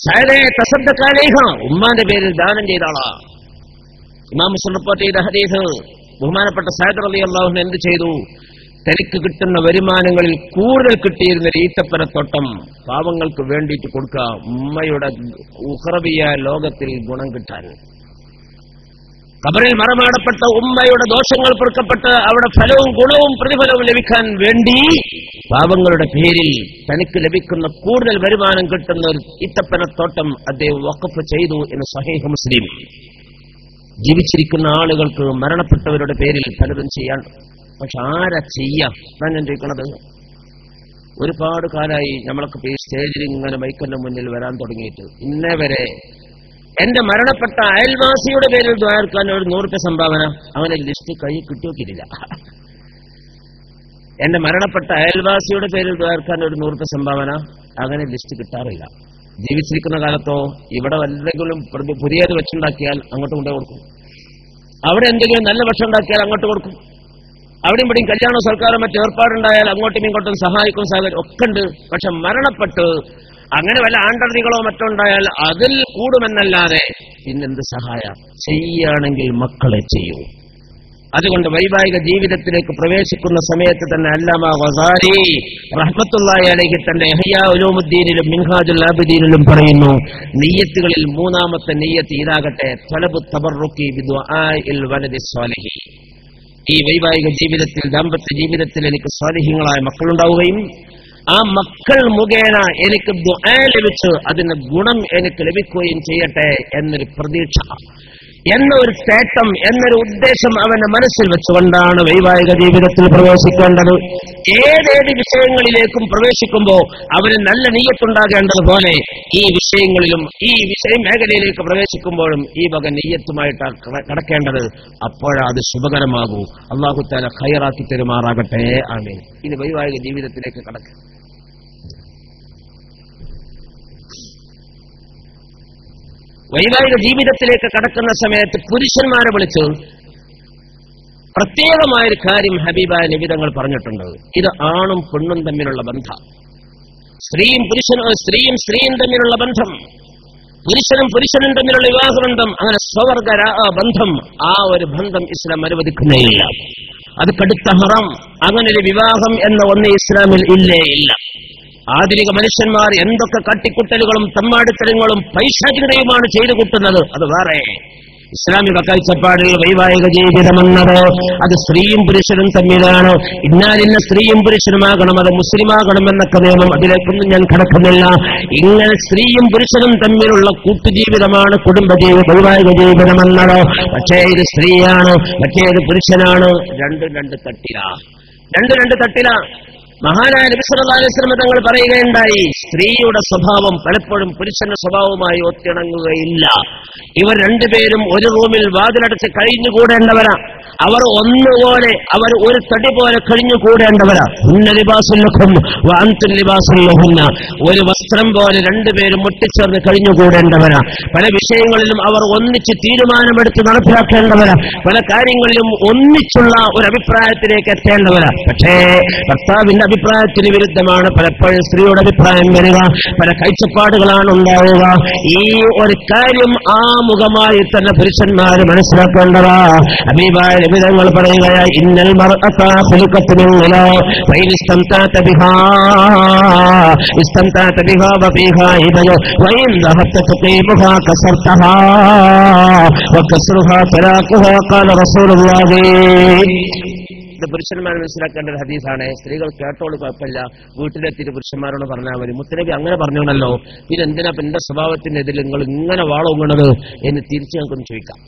സഅദേ, തസദ്ദഖ് അലൈഹ, ഉമ്മാന്റെ പേരിൽ ദാനം ചെയ്താളാ. ഇമാം മുസ്ലിം റിപ്പോർട്ട് ചെയ്ത ഹദീസ്. ബഹുമാനപ്പെട്ട സഅദ് റളിയല്ലാഹു അൻഹു എന്ത് ചെയ്തു? തനിക്ക് കിട്ടുന്ന വരുമാനങ്ങളിൽ കൂടുതൽ കിട്ടിയിരുന്ന ഈത്തപ്പനത്തോട്ടം പാവങ്ങൾക്ക് വേണ്ടിയിട്ട് കൊടുക്കുക, ഉമ്മയുടെ ഉഖറവിയ ലോകത്തിൽ ഗുണം കിട്ടാൻ. ഖബറിൽ മറമാടപ്പെട്ട ഉമ്മയുടെ ദോഷങ്ങൾ പൊറുക്കപ്പെട്ട് അവിടെ ഫലവും ഗുണവും പ്രതിഫലവും ലഭിക്കാൻ വേണ്ടി പാവങ്ങളുടെ പേരിൽ തനിക്ക് ലഭിക്കുന്ന കൂടുതൽ വരുമാനം കിട്ടുന്ന ഒരു ഈത്തപ്പനത്തോട്ടം അദ്ദേഹം വഖഫ് ചെയ്തു എന്ന് സ്വഹീഹ് മുസ്ലിം. ജീവിച്ചിരിക്കുന്ന ആളുകൾക്ക് മരണപ്പെട്ടവരുടെ പേരിൽ പലതും ചെയ്യാൻ, പക്ഷെ ആരാ ചെയ്യാം? ഞാൻ ചോദിക്കണത്, ഒരുപാട് കാലമായി നമ്മളൊക്കെ ഈ സ്റ്റേജിൽ ഇങ്ങനെ മൈക്കന്റെ മുന്നിൽ വരാൻ തുടങ്ങിയിട്ട് ഇന്നേ വരെ എന്റെ മരണപ്പെട്ട അയൽവാസിയുടെ പേരിൽ ദ്വാരക്കാൻ ഒരു 100 രൂപ സംഭാവന, അങ്ങനെ ലിസ്റ്റ് കൈ കിട്ടിയോക്കിയിട്ടില്ല. എന്റെ മരണപ്പെട്ട അയൽവാസിയുടെ പേരിൽ ദ്വാരക്കാൻ ഒരു 100 രൂപ സംഭാവന, അങ്ങനെ ലിസ്റ്റ് കിട്ടാറില്ല. ജീവിച്ചിരിക്കുന്ന കാലത്തോ ഇവിടെ എന്തെങ്കിലും പുതിയത് വെച്ചുണ്ടാക്കിയാൽ അങ്ങോട്ട് കൊണ്ടു കൊടുക്കും, അവിടെ എന്തെങ്കിലും നല്ല ഭക്ഷണം ഉണ്ടാക്കിയാൽ അങ്ങോട്ട് കൊടുക്കും, അവിടെയും ഇവിടെയും കല്യാണോ സർക്കാരോ മറ്റു ഏർപ്പാടുണ്ടായാൽ അങ്ങോട്ടും ഇങ്ങോട്ടും സഹായിക്കും, സഹകരണം ഒക്കെ ഉണ്ട്. പക്ഷെ മരണപ്പെട്ട് അങ്ങനെ വല്ല ആണ്ടർതികളോ മറ്റോ ഉണ്ടായാൽ അതിൽ കൂടുമെന്നല്ലാതെ പിന്നെന്ത് സഹായം? ചെയ്യുകയാണെങ്കിൽ മക്കളെ ചെയ്യൂ. അതുകൊണ്ട് വൈവാഹിക ജീവിതത്തിലേക്ക് പ്രവേശിക്കുന്ന സമയത്ത് തന്നെ അല്ലാമ ഗസാലി റഹ്മത്തുള്ളാഹി അലൈഹി തന്റെ ഇഹ്യാ ഉലൂമുദ്ദീനിലും മിൻഹാജുൽ ആബിദീനിലും പറയുന്നു, നിയ്യത്തുകളിൽ 3ാമത്തെ നിയ്യത്ത് ഇതാകട്ടെ, തലബു തബറുക്കി ബിദുആഇൽ വലദി സ്വാലിഹി. ഈ വൈവാഹിക ജീവിതത്തിൽ, ദാമ്പത്യ ജീവിതത്തിൽ എനിക്ക് സ്വാലിഹീങ്ങളായ മക്കളുണ്ടാവുകയും ആ മക്കൾ മുഖേന എനിക്ക് ദുആ ലഭിച്ചു, അതിന്റെ ഗുണം എനിക്ക് ലഭിക്കുകയും ചെയ്യട്ടെ എന്നൊരു പ്രതീക്ഷ, എന്നൊരു തേട്ടം, എന്നൊരു ഉദ്ദേശം അവന്റെ മനസ്സിൽ വെച്ചുകൊണ്ടാണ് വൈവാഹിക ജീവിതത്തിൽ പ്രവേശിക്കേണ്ടത്. ഏതേത് വിഷയങ്ങളിലേക്കും പ്രവേശിക്കുമ്പോൾ അവന് നല്ല നിയ്യത്തുണ്ടാകേണ്ടതുപോലെ ഈ വിഷയങ്ങളിലും ഈ വിഷയ മേഖലയിലേക്ക് പ്രവേശിക്കുമ്പോഴും ഈ വക നിയ്യത്തുമായിട്ടാണ് കടക്കേണ്ടത്. അപ്പോഴത് ശുഭകരമാകൂ. അല്ലാഹു തആല ഖൈറാക്കി തരുമാറാകട്ടെ. ആമീൻ. ഇനി വൈവാഹിക ജീവിതത്തിലേക്ക് കടക്കുക. വൈവാഹിക ജീവിതത്തിലേക്ക് കടക്കുന്ന സമയത്ത് പുരുഷന്മാരെ വിളിച്ച് പ്രത്യേകമായൊരു കാര്യം ഹബീബായ നബി തങ്ങൾ പറഞ്ഞിട്ടുണ്ട്. ഇത് ആണും പെണ്ണും തമ്മിലുള്ള ബന്ധം, സ്ത്രീയും സ്ത്രീയും തമ്മിലുള്ള ബന്ധം, പുരുഷനും പുരുഷനും തമ്മിലുള്ള വിവാഹബന്ധം, അങ്ങനെ സ്വവർഗ ബന്ധം, ആ ഒരു ബന്ധം ഇസ്ലാം അനുവദിക്കുന്നേയില്ല. അത് കടുത്ത ഹറാം. അങ്ങനെ ഒരു വിവാഹം എന്ന ഒന്ന് ഇസ്ലാമിൽ ഇല്ലേ ഇല്ല. ആധുനിക മനുഷ്യന്മാർ എന്തൊക്കെ കട്ടിക്കുട്ടലുകളും തമ്മാടിത്തരങ്ങളും പൈശാചികതയുമാണ് ചെയ്തു കൂട്ടുന്നത്, അത് വേറെ. ഇസ്ലാമിക കാഴ്ചപ്പാടിൽ വൈവാഹിക ജീവിതമെന്നത് അത് സ്ത്രീയും പുരുഷനും തമ്മിലാണ്. ഇന്നാലിന്ന സ്ത്രീയും പുരുഷനുമാകണം, അത് മുസ്ലിമാകണമെന്നൊക്കെ നിയമം, അതിലേക്കൊന്നും ഞാൻ കടക്കുന്നില്ല. ഇങ്ങനെ സ്ത്രീയും പുരുഷനും തമ്മിലുള്ള കൂട്ടുജീവിതമാണ് വൈവാഹിക ജീവിതമെന്നത്. പക്ഷേ ഇത് സ്ത്രീയാണ്, മറ്റേത് പുരുഷനാണ്. രണ്ട് തട്ടില. മഹാനായ നബി സല്ലല്ലാഹു അലൈഹി വസല്ലം തങ്ങൾ പറയുകയുണ്ടായി, സ്ത്രീയുടെ സ്വഭാവം പലപ്പോഴും പുരുഷന്റെ സ്വഭാവവുമായി ഒത്തിണങ്ങുകയില്ല. ഇവർ രണ്ടുപേരും ഒരു റൂമിൽ വാതിലടച്ച് കഴിഞ്ഞുകൂടേണ്ടവരാ. അവർ ഒന്നുപോലെ, അവർ ഒരു തടി പോലെ കഴിഞ്ഞുകൂടേണ്ടവരാ. ഹുന്ന ലിബാസുൽ ലക്കും വ അൻതും ലിബാസുൽ ലഹുന്ന. ഒരു വസ്ത്രം പോലെ രണ്ടുപേരും മുട്ടിച്ചേർന്ന് കഴിഞ്ഞുകൂടേണ്ടവരാ. പല വിഷയങ്ങളിലും അവർ ഒന്നിച്ച് തീരുമാനമെടുത്ത് നടപ്പിലാക്കേണ്ടവരാ. പല കാര്യങ്ങളിലും ഒന്നിച്ചുള്ള ഒരു അഭിപ്രായത്തിലേക്ക് എത്തേണ്ടവരാ. പക്ഷേ ഭർത്താവിന്റെ അഭിപ്രായത്തിന് വിരുദ്ധമാണ് പലപ്പോഴും സ്ത്രീയുടെ അഭിപ്രായം വരിക. പല കാഴ്ചപ്പാടുകളാണ് ഉണ്ടാവുക. ഈ ഒരു കാര്യം ആമുഖമായി തന്നെ പുരുഷന്മാര് മനസ്സിലാക്കേണ്ടതാ. ഹബീബായ നബി തങ്ങൾ പറയുകയായി, ഇന്നൽ മർഅത ഖുലിഖത് മിൻ ഖിലാഫ് ഫഇൻ ഇസ്തംതഅത ബിഹാ വഫീഹാ ഇബന വഇൻ ദഹബ്ത തുഖീമുഹാ കസർതഹാ വകസ്റുഹാ തലാഖുഹാ ഖാല റസൂലുള്ളാഹി. ഇത് പുരുഷന്മാർ മനസ്സിലാക്കേണ്ട ഒരു ഹദീസാണ്. സ്ത്രീകൾ കേട്ടോളൂ, കുഴപ്പമില്ല, വീട്ടിലെത്തിയിട്ട് പുരുഷന്മാരോട് പറഞ്ഞാൽ മതി. മുത്തനബി അങ്ങനെ പറഞ്ഞോണല്ലോ, ഇതെന്തിനാ എന്റെ സ്വഭാവത്തിനെതിരെ നിങ്ങൾ ഇങ്ങനെ വാളോങ്ങണത് എന്ന് തിരിച്ചു ഞങ്ങൾക്കൊന്ന് ചോദിക്കാം.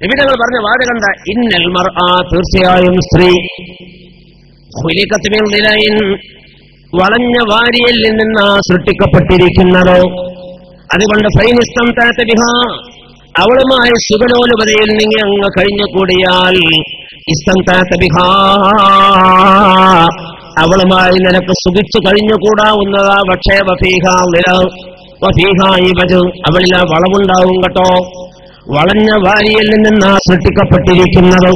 നബി തങ്ങൾ പറഞ്ഞ വാചകണ്ട, ഇന്നൽ മർഅ, തീർച്ചയായും സ്ത്രീ, ഖുലിഖത് മിൻ ഖിലാഇൻ, വളഞ്ഞ വാരിയലിൽ നിന്ന് സൃഷ്ടിക്കപ്പെട്ടിരിക്കുന്നത്. അതുകൊണ്ട് ഫൈൻ ഇസ്തംതഅത ബിഹാ, അവളുമായി സുഖലോലുപതയിൽ നീങ്ങി അങ്ങ് കഴിഞ്ഞുകൂടിയാൽ, ഇസ്തംതഅത ബിഹാ, അവളുമായി നിനക്ക് സുഖിച്ചു കഴിഞ്ഞുകൂടാവുന്നതാ. പക്ഷേ വഫീഹാ ഇബജ്, അവളിൽ ആ വളവുണ്ടാവും കേട്ടോ. വളഞ്ഞ വാരിയലിൽ നിന്ന് സൃഷ്ടിക്കപ്പെട്ടിരിക്കുന്നത്.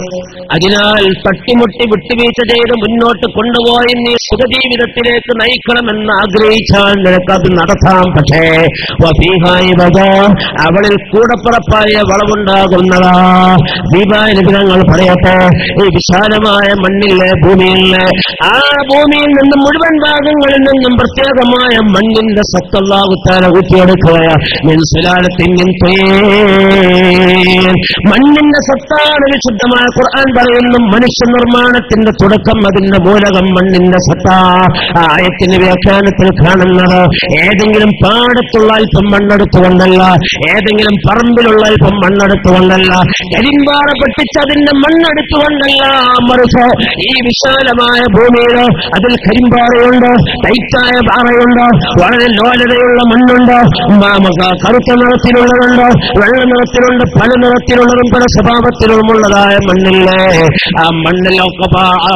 അതിനാൽ തട്ടിമുട്ടി വിട്ടുവീഴ്ച ചെയ്ത് മുന്നോട്ട് കൊണ്ടുപോയി നീ സുഖജീവിതത്തിലേക്ക് നയിക്കണമെന്ന് ആഗ്രഹിച്ചാൽ നിനക്കത് നടത്താം. പക്ഷേ അവളിൽ കൂടപ്പുറപ്പായ വളവുണ്ടാകുന്നതാ. ദീപായ നിബിധങ്ങൾ പറയട്ടെ, ഈ വിശാലമായ മണ്ണിലെ ഭൂമിയിലെ ആ ഭൂമിയിൽ നിന്നും മുഴുവൻ ഭാഗങ്ങളിൽ നിന്നും പ്രത്യേകമായ മണ്ണിന്റെ സത്ത് അല്ലാഹു തആല ഊറ്റിയെടുക്കുകയാണ്. മണ്ണിന്റെ സത്താണ് വിശുദ്ധമായ ഖുർആൻ പറയുന്നു. മനുഷ്യ നിർമ്മാണത്തിന്റെ തുടക്കം, അതിന്റെ മൂലകം മണ്ണിന്റെ സത്ത. ആയത്തിന്റെ വ്യാഖ്യാനത്തിൽ കാണുന്നത് ഏതെങ്കിലും പാടത്തുള്ള അല്പം മണ്ണെടുത്തുകൊണ്ടല്ല, ഏതെങ്കിലും പറമ്പിലുള്ള അല്പം മണ്ണെടുത്തുകൊണ്ടല്ല, കരിമ്പാറ പൊട്ടിച്ച് അതിന്റെ മണ്ണെടുത്തുകൊണ്ടല്ല, മറിച്ച് ഈ വിശാലമായ ഭൂമിയിൽ അതിൽ കരിമ്പാറയുണ്ട്, ടൈറ്റായ പാറയുണ്ട്, വളരെ ലോലതയുള്ള മണ്ണുണ്ട്, കറുത്ത നിറത്തിലുള്ളതുണ്ട്, വെള്ള നിറത്തിലുണ്ട്, പല നിറത്തിലുള്ളതും പല സ്വഭാവത്തിലുമുള്ളതായ മണ്ണില്ലേ. ആ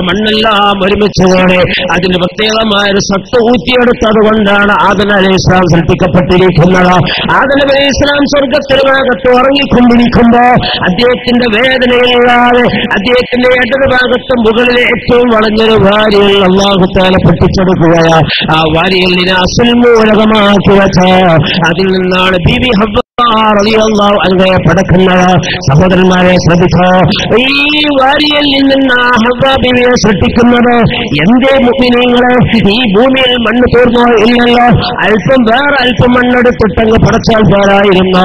മണ്ണെല്ലാം ഒരുമിച്ചുകൂടെ അതിന് പ്രത്യേകമായൊരു സത്ത് ഊറ്റിയെടുത്തത് കൊണ്ടാണ് ആദം അലൈഹിസ്സലാം സൃഷ്ടിക്കപ്പെട്ടിരിക്കുന്നത്. ആദം അലൈഹിസ്സലാം സ്വർഗത്തിലുമാകത്ത് ഉറങ്ങിക്കൊണ്ടിരിക്കുമ്പോ അദ്ദേഹത്തിന്റെ വേദനയില്ലാതെ അദ്ദേഹത്തിന്റെ ഇടത് ഭാഗത്ത് മുകളിലെ ഏറ്റവും വളഞ്ഞൊരു വാരിയിൽ അല്ലാഹു തആല പൊട്ടിച്ചെടുക്കുകയാ. ആ വാരിയിൽ അസുൽ മൂലകമാക്കി വെച്ച അതിൽ നിന്നാണ് ബീവി ഹവ്വ അങ്ങനെ പടക്കുന്നത്. സഹോദരന്മാരെ ശ്രദ്ധിച്ചോ, ഈ വാരിയിൽ നിന്ന് ഹവ്വാബിയെ സൃഷ്ടിക്കുന്നത് എന്തേ മുഅ്മിനീങ്ങളെ? ഈ ഭൂമിയിൽ മണ്ണ് തീർന്നോ? ഇല്ലല്ലോ. അല്പം വേറെ അല്പം മണ്ണെടുത്തിട്ടങ്ങ് പടച്ചാൽ പോരായിരുന്നോ?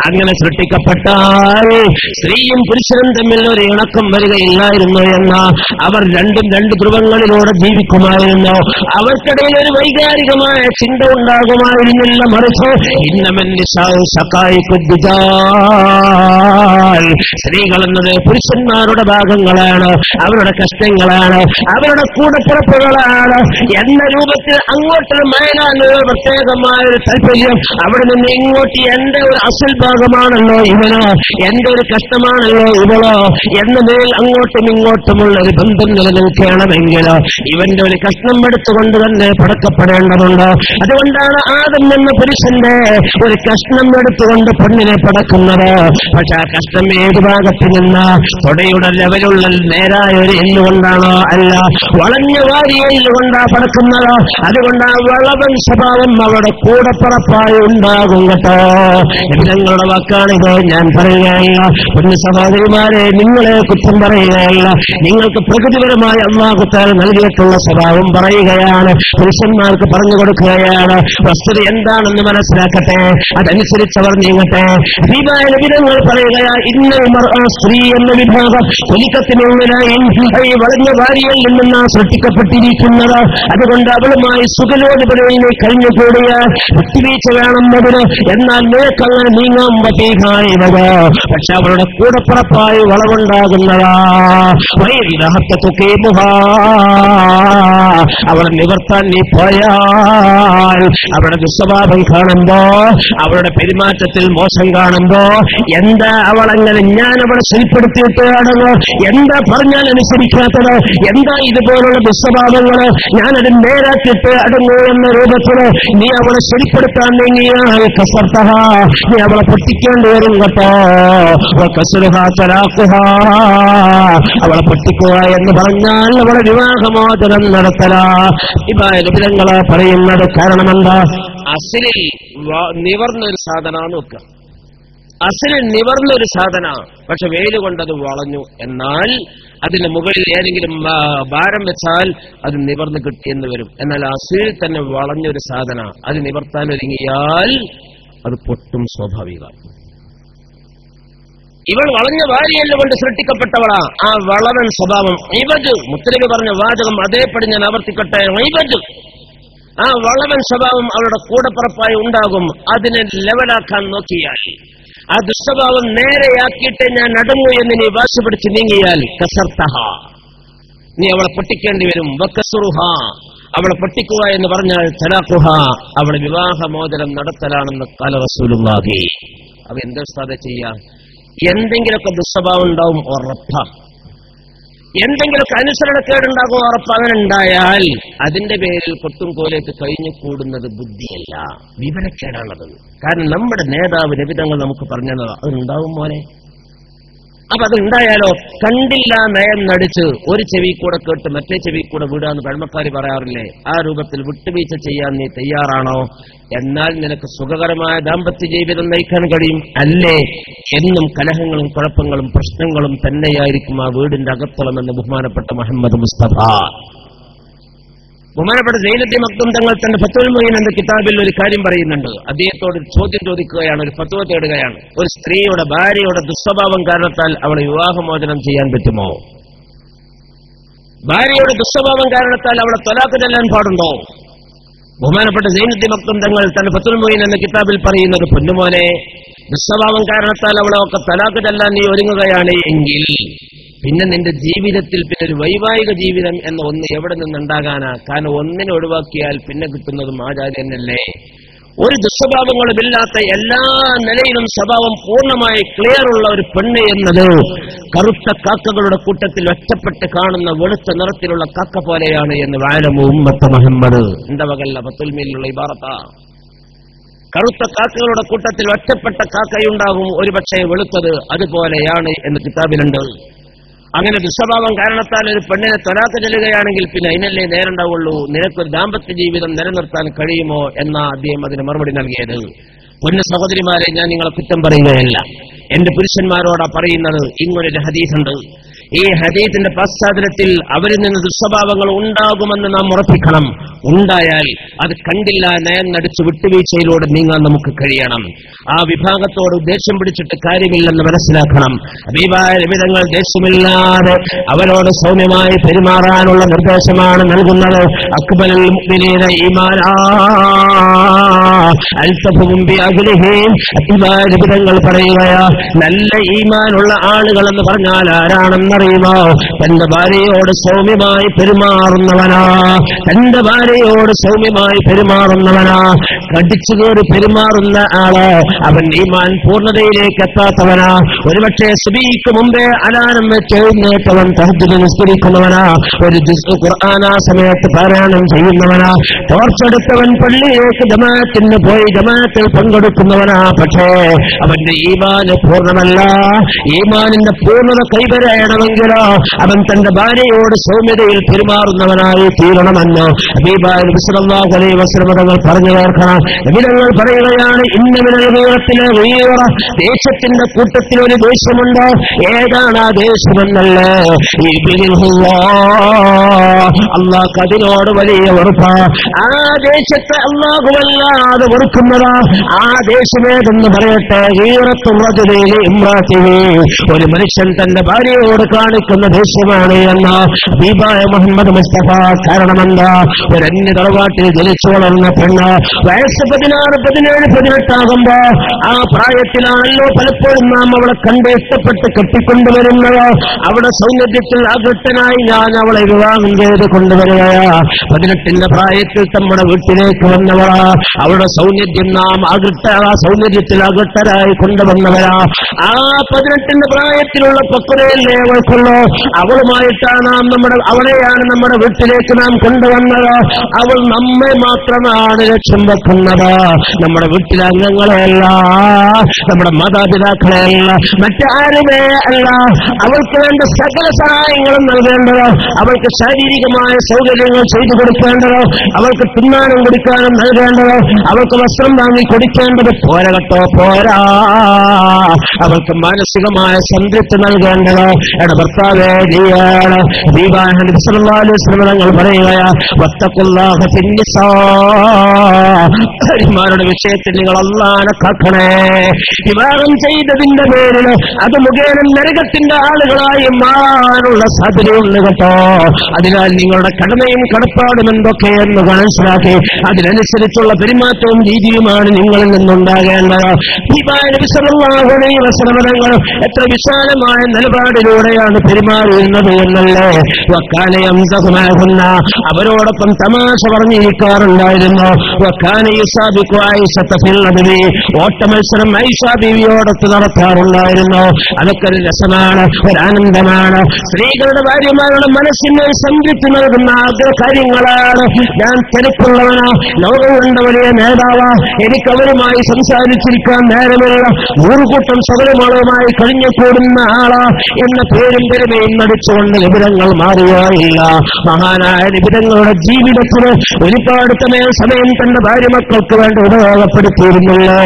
അങ്ങനെ സൃഷ്ടിക്കപ്പെട്ടാൽ സ്ത്രീയും പുരുഷനും തമ്മിൽ ഒരു ഇണക്കം വരികയില്ലായിരുന്നു എന്ന അവർ രണ്ടും രണ്ട് ധ്രുവങ്ങളിലൂടെ ജീവിക്കുമായിരുന്നു. അവർക്കിടയിൽ ഒരു വൈകാരികമായ ചിന്ത ഉണ്ടാകുമായിരുന്നില്ല. മറിച്ച് സ്ത്രീകൾ എന്നത് പുരുഷന്മാരുടെ ഭാഗങ്ങളാണ്, അവരുടെ കഷ്ടങ്ങളാണ്, അവരുടെ കൂടപ്പിറപ്പുകളാണ് എന്ന രൂപത്തിൽ അങ്ങോട്ടൊരു മയനാനുള്ള പ്രത്യേകമായ ഒരു താല്പര്യം, അവിടെ നിന്ന് ഇങ്ങോട്ട് എന്റെ ഒരു അസൽ ഭാഗമാണല്ലോ ഇവനോ, എന്റെ ഒരു കഷ്ടമാണല്ലോ ഇവളോ എന്ന മേൽ അങ്ങോട്ടും ഇങ്ങോട്ടുമുള്ള ഒരു ബന്ധം നിലനിൽക്കണമെങ്കിൽ ഇവന്റെ ഒരു കഷ്ണം എടുത്തുകൊണ്ട് തന്നെ പടക്കപ്പെടേണ്ടതുണ്ട്. അതുകൊണ്ടാണ് ആദം എന്ന പുരുഷന്റെ ഒരു കഷ്ണം എടുത്തുകൊണ്ട് പെണ്ണിനെ പടക്കുന്നത്. പക്ഷെ ആ കഷ്ണം ഏത് ഭാഗത്ത് നിന്ന്? തൊടയുടെ ലെവലുള്ള നേരായ ഒരു എല്ലുകൊണ്ടാണോ? അല്ല, വളഞ്ഞ വാരിയ എല്ലുകൊണ്ടാ പടക്കുന്നത്. അതുകൊണ്ട് ആ വളവൻ സ്വഭാവം അവിടെ കൂടപ്പറപ്പായി ഉണ്ടാകും കേട്ടോ. ഞങ്ങളുടെ വാക്കാണിത്, ഞാൻ പറയുകയല്ല. പൊന്നു സഹോദരിമാരെ, നിങ്ങളെ കുറ്റം പറയുകയല്ല, നിങ്ങൾക്ക് പ്രകൃതിപരമായി അല്ലാഹു തആല നൽകിയിട്ടുള്ള സ്വഭാവം പറയുകയാണ്, പുരുഷന്മാർക്ക് പറഞ്ഞു കൊടുക്കുകയാണ്. വസ്തുത എന്താണെന്ന് മനസ്സിലാക്കട്ടെ, അതനുസരിച്ച് അവർ നീങ്ങട്ടെ. ഹബീബായ നബിതങ്ങൾ പറയുകയാ, ഇന്നൽ മർഅ, സ്ത്രീ എന്ന വിഭാഗം കൊലിക്കത്തിനുള്ളിലായി വളഞ്ഞ വാരിയിൽ നിന്നാ സൃഷ്ടിക്കപ്പെട്ടിരിക്കുന്നത്. അതുകൊണ്ട് അവളുമായി സുഖലോലുപതയിൽ കഴിഞ്ഞുകൂടിയ വിട്ടുവീഴ്ച വേണമെന്നതിന്. എന്നാൽ നിനക്കങ്ങനെ നീങ്ങാൻ പറ്റിയത്. പക്ഷെ അവളുടെ കൂടപ്പുറപ്പായി വളവുണ്ടാകുന്നതാ. അവളെ നിവർത്താൻ നീ പോയാൽ, അവളുടെ ദുസ്വഭാവം കാണുമ്പോ, അവളുടെ പെരുമാറ്റത്തിൽ മോശം കാണുമ്പോ, എന്താ അവളങ്ങനെ ഞാൻ അവളെ ശരിപ്പെടുത്തിയിട്ട് അടങ്ങോ, എന്താ പറഞ്ഞാൽ അനുസരിക്കാത്തത്, എന്താ ഇതുപോലുള്ള ദുസ്വഭാവങ്ങള് ഞാനത് നേരാക്കിയിട്ട് അടങ്ങൂ എന്ന രൂപത്തില് നീ അവളെ ശരിപ്പെടുത്താൻ നീങ്ങിയാൽ കസർത്തഹ, നീ അവളെ പൊട്ടിക്കേണ്ടി വരും കേട്ടോ. അവളെ പൊട്ടിക്കുക എന്ന് പറഞ്ഞാൽ അവളെ വിവാഹമോചനം നടത്തലാ. ഇബാദത്തുകളെ പറയുന്നത് കാരണം എന്താ? അസിലിൽ നിവർന്നൊരു സാധനമാണ് വെക്കുക. അസിലിൽ നിവർന്നൊരു സാധന, പക്ഷെ വെയിൽ കൊണ്ടത് വളഞ്ഞു. എന്നാൽ അതിന് മുകളിൽ ഏതെങ്കിലും ഭാരം വെച്ചാൽ അത് നിവർന്ന് കിട്ടിയെന്ന് വരും. എന്നാൽ അസിലിൽ തന്നെ വളഞ്ഞൊരു സാധന, അത് നിവർത്താൻ ഒരുങ്ങിയാൽ അത് പൊട്ടും സ്വാഭാവിക. ഇവൾ വളഞ്ഞ വാരിയല്ല കൊണ്ട് സൃഷ്ടിക്കപ്പെട്ടവളാ. ആ വളവൻ സ്വഭാവം ഇവജ്, മുത്തലിബ് പറഞ്ഞ വാചകം അതേപടി ഞാൻ ആവർത്തിക്കട്ടെ. ഇവജ്, ആ വളവൻ സ്വഭാവം അവളുടെ കൂടപ്പുറപ്പായി ഉണ്ടാകും. അതിനെ ലെവലാക്കാൻ നോക്കിയാൽ, ആ ദുസ്വഭാവം നേരെയാക്കിയിട്ട് ഞാൻ അടങ്ങൂ എന്ന് നീ വാശി പിടിച്ച് നീങ്ങിയാൽ കസർത്തഹ, നീ അവളെ പൊട്ടിക്കേണ്ടി വരും. വക്കസുറുഹ, അവളെ പൊട്ടിക്കുക എന്ന് പറഞ്ഞാൽ തലാഖുഹ, അവളെ വിവാഹമോചനം നടത്തലാണെന്ന് ഖാല റസൂലുള്ളാഹി. അവ എന്താ ഉസ്താദേ ചെയ്യാ? എന്തെങ്കിലുമൊക്കെ ദുസ്വഭാവം ഉണ്ടാവും ഉറപ്പ, എന്തെങ്കിലുമൊക്കെ അനുസരണക്കേടുണ്ടാകും ഉറപ്പ്. അങ്ങനെ ഉണ്ടായാൽ അതിന്റെ പേരിൽ കൊട്ടും കോലേക്ക് കഴിഞ്ഞു കൂടുന്നത് ബുദ്ധിയല്ല, വിവരക്കേടാണത്. കാരണം നമ്മുടെ നേതാവ് നബിതങ്ങൾ നമുക്ക് പറഞ്ഞത് അതുണ്ടാവും മോനെ. അപ്പൊ അതുണ്ടായാലോ, കണ്ടില്ല നയം നടിച്ച് ഒരു ചെവി കൂടെ കേട്ട് മറ്റേ ചെവി കൂടെ വിടാന്ന് പഴമക്കാര് പറയാറില്ലേ? ആ രൂപത്തിൽ വിട്ടുവീഴ്ച ചെയ്യാൻ നീ തയ്യാറാണോ? എന്നാൽ നിനക്ക് സുഖകരമായ ദാമ്പത്യ ജീവിതം നയിക്കാൻ കഴിയും. അല്ലേ? എന്നും കലഹങ്ങളും കുഴപ്പങ്ങളും പ്രശ്നങ്ങളും തന്നെയായിരിക്കും ആ വീടിന്റെ അകത്തളമെന്ന് ബഹുമാനപ്പെട്ട മുഹമ്മദ് മുസ്തഫ. ബഹുമാനപ്പെട്ട സൈനുദ്ദീൻ മക്തും തങ്ങൾ തന്റെ ഫത്വൽ മുഈൻ എന്ന കിതാബിൽ ഒരു കാര്യം പറയുന്നുണ്ട്. അദ്ദേഹത്തോട് ചോദ്യം ചോദിക്കുകയാണ്, ഒരു ഫത്വ തേടുകയാണ്. ഒരു സ്ത്രീയുടെ ഭാര്യയുടെ ദുസ്വഭാവം കാരണത്താൽ അവളെ വിവാഹമോചനം ചെയ്യാൻ പറ്റുമോ? ഭാര്യയുടെ ദുസ്വഭാവം കാരണത്താൽ അവളെ ത്വലാഖ് ചെല്ലാൻ പാടുണ്ടോ? ബഹുമാനപ്പെട്ട സൈനുദ്ദീൻ മക്തും തങ്ങൾ തന്റെ ഫത്വൽ മുഈൻ എന്ന കിതാബിൽ പറയുന്നത്, പൊന്നുമോനെ, ദുസ്വഭാവം കാരണത്താൽ അവളെ ഒക്കെ ത്വലാഖ് ചെല്ലാൻ നീ ഒരുങ്ങുകയാണ് എങ്കിൽ പിന്നെ നിന്റെ ജീവിതത്തിൽ പിന്നെ ഒരു വൈവാഹിക ജീവിതം എന്ന ഒന്ന് എവിടെ നിന്നുണ്ടാകാനാ? കാരണം ഒന്നിനെ ഒഴിവാക്കിയാൽ പിന്നെ കിട്ടുന്നതും ആചാര്യനല്ലേ. ഒരു ദുസ്വഭാവങ്ങളുമില്ലാത്ത എല്ലാ നിലയിലും സ്വഭാവം പൂർണ്ണമായി ക്ലിയർ ഉള്ള ഒരു പെണ്ണ് എന്നത് കറുത്ത കാക്കകളുടെ കൂട്ടത്തിൽ ഒറ്റപ്പെട്ട് കാണുന്ന വെളുത്ത നിറത്തിലുള്ള കാക്ക പോലെയാണ് എന്ന് വഅലമു ഉമ്മത്ത മുഹമ്മദ് എന്റെ വകല്ല ഫത്വൽമീലുള്ള ഇബാറത്ത. കറുത്ത കാക്കകളുടെ കൂട്ടത്തിൽ ഒറ്റപ്പെട്ട കാക്കയുണ്ടാകും, ഒരുപക്ഷെ വെളുത്തത് അതുപോലെയാണ് എന്ന് കിതാബിലുണ്ട്. അങ്ങനെ ദുസ്വഭാവം കാരണത്താൽ ഒരു പെണ്ണിനെ ത്വലാഖ് ചെല്ലുകയാണെങ്കിൽ പിന്നെ അതിനല്ലേ നേരണ്ടാവുള്ളൂ. നിനക്കൊരു ദാമ്പത്യ ജീവിതം നിലനിർത്താൻ കഴിയുമോ എന്നാ അദ്ദേഹം അതിന് മറുപടി നൽകിയത്. പൊന്നു സഹോദരിമാരെ, ഞാൻ നിങ്ങളെ കുറ്റം പറയുകയല്ല, എന്റെ പുരുഷന്മാരോടാ പറയുന്നത്. ഇങ്ങനൊരു ഹദീസുണ്ട്. ഈ ഹദീസിന്റെ പശ്ചാത്തലത്തിൽ അവരിൽ നിന്ന് ദുസ്വഭാവങ്ങൾ ഉണ്ടാകുമെന്ന് നാം ഉറപ്പിക്കണം. ഉണ്ടായാൽ അത് കണ്ടില്ല നയം നടിച്ചു വിട്ടുവീഴ്ചയിലൂടെ നീങ്ങാൻ നമുക്ക് കഴിയണം. ആ വിഭാഗത്തോട് ദേഷ്യം പിടിച്ചിട്ട് കാര്യമില്ലെന്ന് മനസ്സിലാക്കണം. ഹബീബായ നിമിതങ്ങൾ ദേഷ്യമില്ലാതെ അവരോട് സൗമ്യമായി പെരുമാറാനുള്ള നിർദ്ദേശമാണ് നൽകുന്നത്. അക്ബലുൽ മുഅ്മിനീന ഈമാനാ അൽതഫുഹും ബിഅഹ്ലിഹി. ഹബീബായ നിമിതങ്ങൾ പറയുകയാ, നല്ല ഈമാനുള്ള ആളുകൾ എന്ന് പറഞ്ഞാൽ ആരാണെന്നറിയുമോ? തന്റെ ഭാര്യയോട് സൗമ്യമായി പെരുമാറുന്നവനാ. തന്റെ ഭാര്യയോട് സൗമ്യമായി പെരുമാറുന്നവനാ. കടിച്ചു കയറി പെരുമാറുന്ന ആള് അവൻ ഈമാൻ പൂർണ്ണതയിലേക്ക് എത്താത്തവനാ. ഒരുപക്ഷെ സുബീക്ക് മുമ്പേ അലാരം വെച്ച് എഴുന്നേറ്റവൻ തഹജ്ജുദ് നിസ്കരിക്കുന്നവനാ. ഒരു ജുസ് ഖുർആൻ ആ സമയത്ത് പാരായണം ചെയ്യുന്നവനാ. ടോർച്ചെടുത്തവൻ പള്ളിയിലേക്ക് ജമാഅത്തിന് പോയി ജമാഅത്തിൽ പങ്കെടുക്കുന്നവനാ. പക്ഷേ അവന്റെ ഈമാന് പൂർണ്ണമല്ല. ഈമാനിന്റെ പൂർണ്ണത കൈവരയണമെങ്കിലോ അവൻ തന്റെ ഭാര്യയോട് സൗമ്യതയിൽ പെരുമാറുന്നവനായി തീരണമെന്ന് ഹബീബായ നബി സല്ലല്ലാഹു അലൈഹി വസല്ലം തങ്ങൾ പറഞ്ഞു കേൾക്കണം. നബിതങ്ങൾ പറയുകയാണ്, ഇന്നമിനൽ ഗീറത്തിലെ ഗീറ, ദേശത്തിന്റെ കൂട്ടത്തിൽ ഒരു ദേശമുണ്ട്. ഏതാണ് ആ ദേശമെന്നല്ലേ? അള്ളാഹ് അതിനോട് വലിയ വെറുപ്പാ. ആ ദേശത്തെ അള്ളാഹുവല്ലാതെ വെറുക്കുന്നതാ. ആ ദേശമേതെന്ന് പറയട്ടെ, ഗീറത്തുറജുലിൽ ഇംറാത്തിഹി, ഒരു മനുഷ്യൻ തന്റെ ഭാര്യയോട് കാണിക്കുന്ന ദേഷ്യമാണ് എന്ന് ഹബീബായ മുഹമ്മദ് മുസ്തഫ. കാരണമെന്താ? ഒരു അന്യ തറവാട്ടിൽ ജനിച്ചു വളർന്ന പെണ്ണ് വയസ്സ് 16, 17, 18 ആകുമ്പോ ആ പ്രായത്തിലാണല്ലോ പലപ്പോഴും നാം അവളെ കണ്ട് ഇഷ്ടപ്പെട്ട് കെട്ടിക്കൊണ്ടുവരുന്നത്. അവിടെ സൗന്ദര്യത്തിൽ അകൃഷ്ടനായി ഞാൻ അവളെ വിവാഹം ചെയ്ത് കൊണ്ടുവരികയാ. 18ന്റെ പ്രായത്തിൽ നമ്മുടെ വീട്ടിലേക്ക് വന്നവളാ. അവളുടെ സൗന്ദര്യം നാം സൗന്ദര്യത്തിൽ അകൃഷ്ടരായി കൊണ്ടുവന്നവരാ. ആ 18ന്റെ പ്രായത്തിലുള്ള പക്വതയല്ലേ അവൾക്കുള്ളൂ. അവളുമായിട്ടാണ് അവളെയാണ് നമ്മുടെ വീട്ടിലേക്ക് നാം കൊണ്ടുവന്നത്. അവൾ നമ്മെ മാത്രമാണ് ലക്ഷ്യം വെക്കുന്നത്. നമ്മുടെ വീട്ടിലെ അംഗങ്ങളെയല്ല, നമ്മുടെ മാതാപിതാക്കളെയല്ല, മറ്റാരുമേ അല്ല. അവൾക്ക് വേണ്ട സകല സഹായങ്ങളും നൽകേണ്ടത്, അവൾക്ക് ശാരീരികമായ സൗകര്യങ്ങൾ ചെയ്തു കൊടുക്കേണ്ടത്, അവൾക്ക് തിന്നാനും കുടിക്കാനും നൽകേണ്ടത്, അവൾക്ക് വസ്ത്രം വാങ്ങി കൊടുക്കേണ്ടത് പോരകട്ടോ പോരാ. അവൾക്ക് മാനസികമായ സംതൃപ്തി നൽകേണ്ടത് എന്റെ ഭർത്താവേ നീയാണ്. തങ്ങൾ പറയുകയാ, വത്തഖുല്ലാഹ ഫിന്നിസാ, ഭാര്യമാരുടെ വിഷയത്തിൽ നിങ്ങൾ അല്ലാഹനെ കാക്കണേ. വിവാഹം ചെയ്തതിന്റെ പേരിൽ അത് മുഖേന നരകത്തിന്റെ ആളുകളായി മാറാനുള്ള സാധ്യതയുണ്ട് കേട്ടോ. അതിനാൽ നിങ്ങളുടെ കടമയും കടപ്പാടും എന്തൊക്കെയെന്ന് മനസ്സിലാക്കി അതിനനുസരിച്ചുള്ള പെരുമാറ്റവും രീതിയുമാണ് നിങ്ങളിൽ നിന്നുണ്ടാകേണ്ടത്. തങ്ങൾ എത്ര വിശാലമായ നിലപാടിലൂടെയാണ് പെരുമാറുന്നത് എന്നല്ലേ. അവരോടൊപ്പം തമാശ പറഞ്ഞിരിക്കാറുണ്ടായിരുന്നു. ഓട്ടമത്സരം ഐഷ ബീവിയോടൊത്ത് നടത്താറുണ്ടായിരുന്നു. അതൊക്കെ ഒരു രസമാണ്, ഒരാനന്ദമാണ്. സ്ത്രീകളുടെ ഭാര്യമാരുടെ മനസ്സിന് സംതൃപ്തി നൽകുന്ന കാര്യങ്ങളാണ്. ഞാൻ തിരക്കുള്ളവനാ, ലോകം കണ്ട വലിയ നേതാവാ, എനിക്കവരുമായി സംസാരിച്ചിരിക്കാൻ നേരമില്ല, 100 കൂട്ടം സകലങ്ങളുമായി കഴിഞ്ഞു കൂടുന്ന ആളാ എന്ന പേരും പെരുമയും നടിച്ചുകൊണ്ട് നിബിധങ്ങൾ മാറിയായില്ല. മഹാനായ നിബിധങ്ങളുടെ ജീവിതത്തിന് ഒരുപാട് സമയം തന്റെ ഭാര്യ മക്കൾക്ക് വേണ്ടി ഉപയോഗപ്പെടുത്തിയിരുന്നില്ലേ.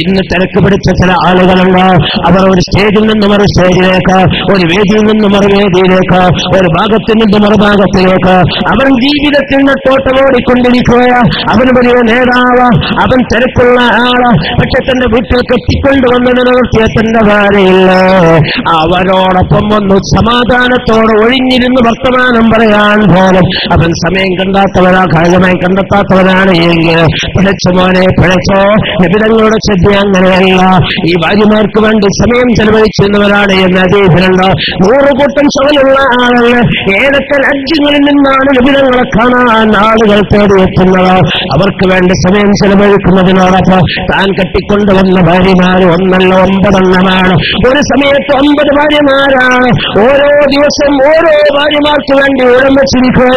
ഇന്ന് തിരക്ക് പിടിച്ച ചില ആളുകളുണ്ട്. അവർ ഒരു സ്റ്റേജിൽ നിന്ന് മറു സ്റ്റേജിലേക്ക്, ഒരു വേദിയിൽ നിന്ന് മറുവേദിയിലേക്ക്, ഒരു ഭാഗത്ത് നിന്ന് മറുഭാഗത്തിലേക്ക് അവൻ ജീവിതത്തിൽ നെട്ടോട്ടമോടിക്കൊണ്ടിരിക്കുകയാ. അവൻ വലിയ നേതാവ്, അവൻ തിരക്കുള്ള ആള്. പക്ഷെ തന്റെ വീട്ടിൽ കെട്ടിക്കൊണ്ടുവന്നതിന് നിർത്തിയ തന്റെ ഭാര്യയില്ല. അവരോടൊപ്പം ഒന്ന് സമാധാനത്തോടെ ഒഴിഞ്ഞിരുന്ന് വർത്തമാനം പറയാൻ പോലും അവൻ സമയം കാര്യമായി കണ്ടെത്താത്തവനാണ് എങ്കിൽ പിഴച്ചു മോനെ പിഴച്ചോ. നിബിധങ്ങളുടെ ശ്രദ്ധ അങ്ങനെയല്ല. ഈ ഭാര്യമാർക്ക് വേണ്ടി സമയം ചെലവഴിച്ചിരുന്നവരാണ് എന്ന് അതേതിലുണ്ട്. 100 കൂട്ടം ശവലുള്ള ആളുകൾ ഏതൊക്കെ രാജ്യങ്ങളിൽ നിന്നാണ് നിബിധങ്ങളെ കാണാൻ ആളുകൾ തേടിയെത്തുന്നത്. അവർക്ക് വേണ്ടി സമയം ചെലവഴിക്കുന്നതിനോടൊപ്പം താൻ കെട്ടിക്കൊണ്ടുവന്ന ഭാര്യമാര് 1 അല്ല 9 എണ്ണമാണ്. ഒരു സമയത്ത് 9 ഭാര്യമാരാണ്. ഓരോ ദിവസം ഓരോ ഭാര്യമാർക്ക് വേണ്ടി ഊഴം വെച്ചിരിക്കുക.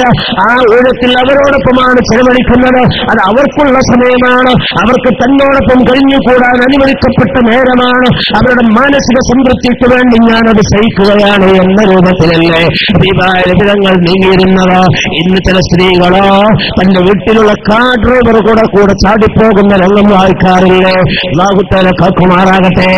ആ ഊഴത്തിൽ അവരോടൊപ്പമാണ് ചെലവഴിക്കുന്നത്. അത് അവർക്കുള്ള സമയം സമയമാണ്, അവർക്ക് തന്നോടൊപ്പം കഴിഞ്ഞുകൂടാൻ അനുവദിക്കപ്പെട്ട നേരമാണ്, അവരുടെ മാനസിക സംതൃപ്തിക്ക് വേണ്ടി ഞാനത് സഹിക്കുകയാണ് എന്ന രൂപത്തിലല്ലേ ദീപാരവിധങ്ങൾ നീങ്ങിയിരുന്നത്. ഇന്ന് ചില സ്ത്രീകളോ തന്റെ വീട്ടിലുള്ള കാർ ഡ്രൈവർ കൂടെ ചാടിപ്പോകുന്ന രംഗം വായിക്കാറില്ലേ? അല്ലാഹുതആല കാക്കുമാറാകട്ടെ.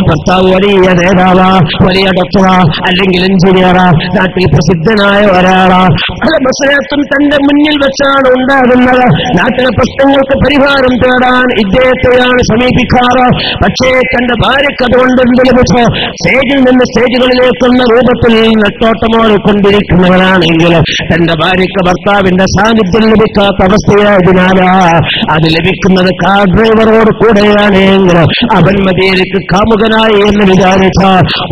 ഭർത്താവ് വലിയ നേതാവ്, വലിയ ഡോക്ടറാ, അല്ലെങ്കിൽ എഞ്ചിനീയറാ, നാട്ടിൽ പ്രസിദ്ധനായ ഒരാളാ, പല മസലത്തും തന്റെ മുന്നിൽ വെച്ചാണ് ഉണ്ടാകുന്നത്. നാട്ടിലെ പ്രശ്നങ്ങൾക്ക് പരിഹാരം തേടാൻ ഇദ്ദേഹത്തെയാണ് സമീപിക്കാറ്. പക്ഷേ തന്റെ ഭാര്യക്ക് അതുകൊണ്ട് എന്ത് ലഭിച്ചോ? സ്റ്റേജിൽ നിന്ന് സ്റ്റേജുകളിലേക്കുള്ള രൂപത്തിൽ നെട്ടോട്ടമോടെ കൊണ്ടിരിക്കുന്നവരാണെങ്കിൽ തന്റെ ഭാര്യക്ക് ഭർത്താവിന്റെ സാന്നിധ്യം ലഭിക്കാത്ത അവസ്ഥയായതിനാലാ അത് ലഭിക്കുന്നത് കാർ ഡ്രൈവറോട് കൂടെയാണ് എങ്കിൽ അവൻ മതിയിലേക്ക് കാമുകനായി എന്ന് വിചാരിച്ച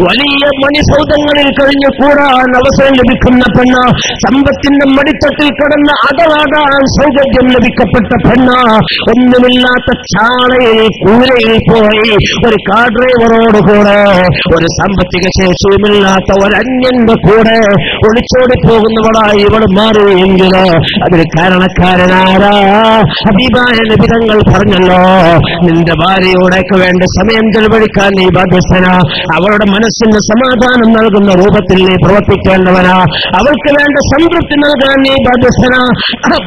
വലിയ മണിസൗധങ്ങളിൽ കഴിഞ്ഞു കൂടാൻ അവസരം ലഭിക്കുന്ന പെണ്ണ, സമ്പത്തിന്റെ മടിത്തട്ടിൽ കിടന്ന് അതവാടാൻ സൗകര്യം ലഭിക്കപ്പെട്ട പെണ്ണ, ഒന്നുമില്ലാത്ത ചാളയിൽ കൂരയിൽ പോയി ഒരു കാർ ഡ്രൈവറോടുകൂടെ, ഒരു സാമ്പത്തിക ശേഷിയുമില്ലാത്ത ഒരന്യന്റെ കൂടെ ഒളിച്ചോടി പോകുന്നവളായി ഇവൾ മാറിയെങ്കിൽ അതിന് കാരണക്കാരനാരാ? ഹബീബായ നബി തങ്ങൾ പറഞ്ഞല്ലോ, നിന്റെ ഭാര്യയോടൊക്കെ വേണ്ട സമയം ചെലവഴിക്കാൻ നീ ബാധ്യസ്ഥന, അവളുടെ മനസ്സിന് സമാധാനം നൽകുന്ന രൂപത്തിൽ നീ പ്രവർത്തിക്കേണ്ടവനാ, അവൾക്ക് വേണ്ട സംതൃപ്തി നൽകാൻ നീ ബാധ്യസ്ഥന.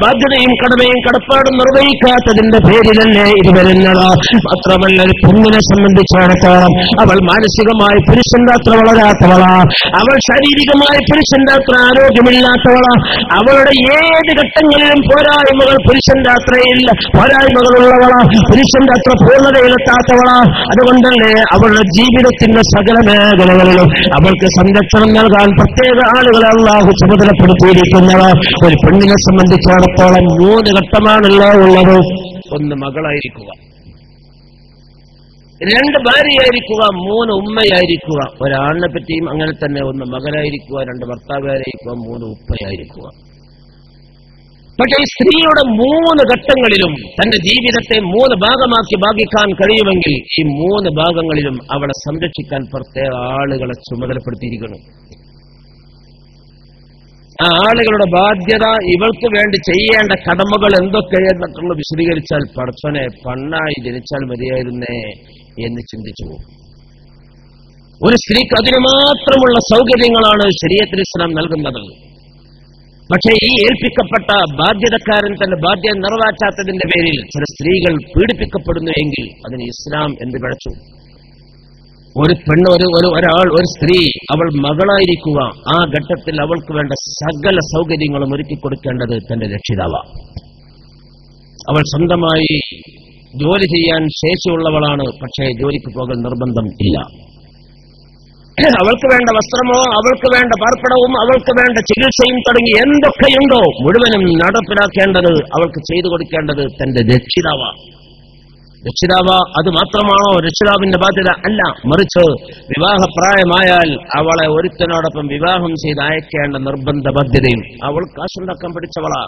ബാധ്യതയും കടമയും കടപ്പാടും നിർവഹിക്കാത്തതിന്റെ പേരിലല്ലേ ഇത് വരുന്നത്. മാത്രമല്ല ഒരു പെണ്ണിനെ സംബന്ധിച്ചിടത്തോളം അവൾ മാനസികമായി പുരുഷന്റെ അത്ര വളരാത്തവളാ, അവൾ ശാരീരികമായി പുരുഷന്റെ അത്ര ആരോഗ്യമില്ലാത്തവളാ, അവളുടെ ഏത് ഘട്ടങ്ങളിലും പോരായ്മകൾ പുരുഷന്റെ അത്രയില്ല, പോരായ്മകളുള്ളവളാ, പുരുഷന്റെ അത്ര പൂർണ്ണതയിലെത്താത്തവളാ. അതുകൊണ്ടല്ലേ അവളുടെ ജീവിതത്തിന്റെ സകല മേഖലകളിലും അവൾക്ക് സംരക്ഷണം നൽകാൻ പ്രത്യേക ആളുകളെ അല്ലാഹു ചുമതലപ്പെടുത്തിയിരിക്കുന്നത്. ഒരു പെണ്ണിനെ സംബന്ധിച്ചിടത്തോളം 3 ഘട്ടമാണല്ലോ ഉള്ളത്. 1 മകളായിരിക്കുക, 2 ഭാര്യയായിരിക്കുക, 3 ഉമ്മയായിരിക്കുക. ഒരാണിനെ പറ്റിയും അങ്ങനെ തന്നെ, 1 മകനായിരിക്കുക, 2 ഭർത്താവായിരിക്കുക, 3 ഉപ്പയായിരിക്കുക. പക്ഷേ ഈ സ്ത്രീയുടെ 3 ഘട്ടങ്ങളിലും തന്റെ ജീവിതത്തെ 3 ഭാഗമാക്കി ഭാഗിക്കാൻ കഴിയുമെങ്കിൽ ഈ 3 ഭാഗങ്ങളിലും അവളെ സംരക്ഷിക്കാൻ പ്രത്യേക ആളുകളെ ചുമതലപ്പെടുത്തിയിരിക്കുന്നു. ആ ആളുകളുടെ ബാധ്യത, ഇവൾക്ക് വേണ്ടി ചെയ്യേണ്ട കടമകൾ എന്തൊക്കെയെന്നൊക്കെ വിശദീകരിച്ചാൽ പടച്ചോനെ പെണ്ണായി ജനിച്ചാൽ മതിയായിരുന്നേ എന്ന് ചിന്തിച്ചു. ഒരു സ്ത്രീക്ക് അതിനു മാത്രമുള്ള സൗകര്യങ്ങളാണ് ശരീഅത്തുൽ ഇസ്ലാം നൽകുന്നത്. പക്ഷേ ഈ ഏൽപ്പിക്കപ്പെട്ട ബാധ്യതക്കാരൻ തന്റെ ബാധ്യത നിറവേറ്റാത്തതിന്റെ പേരിൽ ചില സ്ത്രീകൾ പീഡിപ്പിക്കപ്പെടുന്നു എങ്കിൽ അതിന് ഇസ്ലാം എന്ത് പിഴച്ചു? ഒരു പെണ്ണ്, ഒരു സ്ത്രീ അവൾ മകളായിരിക്കുക, ആ ഘട്ടത്തിൽ അവൾക്ക് വേണ്ട സകല സൗകര്യങ്ങളും ഒരുക്കി കൊടുക്കേണ്ടത് തന്റെ രക്ഷിതാവാണ്. അവൾ സ്വന്തമായി ജോലി ചെയ്യാൻ ശേഷിയുള്ളവളാണ്, പക്ഷേ ജോലിക്ക് പോകൽ നിർബന്ധം ഇല്ല. അവൾക്ക് വേണ്ട വസ്ത്രമോ, അവൾക്ക് വേണ്ട പാർപ്പിടവും, അവൾക്ക് വേണ്ട ചികിത്സയും തുടങ്ങി എന്തൊക്കെയുണ്ടോ മുഴുവനും നടപ്പിലാക്കേണ്ടത്, അവൾക്ക് ചെയ്തു കൊടുക്കേണ്ടത് തന്റെ രക്ഷിതാവാണ്. രക്ഷിതാവ് അത് മാത്രമാണോ രക്ഷിതാവിന്റെ ബാധ്യത? അല്ല, മറിച്ച് വിവാഹപ്രായമായാൽ അവളെ ഒരുത്തനോടൊപ്പം വിവാഹം ചെയ്ത് അയക്കേണ്ട നിർബന്ധ ബാധ്യതയും. അവൾ കാശുണ്ടാക്കാൻ പഠിച്ചവളാ,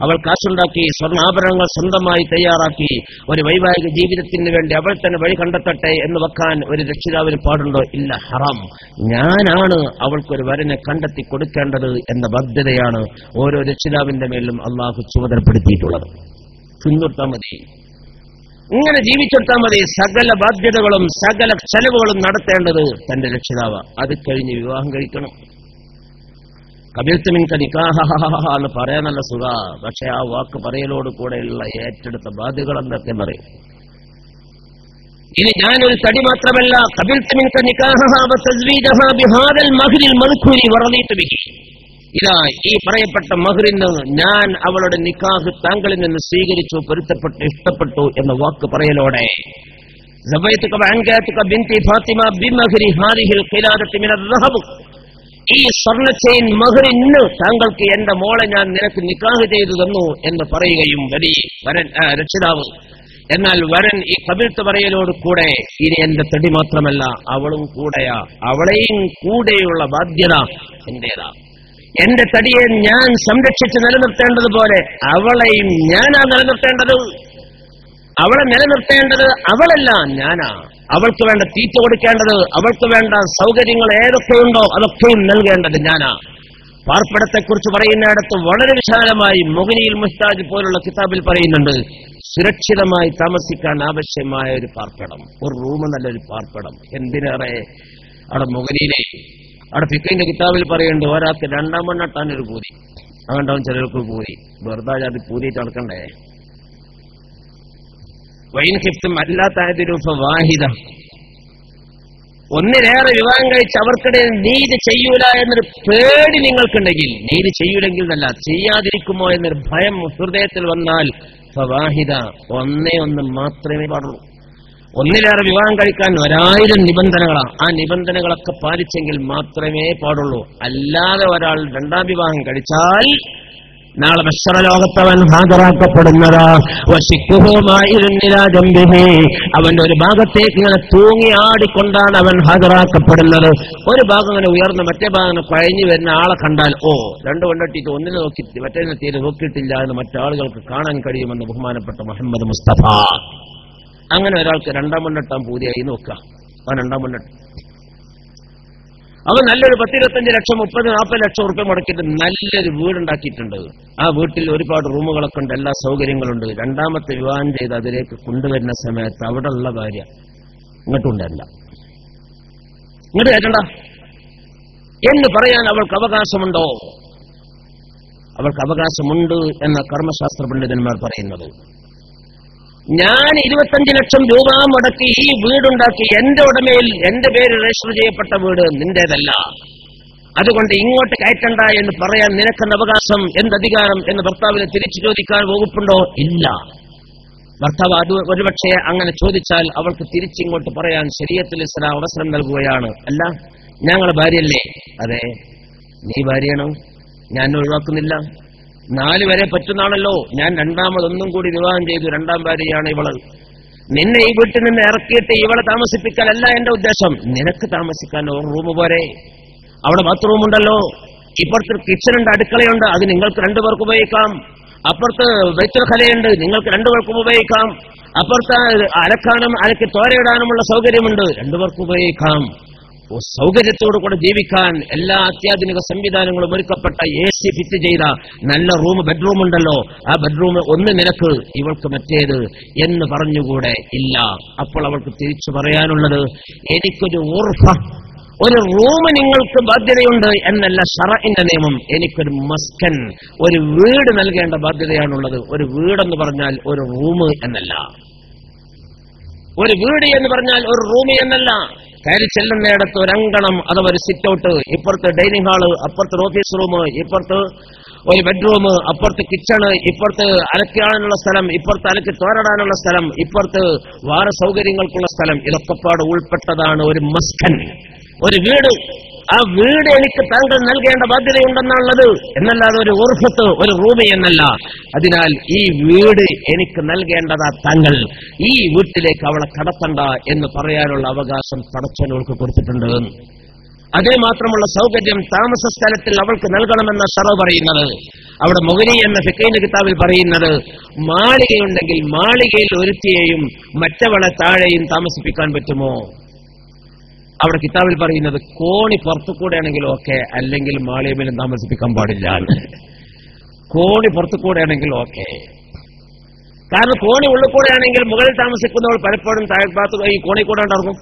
അവൾ കാശുണ്ടാക്കി സ്വർണ്ണാഭരണങ്ങൾ സ്വന്തമായി തയ്യാറാക്കി ഒരു വൈവാഹിക ജീവിതത്തിന് വേണ്ടി അവൾ തന്നെ വഴി കണ്ടെത്തട്ടെ എന്ന് വെക്കാൻ ഒരു രക്ഷിതാവിന് പാടുണ്ടോ? ഇല്ല, ഹറാം. ഞാനാണ് അവൾക്കൊരു വരനെ കണ്ടെത്തി കൊടുക്കേണ്ടത് എന്ന ബാധ്യതയാണ് ഓരോ രക്ഷിതാവിന്റെ മേലും അള്ളാഹു ചുമതലപ്പെടുത്തിയിട്ടുള്ളത്. പിന്തുടർത്താൻ മതി, ഇങ്ങനെ ജീവിച്ചെടുത്താൽ മതി. സകല ബാധ്യതകളും സകല ചെലവുകളും നടത്തേണ്ടത് തന്റെ രക്ഷിതാവ്. അത് കഴിഞ്ഞ് വിവാഹം കഴിക്കണം. കബിൽതു മിൻക നിക്കാഹ എന്ന് പറയാൻ നല്ല സുഖ, പക്ഷെ ആ വാക്ക് പറയലോട് കൂടെയുള്ള ഏറ്റെടുത്ത ബാധ്യതകൾ എന്തൊക്കെ പറയും. ഇനി ഞാനൊരു തടി മാത്രമല്ല, കബിൽതു മിൻക നിക്കാഹ വതസ്വീജഹ ബിഹാദൽ മഹ്രിൽ മദ്കൂരി വറദീതു ബിഹി, ഇതാ ഈ പറയപ്പെട്ട മഹ്റിന് ഞാൻ അവളുടെ നിക്കാഹ് താങ്കളിൽ നിന്ന് സ്വീകരിച്ചു, പൊരുത്തപ്പെട്ടു, ഇഷ്ടപ്പെട്ടു എന്ന വാക്ക് പറയലോടെ ഈ സ്വർണ്ണ ചെയിൻ മഹ്റിന് താങ്കൾക്ക് എന്റെ മോളെ ഞാൻ നിനക്ക് നിക്കാഹ് ചെയ്തു തന്നു എന്ന് പറയുകയും വലിയ വരൻ രക്ഷിതാവ്. എന്നാൽ വരൻ ഈ കബിൽത്ത് പറയലോട് കൂടെ ഇനി എന്റെ തടി മാത്രമല്ല അവളും കൂടെയാ, അവളെയും കൂടെയുള്ള ബാധ്യത എന്റേതാ. എന്റെ തടിയെ ഞാൻ സംരക്ഷിച്ച് നിലനിർത്തേണ്ടതുപോലെ അവളെയും ഞാനാ നിലനിർത്തേണ്ടത്. അവളെ നിലനിർത്തേണ്ടത് അവളല്ല, ഞാനാ. അവൾക്ക് വേണ്ട തീറ്റ കൊടുക്കേണ്ടത്, അവൾക്ക് വേണ്ട സൗകര്യങ്ങൾ ഏതൊക്കെയുണ്ടോ അതൊക്കെയും നൽകേണ്ടത് ഞാനാ. പാർപ്പിടത്തെക്കുറിച്ച് പറയുന്നിടത്ത് വളരെ വിശാലമായി മുഗ്നിയിൽ മുഹ്താജ് പോലുള്ള കിതാബിൽ പറയുന്നുണ്ട്, സുരക്ഷിതമായി താമസിക്കാൻ ആവശ്യമായ ഒരു പാർപ്പിടം, ഒരു റൂം, നല്ലൊരു പാർപ്പിടം. എന്തിനേറെ അവിടെ മുഗനിയിലെ അവിടെ ഫിഖിന്റെ കിതാബിൽ പറയുന്നുണ്ട്, ഒരാൾക്ക് 2 മണ്ണട്ടാൻ ഒരു പൂതി, അങ്ങോട്ടാവും ചിലർക്ക് പൂതി, വെറുതെ അത് പൂതിയിട്ട് നടക്കണ്ടേ. വൈൻ ഹിഫ്റ്റും അല്ലാത്ത വാഹിദ, ഒന്നിലേറെ വിവാഹം കഴിച്ച് അവർക്കിടയിൽ നീതി ചെയ്യൂല എന്നൊരു പേടി നിങ്ങൾക്കുണ്ടെങ്കിൽ, നീതി ചെയ്യൂലെങ്കിൽ എന്നല്ല, ചെയ്യാതിരിക്കുമോ എന്നൊരു ഭയം ഹൃദയത്തിൽ വന്നാൽ ഫവാഹിദ, ഒന്നേ ഒന്ന് മാത്രമേ പാടുള്ളൂ. ഒന്നിലേറെ വിവാഹം കഴിക്കാൻ 1000 നിബന്ധനകളാണ്. ആ നിബന്ധനകളൊക്കെ പാലിച്ചെങ്കിൽ മാത്രമേ പാടുള്ളൂ. അല്ലാതെ ഒരാൾ 2ാം വിവാഹം കഴിച്ചാൽ നാളെ മഹ്ശറ ലോകത്തവൻ ഹാജരാക്കപ്പെടുന്നതാ. അവന്റെ ഒരു ഭാഗത്തേക്ക് ഇങ്ങനെ തൂങ്ങി ആടിക്കൊണ്ടാണ് അവൻ ഹാജരാക്കപ്പെടുന്നത്. ഒരു ഭാഗം ഇങ്ങനെ ഉയർന്ന് മറ്റേ ഭാഗം കഴിഞ്ഞു വരുന്ന ആളെ കണ്ടാൽ, 2 കൊണ്ടിട്ട് ഒന്നിനെ നോക്കി മറ്റേ തീരെ നോക്കിയിട്ടില്ല എന്ന് മറ്റാളുകൾക്ക് കാണാൻ കഴിയുമെന്ന് ബഹുമാനപ്പെട്ട മുഹമ്മദ് മുസ്തഫ. അങ്ങനെ ഒരാൾക്ക് 2ാം മണ്ണെട്ടാൻ പൂതിയായി നോക്കുക. ആ 2ാം മണ്ണെട്ട് അവൻ നല്ലൊരു 10-25 ലക്ഷം 30-40 ലക്ഷം ഉറുപ്പ്യ മുടക്കിയിട്ട് നല്ലൊരു വീടുണ്ടാക്കിയിട്ടുണ്ട്. ആ വീട്ടിൽ ഒരുപാട് റൂമുകളൊക്കെ ഉണ്ട്, എല്ലാ സൗകര്യങ്ങളുണ്ട്. 2ാമത്തെ വിവാഹം ചെയ്ത് അതിലേക്ക് കൊണ്ടുവരുന്ന സമയത്ത് അവിടെ ഉള്ള ഭാര്യ ഇങ്ങോട്ടുണ്ടല്ല, ഇങ്ങോട്ട് കേട്ടണ്ട എന്ന് പറയാൻ അവൾക്ക് അവകാശമുണ്ടോ? അവൾക്ക് അവകാശമുണ്ട് എന്ന കർമ്മശാസ്ത്ര പണ്ഡിതന്മാർ പറയുന്നത്. ഞാൻ 25 ലക്ഷം രൂപ മുടക്കി ഈ വീടുണ്ടാക്കി, എന്റെ ഉടമയിൽ എന്റെ പേര് രജിസ്റ്റർ ചെയ്യപ്പെട്ട വീട്, നിന്റേതല്ല, അതുകൊണ്ട് ഇങ്ങോട്ട് കയറ്റണ്ട എന്ന് പറയാൻ നിനക്കെന്ന അവകാശം, എന്തധികാരം എന്ന് ഭർത്താവിനെ തിരിച്ചു ചോദിക്കാൻ വകുപ്പുണ്ടോ? ഇല്ല. ഭർത്താവ് അത് ഒരുപക്ഷെ അങ്ങനെ ചോദിച്ചാൽ അവൾക്ക് തിരിച്ചിങ്ങോട്ട് പറയാൻ ശരീഅത്തുൽ ഇസ്ലാം അവസരം നൽകുകയാണ്. അല്ല, ഞങ്ങളെ ഭാര്യയല്ലേ? അതെ, നീ ഭാര്യയാണോ? ഞാൻ ഒഴിവാക്കുന്നില്ല. 4 വരെ പറ്റുന്നാണല്ലോ. ഞാൻ 2ാമതൊന്നും കൂടി വിവാഹം ചെയ്തു, 2ാം ഭാര്യയാണ് ഇവള്. നിന്നെ ഈ വീട്ടിൽ നിന്ന് ഇറക്കിയിട്ട് ഇവളെ താമസിപ്പിക്കാനല്ല എന്റെ ഉദ്ദേശം. നിനക്ക് താമസിക്കാൻ ഒരു റൂം പോരെ? അവിടെ ബാത്റൂം ഉണ്ടല്ലോ, ഇപ്പുറത്ത് കിച്ചണുണ്ട്, അടുക്കളയുണ്ട്, അത് നിങ്ങൾക്ക് 2 പേർക്ക് ഉപയോഗിക്കാം. അപ്പുറത്ത് ബൈത്തുൽ ഖലയുണ്ട്, നിങ്ങൾക്ക് 2 പേർക്കും ഉപയോഗിക്കാം. അപ്പുറത്ത് അലക്കാനും അലക്കി തോരയിടാനുമുള്ള സൗകര്യമുണ്ട്, 2 പേർക്ക് ഉപയോഗിക്കാം. സൗകര്യത്തോടു കൂടെ ജീവിക്കാൻ എല്ലാ അത്യാധുനിക സംവിധാനങ്ങളും ഒരുക്കപ്പെട്ട AC ഫിറ്റ് ചെയ്ത നല്ല റൂം, ബെഡ്റൂം ഉണ്ടല്ലോ, ആ ബെഡ്റൂം ഒന്ന് നിനക്ക്, ഇവൾക്ക് മറ്റേത് എന്ന് പറഞ്ഞുകൂടെ? ഇല്ല. അപ്പോൾ അവൾക്ക് തിരിച്ചു പറയാനുള്ളത്, എനിക്കൊരു ഉർഫ, ഒരു റൂം നിങ്ങൾക്ക് ബാധ്യതയുണ്ട് എന്നല്ല ശറഇന്റെ നിയമം. എനിക്കൊരു മസ്കൻ, ഒരു വീട് നൽകേണ്ട ബാധ്യതയാണുള്ളത്. ഒരു വീടെന്ന് പറഞ്ഞാൽ ഒരു റൂം എന്നല്ല, ഒരു വീട് എന്ന് പറഞ്ഞാൽ ഒരു റൂം എന്നല്ല. കയറി ചെല്ലുന്നിടത്ത് ഒരു അങ്കണം അഥവാ ഒരു സിറ്റ് ഔട്ട്, ഇപ്പുറത്ത് ഡൈനിങ് ഹാള്, അപ്പുറത്ത് ഓഫീസ് റൂം, ഇപ്പുറത്ത് ഒരു ബെഡ്റൂം, അപ്പുറത്ത് കിച്ചണ്, ഇപ്പുറത്ത് അലക്കാനുള്ള സ്ഥലം, ഇപ്പുറത്ത് അലക്കി തോരടാനുള്ള സ്ഥലം, ഇപ്പുറത്ത് വേറെ സൗകര്യങ്ങൾക്കുള്ള സ്ഥലം, ഇതൊക്കെപ്പാട് ഉൾപ്പെട്ടതാണ് ഒരു മസ്കൻ, ഒരു വീട്. ആ വീട് എനിക്ക് താങ്കൾ നൽകേണ്ട ബാധ്യതയുണ്ടെന്നുള്ളത് എന്നല്ലാതെ ഒരു ഉർഫത്ത്, ഒരു റൂമി എന്നല്ല. അതിനാൽ ഈ വീട് എനിക്ക് നൽകേണ്ടതാ താങ്കൾ, ഈ വീട്ടിലേക്ക് അവളെ കടത്തണ്ട എന്ന് പറയാനുള്ള അവകാശം പടച്ചവർക്ക് കൊടുത്തിട്ടുണ്ട്. അതേ മാത്രമുള്ള സൗകര്യം താമസ സ്ഥലത്തിൽ അവൾക്ക് നൽകണമെന്ന ശറഅ് പറയുന്നത്. അവിടെ മുഗ്നി എന്ന ഫിഖ്ഹിന്റെ കിതാബിൽ പറയുന്നത്, മാളികയുണ്ടെങ്കിൽ മാളികയിൽ ഒരുത്തിയെയും മറ്റവളെ താഴെയും താമസിപ്പിക്കാൻ പറ്റുമോ? അവിടെ കിതാബിൽ പറയുന്നത് കോണി പുറത്തുകൂടെ ആണെങ്കിലും ഓക്കെ, അല്ലെങ്കിൽ മാളികയിലും താമസിപ്പിക്കാൻ പാടില്ല. കോണി പുറത്തുകൂടെ ആണെങ്കിൽ ഓക്കെ. കാരണം കോണി ഉള്ളിൽ കൂടെ ആണെങ്കിൽ മുകളിൽ താമസിക്കുന്നവൾ പലപ്പോഴും താഴ്ഭാഗത്ത് ഈ കോണി കൂടെ ഉണ്ടാകും.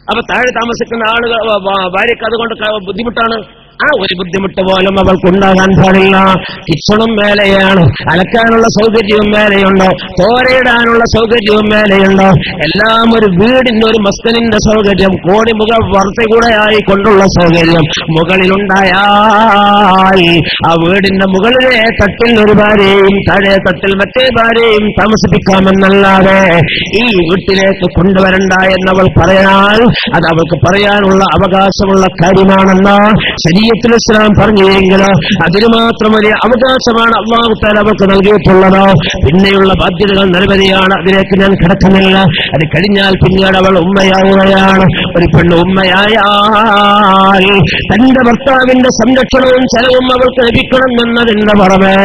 അപ്പൊ താഴെ താമസിക്കുന്ന ആളുകൾ ഭാര്യക്ക് അതുകൊണ്ട് ബുദ്ധിമുട്ടാണ്. ആ ഒരു ബുദ്ധിമുട്ട് പോലും അവൾക്കുണ്ടാകാൻ പാടില്ല. കിച്ചണും മേലെയാണ്, അലക്കാനുള്ള സൗകര്യവും മേലെയുണ്ടോ, തോരയിടാനുള്ള സൗകര്യവും മേലെയുണ്ടോ, എല്ലാം ഒരു വീടിന്റെ ഒരു മസ്കനിന്റെ സൗകര്യം, കോടി മുകൾ വർത്തകൂടെയായി കൊണ്ടുള്ള സൗകര്യം മുകളിലുണ്ടായാൽ ആ വീടിന്റെ മുകളിലെ തട്ടിൽ ഒരു ഭാര്യയും താഴെ തട്ടിൽ മറ്റേ ഭാര്യയും താമസിപ്പിക്കാമെന്നല്ലാതെ ഈ വീട്ടിലേക്ക് കൊണ്ടുവരണ്ട എന്നവൾ പറയാൻ അത് അവൾക്ക് പറയാനുള്ള അവകാശമുള്ള കാര്യമാണെന്ന് ശരീഅത്തുൽ ഇസ്ലാം പറഞ്ഞെങ്കിലോ അതിന് മാത്രം വലിയ അവകാശമാണ് അല്ലാഹു തആല അവർക്ക് നൽകിയിട്ടുള്ളത്. പിന്നെയുള്ള ബാധ്യതകൾ നിരവധിയാണ്, അതിലേക്ക് ഞാൻ കിടക്കുന്നില്ല. അത് കഴിഞ്ഞാൽ പിന്നീട് അവൾ ഉമ്മയാവുകയാണ്. ഒരു പെണ്ണ് ഉമ്മയായാൽ തന്റെ ഭർത്താവിന്റെ സംരക്ഷണവും ചെലവും അവൾക്ക് ലഭിക്കണം എന്നതിന്റെ പുറമെ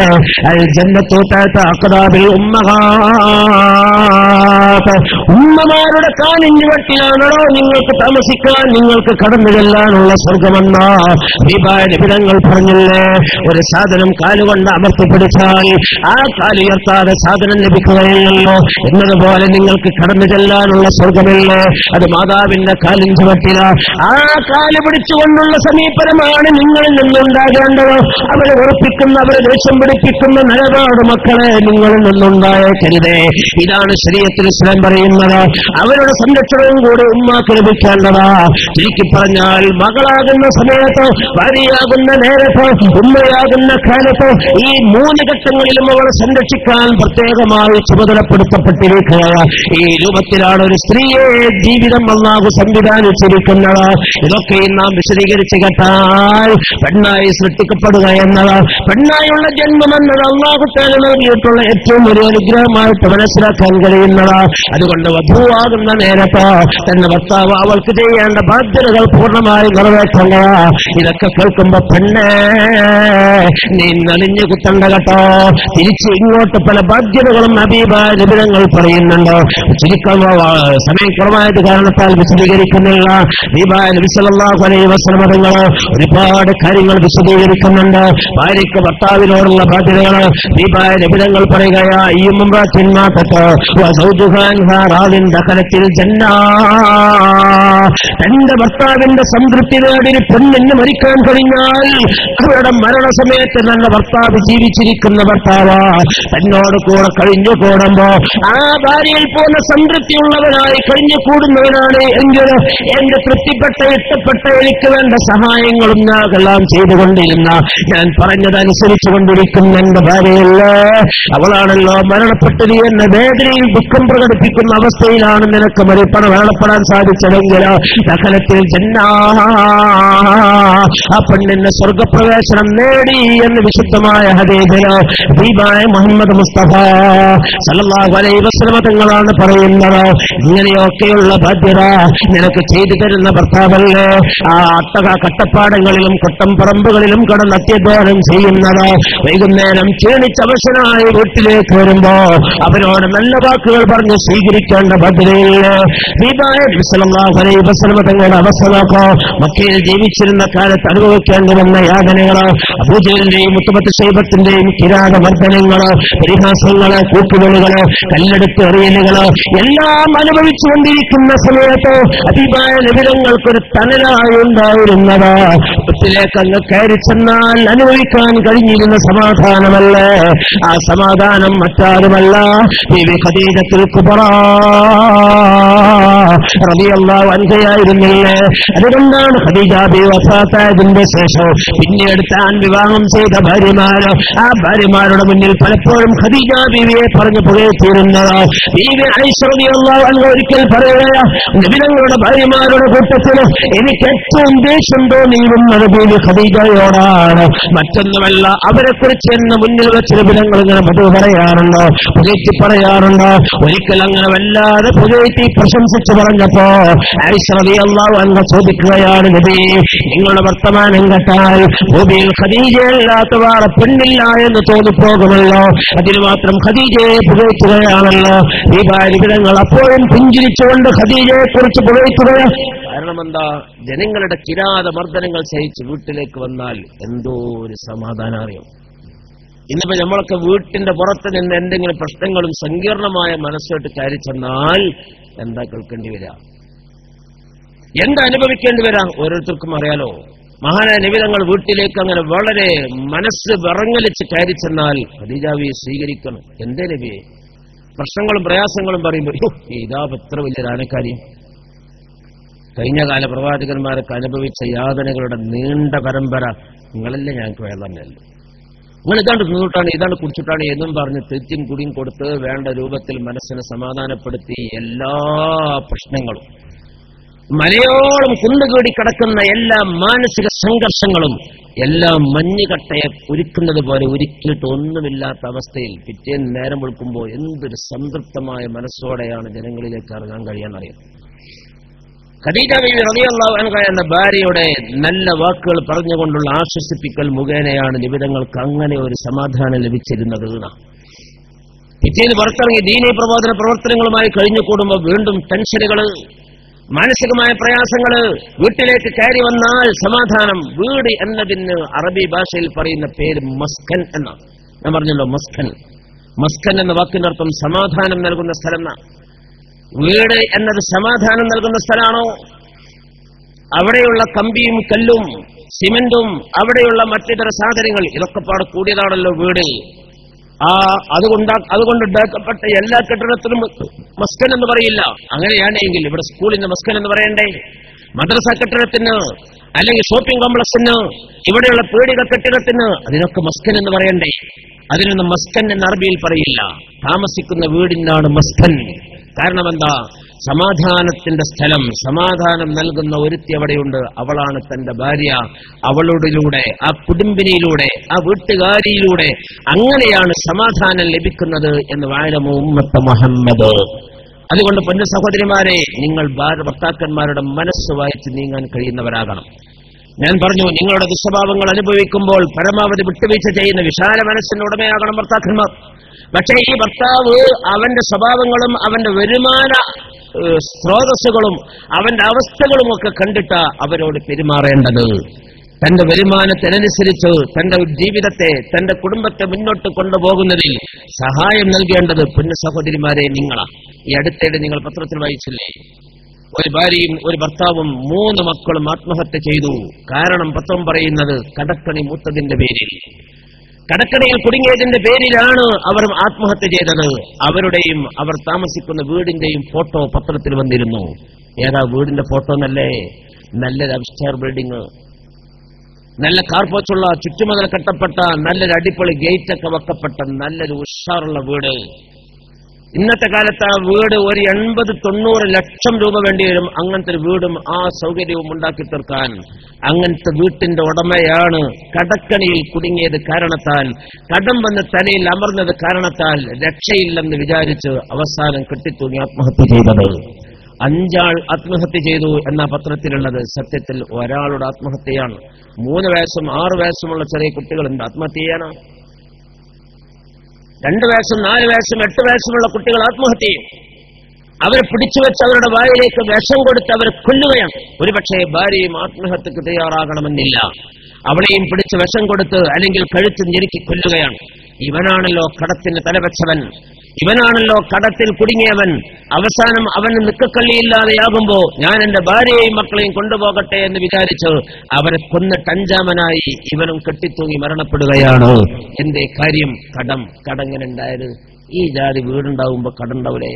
അൽ ജന്നത്തു തഅത അഖദാബിൽ ഉമ്മഹാത്ത്, സമയത്ത് ഉമ്മമാരുടെ കാലിഞ്ചുവട്ടിലാണോ നിങ്ങൾക്ക് താമസിക്കാൻ, നിങ്ങൾക്ക് കടന്നു ചെല്ലാനുള്ള സ്വർഗമെന്ന നിബിധങ്ങൾ പറഞ്ഞില്ലേ? ഒരു സാധനം കാലുകൊണ്ട് അമർത്തിപ്പിടിച്ചാൽ ആ കാലുയർത്താതെ സാധനം ലഭിക്കുകയില്ലല്ലോ എന്നതുപോലെ നിങ്ങൾക്ക് കടന്നു ചെല്ലാനുള്ള സ്വർഗമില്ലേ? അത് മാതാവിന്റെ കാലിഞ്ചുവട്ടില. ആ കാല് പിടിച്ചുകൊണ്ടുള്ള സമീപനമാണ് നിങ്ങളിൽ നിന്നുണ്ടാകേണ്ടത്. അവരെ ഉറപ്പിക്കുന്ന, അവരെ ദേഷ്യം പിടിപ്പിക്കുന്ന നിലപാട് മക്കളെ നിങ്ങളിൽ നിന്നുണ്ടായേക്കരുതേ. ഇതാണ് ശരീഅത്തുൽ ഇസ്ലാം പറയുന്നത്. അവരുടെ സംരക്ഷണവും കൂടെ ഉമ്മാക്ക് ലഭിക്കേണ്ടതാ. ചുരുക്കി പറഞ്ഞാൽ മകളാകുന്ന സമയത്ത്, ഭാര്യയാകുന്ന നേരത്ത്, ഉമ്മയാകുന്ന കാലത്ത് ഈ 3 ഘട്ടങ്ങളിലും അവളെ സംരക്ഷിക്കാൻ പ്രത്യേകമായി ചുമതലപ്പെടുത്തപ്പെട്ടിരിക്കുക. ഈ രൂപത്തിലാണ് ഒരു സ്ത്രീയെ ജീവിതം അല്ലാഹു സംവിധാനിച്ചിരിക്കുന്നത്. ഇതൊക്കെ നാം വിശദീകരിച്ച് കേട്ടാൽ പെണ്ണായി സൃഷ്ടിക്കപ്പെടുക എന്നത്, പെണ്ണായുള്ള ജന്മം എന്നത് അല്ലാഹു തആല നൽകിയിട്ടുള്ള ഏറ്റവും ഒരു അനുഗ്രഹമായിട്ട് മനസ്സിലാക്കാൻ കഴിയുന്നത്. അതുകൊണ്ട് വധുവാകുന്ന നേരത്ത് തന്റെ ഭർത്താവ് അവൾക്ക് ചെയ്യേണ്ട ബാധ്യതകൾ പൂർണ്ണമായി നിറവേറ്റേണ്ടതാ. ഇതൊക്കെ കേൾക്കുമ്പോ പെണ്ണേ നീ നലിഞ്ഞു കുത്തണ്ട കേട്ടോ. തിരിച്ച് ഇങ്ങോട്ട് പല ബാധ്യതകളും ഹബീബായ നിബിധങ്ങൾ പറയുന്നുണ്ട്. ചുരുക്കം സമയം കുറവായത് കാരണത്താൽ വിശദീകരിക്കുന്നില്ല. ഹബീബായ നബി സല്ലല്ലാഹു അലൈഹി വസല്ലം തങ്ങൾ ഒരുപാട് കാര്യങ്ങൾ വിശദീകരിക്കുന്നുണ്ട്. ഭാര്യയ്ക്ക് ഭർത്താവിനോടുള്ള ബാധ്യതകൾ ഹബീബായ നിബിധങ്ങൾ പറയുകയാ, ഈ ഇംറാത്തിൻ മാതത്ത് വസൗജുഹാൻഹാ റാദിൻ ദഖലത്തിൽ ജന്ന. തന്റെ ഭർത്താവിന്റെ സംതൃപ്തി നേടി പെണ്ണിന് മരിക്കാൻ കഴിഞ്ഞാൽ അവരുടെ മരണസമയത്ത് നല്ല ഭർത്താവ് ജീവിച്ചിരിക്കുന്ന ഭർത്താവ് തന്നോട് കൂടെ കഴിഞ്ഞു കൂടുമ്പോ ആ ഭാര്യയിൽ പോലെ സംതൃപ്തിയുള്ളവനായി കഴിഞ്ഞു കൂടുന്നവനാണ് എങ്കിൽ എന്റെ തൃപ്തിപ്പെട്ട ഇഷ്ടപ്പെട്ട എനിക്ക് വേണ്ട സഹായങ്ങളും ഞാനെല്ലാം ചെയ്തുകൊണ്ടിരുന്ന, ഞാൻ പറഞ്ഞതനുസരിച്ചു കൊണ്ടിരിക്കുന്ന എന്റെ ഭാര്യയല്ലേ, അവളാണല്ലോ മരണപ്പെട്ടത് എന്ന വേദനയിൽ ദുഃഖം പ്രകടിപ്പിക്കുന്ന അവസ്ഥയിലാണ് നിനക്ക് മരണപ്പെടാൻ സാധിച്ചതെങ്കിൽ ദഖലത്തിൽ ജന്ന, ആ പെണ്ണിന്റെ സ്വർഗപ്രവേശനം നേടി എന്ന് വിശുദ്ധമായ ഹദീസില് ഹബീബായ മുഹമ്മദ് മുസ്തഫ സല്ലല്ലാഹു അലൈഹി വസല്ലം തങ്ങളാണ് പറയുന്നത്. ഇങ്ങനെയൊക്കെയുള്ള ബാധ്യത നിനക്ക് ചെയ്തു തരുന്ന ഭർത്താവല്ലേ ആ കട്ടപ്പാടങ്ങളിലും കൊട്ടംപറമ്പുകളിലും കടന്ന് അത്യധ്വാനം ചെയ്യുന്നത്. വൈകുന്നേരം ക്ഷീണിച്ചവശനായി വീട്ടിലേക്ക് വരുമ്പോ അവരോട് നല്ല വാക്കുകൾ പറഞ്ഞ് സ്വീകരിക്കേണ്ട ബാധ്യതയില്ലേ? ഹബീബായ നബി സല്ലല്ലാഹു അലൈഹി വസല്ലം തങ്ങളുടെ അവസ്ഥ മക്കയിൽ ജീവിച്ചിരുന്ന കാലത്ത് അനുഭവിക്കേണ്ടി വന്ന യാതനകള്, അബൂജഹലിന്റെയും മുത്തബത്ത് ശൈബത്തിന്റെയും കിരാതമർദ്ദനങ്ങള്, പരിഹാസങ്ങള്, കൂട്ടുകളികള്, കല്ലെടുത്ത് എറിയലുകള് എല്ലാം അനുഭവിച്ചുകൊണ്ടിരിക്കുന്ന സമയത്ത് ഹബീബായ നബിതങ്ങൾക്കൊരു തണലായി ഉണ്ടായിരുന്നത് വീട്ടിലേക്ക് അങ്ങ് കയറി ചെന്നാൽ അനുഭവിക്കാൻ കഴിഞ്ഞിരുന്ന സമാധാനമല്ലേ? ആ സമാധാനം മറ്റാരുമല്ല, ബീവി ഖദീജത്തുൽ കുബ്ര റളിയല്ലാഹു അൻഹയായിരുന്നില്ലേ? അതുകൊണ്ടാണ് ഖദീജ ബീവി വഫാത്തായതിന്റെ ശേഷം പിന്നീട് താൻ വിവാഹം ചെയ്ത ഭാര്യമാര്, ആ ഭാര്യമാരുടെ മുന്നിൽ പലപ്പോഴും ഖദീജ ബീവിയെ പറഞ്ഞു പുകഴ്ത്തിയിരുന്നത്. ബീവി ആയിഷ റളിയല്ലാഹു അൻഹ ഒരിക്കൽ പറയുകയാ, നബിതങ്ങളുടെ ഭാര്യമാരുടെ കൂട്ടത്തിൽ എനിക്ക് ഏറ്റവും ദേഷ്യം തോന്നിയിരുന്നത് ബീവി ഖദീജയോടാണ്. മറ്റൊന്നുമല്ല, അവരെ കുറിച്ച് എന്നെ മുന്നിൽ വെച്ച് നബിതങ്ങൾ ഇങ്ങനെ മധു പറയാറുണ്ടോ, പുകഴ്ത്തി പറയാറുണ്ടോ? ഒരിക്കൽ അങ്ങനെ വല്ലാതെ പുകഴ്ത്തി പ്രശംസിച്ചു പറഞ്ഞപ്പോ ആയിഷ റളിയല്ലാഹു അൻഹ ചോദിക്കുകയാണ്, നബി നിങ്ങളുടെ വർത്തമാനം കേട്ടാൽ ഭൂമിയിൽ ഖദീജയല്ലാത്ത വേറെ പെണ്ണില്ല എന്ന് തോന്നിപ്പോകുമല്ലോ, അതിന് മാത്രം ഖദീജയെ പുകഴ്ത്തുകയാണല്ലോ. ഈ ഭാര്യങ്ങൾ അപ്പോഴും പുഞ്ചിരിച്ചുകൊണ്ട് ഖദീജയെ കുറിച്ച് പുകഴ്ത്തുകയാണ്. കാരണം എന്താ? ജനങ്ങളുടെ കിരാതമർദ്ദനങ്ങൾ സഹിച്ച് വീട്ടിലേക്ക് വന്നാൽ എന്തോ ഒരു സമാധാനം അറിയും. ഇന്നിപ്പോ നമ്മളൊക്കെ വീട്ടിന്റെ പുറത്ത് നിന്ന് എന്തെങ്കിലും പ്രശ്നങ്ങളും സങ്കീർണമായ മനസ്സോട്ട് കയറി ചെന്നാൽ എന്താ കേൾക്കേണ്ടി വരിക, എന്താ അനുഭവിക്കേണ്ടി വരാം ഓരോരുത്തർക്കും അറിയാലോ. മഹാനായ നബിതങ്ങൾ വീട്ടിലേക്ക് അങ്ങനെ വളരെ മനസ്സ് വിറങ്ങലിച്ച് കയറി ചെന്നാൽ ഖദീജയെ സ്വീകരിക്കണം. എന്തേ നബിയെ പ്രശ്നങ്ങളും പ്രയാസങ്ങളും പറയുമ്പോൾ ഇതാ എത്ര വലിയൊരു ആനക്കാര്യം. കഴിഞ്ഞ കാല പ്രവാചകന്മാരൊക്കെ അനുഭവിച്ച യാതനകളുടെ നീണ്ട പരമ്പര നിങ്ങളല്ലേ ഞങ്ങൾക്ക് വേണമെന്നല്ലോ. നിങ്ങൾ ഇതാണ്ട് തിന്നിട്ടാണ്, ഇതാണ് കുടിച്ചിട്ടാണ് എന്നും പറഞ്ഞ് തെറ്റും കുടിയും കൊടുത്ത് വേണ്ട രൂപത്തിൽ മനസ്സിനെ സമാധാനപ്പെടുത്തി എല്ലാ പ്രശ്നങ്ങളും മലയോളം കുന്നുകൂടി കിടക്കുന്ന എല്ലാ മാനസിക സംഘർഷങ്ങളും എല്ലാം മഞ്ഞുകട്ടയെ ഉരുക്കുന്നത് പോലെ ഉരുക്കിയിട്ട് ഒന്നുമില്ലാത്ത അവസ്ഥയിൽ പിറ്റേന്ന് നേരം വെളുക്കുമ്പോൾ എന്തൊരു സംതൃപ്തമായ മനസ്സോടെയാണ് ജനങ്ങളിലേക്ക് ഇറങ്ങാൻ കഴിയാന്നറിയാം. ഖദീജ ബീവി റളിയല്ലാഹു അൻഹ എന്ന ഭാര്യയുടെ നല്ല വാക്കുകൾ പറഞ്ഞുകൊണ്ടുള്ള ആശ്വസിപ്പിക്കൽ മുഖേനയാണ് നിബിധങ്ങൾക്ക് അങ്ങനെ ഒരു സമാധാനം ലഭിച്ചിരുന്നത്. പിറ്റേന്ന് പുറത്തിറങ്ങി ദീനീ പ്രബോധന പ്രവർത്തനങ്ങളുമായി കഴിഞ്ഞുകൂടുമ്പോൾ വീണ്ടും ടെൻഷനുകള്, മാനസികമായ പ്രയാസങ്ങള്. വീട്ടിലേക്ക് കയറി വന്നാൽ സമാധാനം. വീട് എന്നതിന് അറബി ഭാഷയിൽ പറയുന്ന പേര് മസ്കൻ എന്നാണ്. ഞാൻ പറഞ്ഞല്ലോ മസ്കൻ. മസ്കൻ എന്ന വാക്കിന്റെ അർത്ഥം സമാധാനം നൽകുന്ന സ്ഥലം എന്നാണ്. വീട് എന്നത് സമാധാനം നൽകുന്ന സ്ഥലമാണോ? അവിടെയുള്ള കമ്പിയും കല്ലും സിമന്റും അവിടെയുള്ള മറ്റിതര സാധനങ്ങൾ ഇതൊക്കെ പാടെ കൂടിയതാണല്ലോ വീട്. അതുകൊണ്ടുണ്ടാക്കപ്പെട്ട എല്ലാ കെട്ടിടത്തിനും മസ്കൻ എന്ന് പറയില്ല. അങ്ങനെയാണെങ്കിൽ ഇവിടെ സ്കൂളിന് മസ്കൻ എന്ന് പറയണ്ടേ? മദ്രസ കെട്ടിടത്തിന് അല്ലെങ്കിൽ ഷോപ്പിംഗ് കോംപ്ലക്സിന് ഇവിടെയുള്ള പീടിക കെട്ടിടത്തിന് അതിനൊക്കെ മസ്കൻ എന്ന് പറയണ്ടേ? അതിനൊന്നും മസ്കൻ എന്ന് അറബിയിൽ പറയില്ല. താമസിക്കുന്ന വീടിനാണ് മസ്കൻ. കാരണം എന്താ? സമാധാനത്തിന്റെ സ്ഥലം, സമാധാനം നൽകുന്ന ഒരുത്തി അവിടെയുണ്ട്. അവളാണ് തന്റെ ഭാര്യ. അവളുടെ ആ കുടുംബിനിയിലൂടെ, ആ വീട്ടുകാരിയിലൂടെ അങ്ങനെയാണ് സമാധാനം ലഭിക്കുന്നത് എന്ന് വാഴമു ഉമ്മത്ത് മുഹമ്മദ്. അതുകൊണ്ട് പൊന്നു സഹോദരിമാരെ, നിങ്ങൾ ഭർത്താക്കന്മാരുടെ മനസ്സ് വായിച്ച് നീങ്ങാൻ കഴിയുന്നവരാകണം. ഞാൻ പറഞ്ഞു, നിങ്ങളുടെ ദുസ്വഭാവങ്ങൾ അനുഭവിക്കുമ്പോൾ പരമാവധി വിട്ടുവീഴ്ച ചെയ്യുന്ന വിശാല മനസ്സിന്റെ ഉടമയാകണം ഭർത്താക്കന്മാർ. പക്ഷേ ഈ ഭർത്താവ് അവന്റെ സ്വഭാവങ്ങളും അവന്റെ വരുമാന സ്രോതസ്സുകളും അവന്റെ അവസ്ഥകളും ഒക്കെ കണ്ടിട്ട് അവരോട് പെരുമാറേണ്ടത്. തന്റെ വരുമാനത്തിനനുസരിച്ച് തന്റെ ജീവിതത്തെ, തന്റെ കുടുംബത്തെ മുന്നോട്ട് കൊണ്ടുപോകുന്നതിൽ സഹായം നൽകേണ്ടത് പൊന്നു സഹോദരിമാരെ നിങ്ങളാണ്. ഈ അടുത്തിടെ നിങ്ങൾ പത്രത്തിൽ വായിച്ചില്ലേ? ഒരു ഭാര്യയും ഒരു ഭർത്താവും 3 മക്കളും ആത്മഹത്യ ചെയ്തു. കാരണം പത്രം പറയുന്നത് കടക്കണി മൂത്തതിന്റെ പേരിൽ, കടക്കണിയിൽ കുടുങ്ങിയതിന്റെ പേരിലാണ് അവർ ആത്മഹത്യ ചെയ്തത്. അവരുടെയും അവർ താമസിക്കുന്ന വീടിന്റെയും ഫോട്ടോ പത്രത്തിൽ വന്നിരുന്നു. ഏതാ വീടിന്റെ ഫോട്ടോ എന്നല്ലേ? നല്ലൊരു അപ്സ്റ്റെയർ ബിൽഡിംഗ്, നല്ല കാർപോച്ചുള്ള, ചുറ്റുമതിൽ കെട്ടപ്പെട്ട, നല്ലൊരു അടിപൊളി ഗേറ്റ് ഒക്കെ വെക്കപ്പെട്ട നല്ലൊരു ഉഷാറുള്ള വീട്. ഇന്നത്തെ കാലത്ത് ആ വീട് ഒരു 80-90 ലക്ഷം രൂപ വേണ്ടിവരും. അങ്ങനത്തെ ഒരു വീടും ആ സൗകര്യവും ഉണ്ടാക്കി തീർക്കാൻ. അങ്ങനത്തെ വീട്ടിന്റെ ഉടമയാണ് കടക്കണിയിൽ കുടുങ്ങിയത് കാരണത്താൽ, കടം വന്ന് തലയിൽ അമർന്നത് കാരണത്താൽ രക്ഷയില്ലെന്ന് വിചാരിച്ച് അവസാനം കെട്ടിത്തൂങ്ങി ആത്മഹത്യ ചെയ്തത്. 5 ആൾ ആത്മഹത്യ ചെയ്തു എന്ന പത്രത്തിലുള്ളത്. സത്യത്തിൽ ഒരാളുടെ ആത്മഹത്യയാണ്. 3 വയസ്സും 6 വയസ്സുമുള്ള ചെറിയ കുട്ടികളുണ്ട് ആത്മഹത്യ ചെയ്യാനാണ്. 2 വയസ്സും 4 വയസ്സും 8 വയസ്സുമുള്ള കുട്ടികൾ ആത്മഹത്യ ചെയ്യും. അവരെ പിടിച്ചുവെച്ച് അവരുടെ വായിലേക്ക് വിഷം കൊടുത്ത് അവരെ കൊല്ലുകയാണ്. ഒരുപക്ഷെ ഭാര്യയും ആത്മഹത്യക്ക് തയ്യാറാകണമെന്നില്ല. അവളെയും പിടിച്ച് വിഷം കൊടുത്ത് അല്ലെങ്കിൽ കഴുത്ത് ഞെരുക്കി കൊല്ലുകയാണ്. ഇവനാണല്ലോ കടത്തിന് തലവെച്ചവൻ, ഇവനാണല്ലോ കടത്തിൽ കുടുങ്ങിയവൻ. അവസാനം അവന് നിക്കക്കള്ളിയില്ലാതെയാകുമ്പോ ഞാൻ എന്റെ ഭാര്യയെയും മക്കളെയും കൊണ്ടുപോകട്ടെ എന്ന് വിചാരിച്ച് അവരെ കൊന്നിട്ട് 5ാമനായി ഇവനും കെട്ടിത്തൂങ്ങി മരണപ്പെടുകയാണ്. എന്റെ കാര്യം കടങ്ങനെ ഉണ്ടായത്. ഈ ജാതി വീടുണ്ടാവുമ്പോ കടണ്ടാവൂലേ?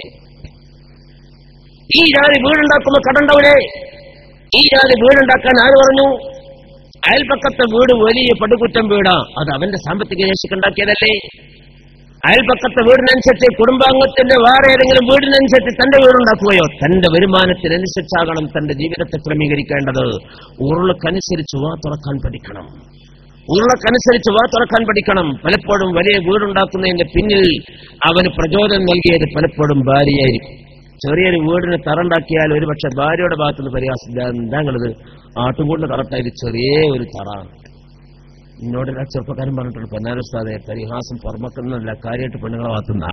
ഈ ജാതി വീടുണ്ടാക്കുമ്പോ കടണ്ടാവൂലേ? ഈ ജാതി വീടുണ്ടാക്കാൻ ആര് പറഞ്ഞു? അയൽപക്കത്തെ വീട് വലിയ പടുകുറ്റം വീടാ, അത് അവന്റെ സാമ്പത്തിക ശേഷിക്ക് ഉണ്ടാക്കിയതല്ലേ? അയൽപക്കത്തെ വീടിനനുസരിച്ച് കുടുംബാംഗത്തിന്റെ വേറെ ഏതെങ്കിലും വീടിനനുസരിച്ച് തന്റെ വീടുണ്ടാക്കുകയോ? തന്റെ വരുമാനത്തിനനുസരിച്ചാകണം തന്റെ ജീവിതത്തെ ക്രമീകരിക്കേണ്ടത്. ഉരുളക്കനുസരിച്ച് വാ തുറക്കാൻ പഠിക്കണം. ഉരുളക്കനുസരിച്ച് വാ തുറക്കാൻ പഠിക്കണം. പലപ്പോഴും വലിയ വീടുണ്ടാക്കുന്നതിന്റെ പിന്നിൽ അവന് പ്രചോദനം നൽകിയത് പലപ്പോഴും ഭാര്യയായിരിക്കും. ചെറിയൊരു വീടിന് തറണ്ടാക്കിയാൽ ഒരുപക്ഷെ ഭാര്യയുടെ ഭാഗത്തുനിന്ന് പരിഹാസം, എന്താങ്ങളത് ആട്ടുംകൂടിന്റെ തറട്ടായത് ചെറിയ ഒരു തറ. എന്നോട് ചെറുപ്പക്കാരൻ പറഞ്ഞിട്ടുണ്ട്, പൊന്നാലുസ്താദെ പരിഹാസം പുറമക്കുന്നല്ല, കാര്യമായിട്ട് പെണ്ണുങ്ങളെ ഭാഗത്തുന്ന